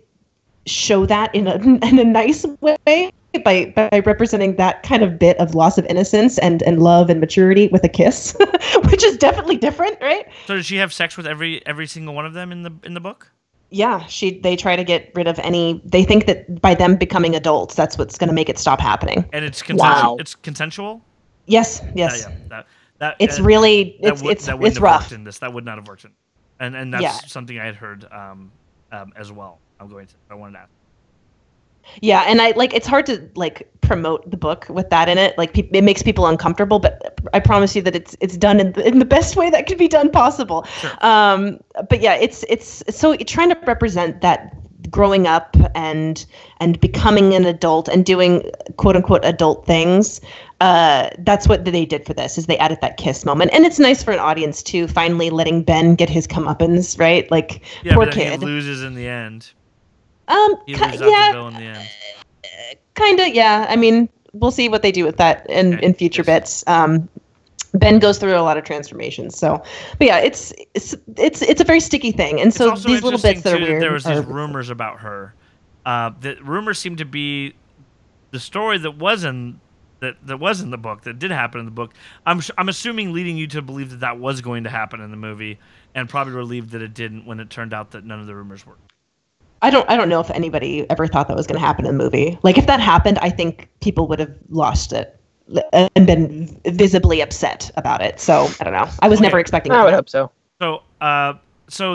show that in a nice way by representing that kind of bit of loss of innocence and love and maturity with a kiss, which is definitely different, right? So did she have sex with every single one of them in the book? Yeah, they try to get rid of any. They think that by them becoming adults, that's what's going to make it stop happening. And it's consensual. Wow. It's consensual. Yes. Yeah. That it's really it's rough. In this, that would not have worked in, and that's something I had heard as well. I wanted to ask. Yeah, and it's hard to promote the book with that in it. Like, it makes people uncomfortable, but I promise you that it's done in the best way that could be done possible. Sure. But yeah, it's so trying to represent that growing up and becoming an adult and doing quote unquote adult things. That's what they did for this, is they added that kiss moment, and it's nice for an audience too, finally letting Ben get his comeuppance, right? Like, poor kid. He loses in the end. Bill in the end. Kind of, yeah. I mean, we'll see what they do with that in future bits. Ben goes through a lot of transformations, so, but yeah, it's a very sticky thing, and so these little bits that are weird. There was these rumors about her. That rumors seem to be the story that was in the book, that did happen in the book. I'm assuming leading you to believe that was going to happen in the movie, and probably relieved that it didn't when it turned out that none of the rumors were. I don't know if anybody ever thought that was going to happen in the movie. Like, if that happened, I think people would have lost it and been visibly upset about it. So I don't know. I was never expecting it. I would hope so. So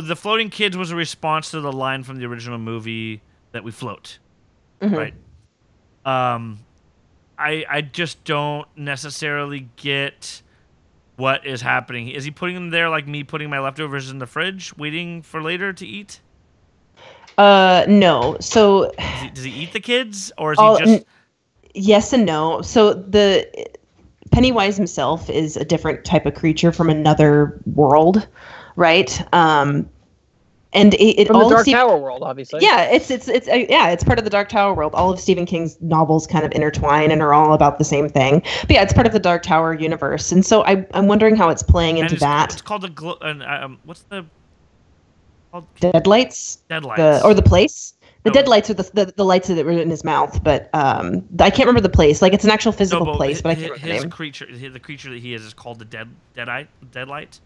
the floating kids was a response to the line from the original movie that we float, right? I just don't necessarily get what is happening. Is he putting them there like me putting my leftovers in the fridge, waiting for later to eat? No. So does he eat the kids, or is he just? Yes and no. So Pennywise himself is a different type of creature from another world, right? And it From the all Dark seems, Tower world, obviously. yeah, it's part of the Dark Tower world. All of Stephen King's novels kind of intertwine and are all about the same thing. But yeah, it's part of the Dark Tower universe, and so I'm wondering how it's playing into that. It's called what's the called? Deadlights, Deadlights. or the place. The No. Deadlights are the lights that were in his mouth, but I can't remember the place. Like it's an actual physical No, but place, but I can't remember the his name. creature, the creature that he is called the Deadlight.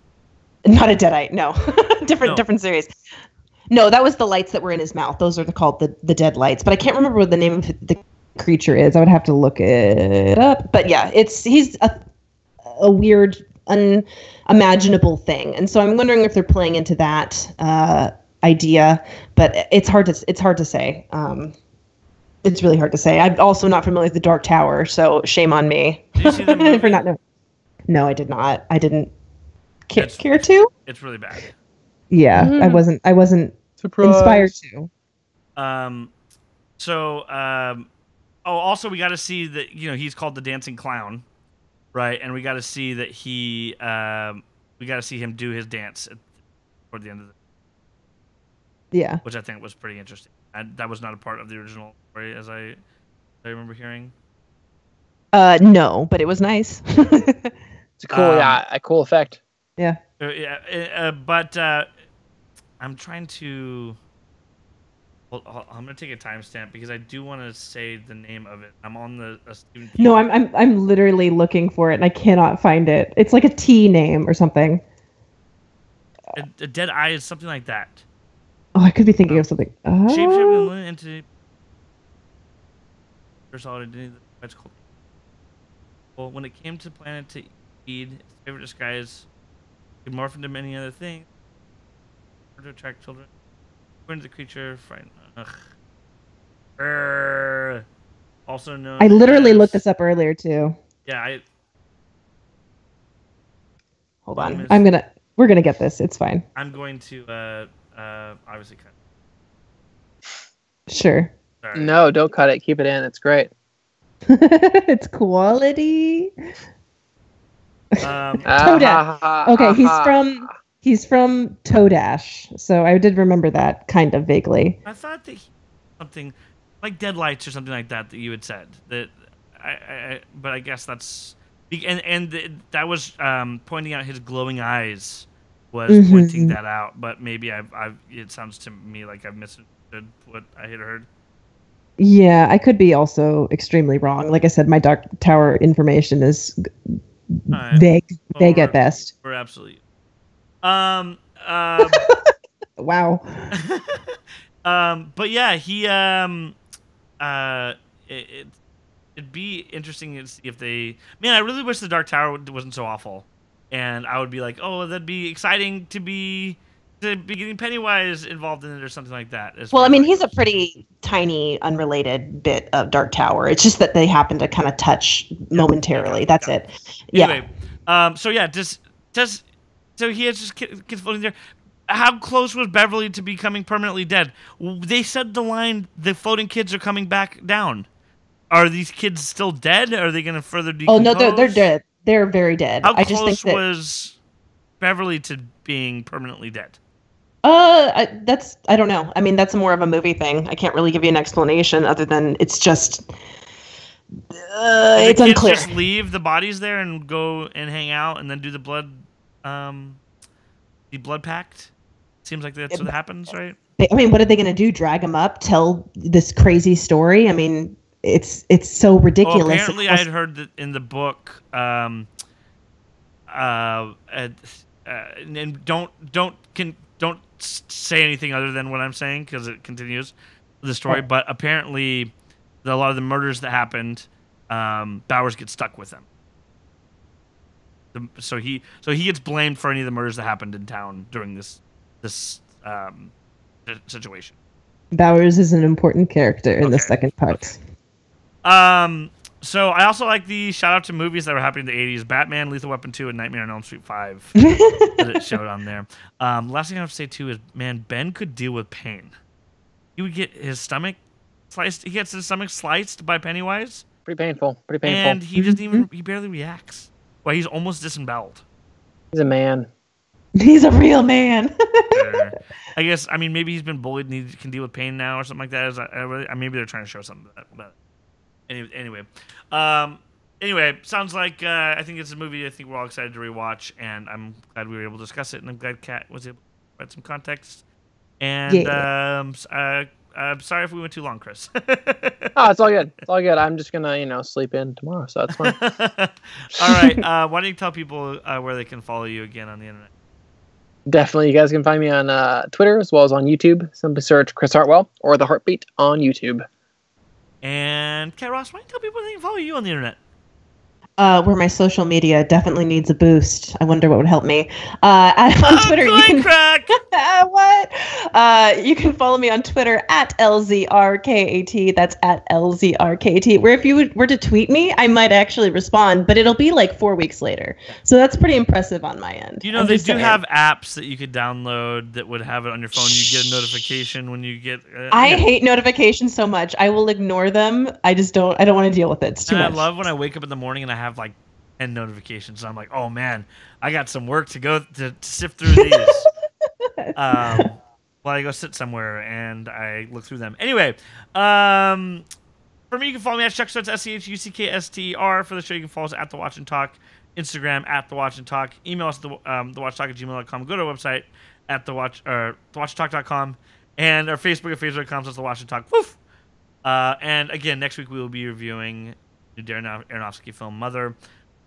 Not a deadite, no. No. Different series. No, that was the lights that were in his mouth. Those are called the dead lights. But I can't remember what the name of the creature is. I would have to look it up. But yeah, he's a weird, unimaginable thing. And so I'm wondering if they're playing into that idea. But it's hard to say. It's really hard to say. I'm also not familiar with the Dark Tower, so shame on me Did you see the movie? for not knowing. No, I did not. I didn't care to. It's really bad. Yeah, I wasn't Surprise. inspired to. Also we got to see that he's called the Dancing Clown, right? And we got to see that we got to see him do his dance toward the end of Yeah. which I think was pretty interesting. That was not a part of the original story, as I remember hearing. No, but it was nice. It's a cool effect. Yeah. But I'm trying to. Well, I'm gonna take a timestamp because I do want to say the name of it. I'm on the Stephen King. No, I'm literally looking for it and I cannot find it. It's like a T name or something. A Dead Eye is something like that. Oh, I could be thinking of something. Shapeshifting into solid identity. That's called. Well, when it came to planet to eat, his favorite disguise could morph into many other things to attract children. According to the creature, frightened. Also known. I literally as, looked this up earlier too. Yeah, Hold on. We're gonna get this. It's fine. I'm going to obviously cut. Sure. Sorry. No, don't cut it. Keep it in. It's great. It's quality. Toadash. Okay, he's from Toadash, so I did remember that kind of vaguely. I thought that something like Deadlights or something like that you had said that but I guess that's that was pointing out his glowing eyes was pointing that out, but maybe it sounds to me like I've misunderstood what I had heard. Yeah, I could be also extremely wrong. Like I said, my Dark Tower information is vague at best. We're absolutely. Wow. But yeah, he it'd be interesting to see if they. Man, I really wish the Dark Tower wasn't so awful, and I would be like, oh, that'd be exciting to be getting Pennywise involved in it or something like that. Well, I mean, he's a pretty tiny, unrelated bit of Dark Tower. It's just that they happen to kind of touch momentarily. That's it. Anyway, so yeah, so he has just kids floating there. How close was Beverly to becoming permanently dead? They said the line, "The floating kids are coming back down." Are these kids still dead? Are they going to further decompose? Oh no, they're dead. They're very dead. How I just close think that was Beverly to being permanently dead? I don't know. I mean, that's more of a movie thing. I can't really give you an explanation other than it's just it's unclear. Just leave the bodies there and go and hang out and then do the blood pact. Seems like that's what happens, right? I mean, what are they going to do? Drag him up? Tell this crazy story? I mean, it's so ridiculous. Well, apparently, I had heard that in the book, and don't say anything other than what I'm saying because it continues the story. Oh. But apparently, a lot of the murders that happened, Bowers gets stuck with them. So he gets blamed for any of the murders that happened in town during this situation. Bowers is an important character in the second part. Okay. So I also like the shout out to movies that were happening in the 80s: Batman, Lethal Weapon 2, and Nightmare on Elm Street 5 that it showed on there. Last thing I have to say too is, man, Ben could deal with pain. He would get his stomach sliced. He gets his stomach sliced by Pennywise. Pretty painful. Pretty painful. And he doesn't even, he barely reacts. Well, he's almost disemboweled. He's a man. He's a real man. Sure. I guess, I mean, maybe he's been bullied and he can deal with pain now or something like that. Maybe they're trying to show something about it. Anyway, sounds like I think it's a movie I think we're all excited to rewatch, and I'm glad we were able to discuss it, and I'm glad Kat was able to provide some context. And I'm sorry if we went too long, Chris. Oh, it's all good. It's all good. I'm just gonna, sleep in tomorrow, so that's fine. All right. Why don't you tell people where they can follow you again on the internet? Definitely, you guys can find me on Twitter as well as on YouTube. Simply search Chris Hartwell or The Heartbeat on YouTube. And Kat Ross, why don't you tell people they can follow you on the internet? Where my social media definitely needs a boost. I wonder what would help me. On Twitter, you can crack. what? You can follow me on Twitter at LZRKAT. That's at LZRKAT. Where if you were to tweet me, I might actually respond, but it'll be like 4 weeks later. So that's pretty impressive on my end. You know, they do have apps that you could download that would have it on your phone. You get a notification when you get. I hate notifications so much. I will ignore them. I don't want to deal with it. It's too much. I love when I wake up in the morning and I have like 10 notifications. So I'm like, oh man, I got some work to go to sift through these. While I go sit somewhere and I look through them. Anyway, for me, you can follow me at Chuckster. It's SCHUCKSTR. For the show, you can follow us at The Watch and Talk. Instagram at The Watch and Talk. Email us at thewatchtalk@gmail.com. Go to our website at thewatchtalk.com. And our Facebook at facebook.com/The Watch and Talk. Woof! And again, next week we will be reviewing the Darren Aronofsky film Mother.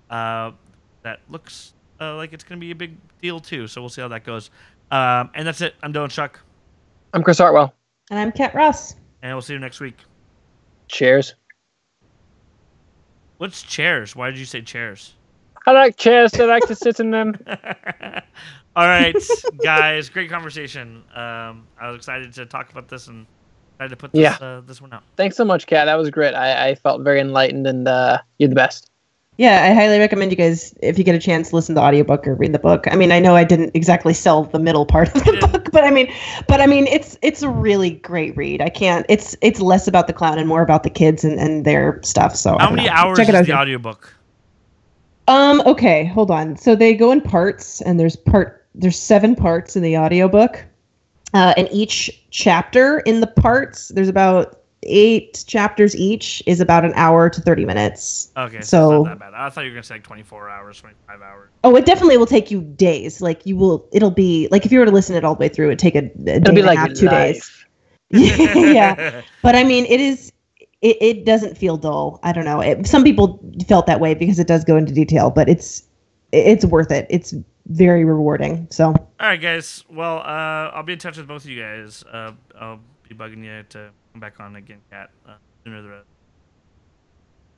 That looks like it's going to be a big deal too. So we'll see how that goes. And that's it. I'm Dylan Chuck. I'm Chris Hartwell. And I'm Kat Ross. And we'll see you next week. Cheers. What's chairs? Why did you say chairs? I like chairs. I like to sit in them. All right, guys. Great conversation. I was excited to talk about this and excited to put this one out. Thanks so much, Kat. That was great. I felt very enlightened, and you're the best. Yeah, I highly recommend you guys, if you get a chance, listen to the audiobook or read the book. I mean, I know I didn't exactly sell the middle part of the book, but I mean, it's a really great read. It's less about the clown and more about the kids and their stuff. So how many hours is the audiobook? Okay, hold on. So they go in parts, and there's 7 parts in the audiobook. And each chapter in the parts, there's about 8 chapters each, is about an hour to 30 minutes. Okay, so it's not that bad. I thought you were going to say like 24 hours, 25 hours. Oh, it definitely will take you days. Like it'll be like if you were to listen to it all the way through, it'd take a day and a half, 2 days. Yeah. But I mean, it doesn't feel dull. I don't know. Some people felt that way because it does go into detail, but it's worth it. It's very rewarding. So. All right, guys. Well, I'll be in touch with both of you guys. I'll be bugging you to come back on again, Kat. Sooner than later.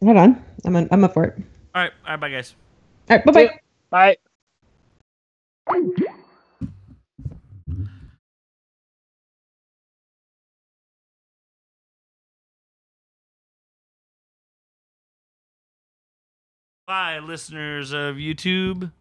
Hold on. I'm up for it. All right. Bye, guys. All right. Bye-bye. Bye. Bye, listeners of YouTube.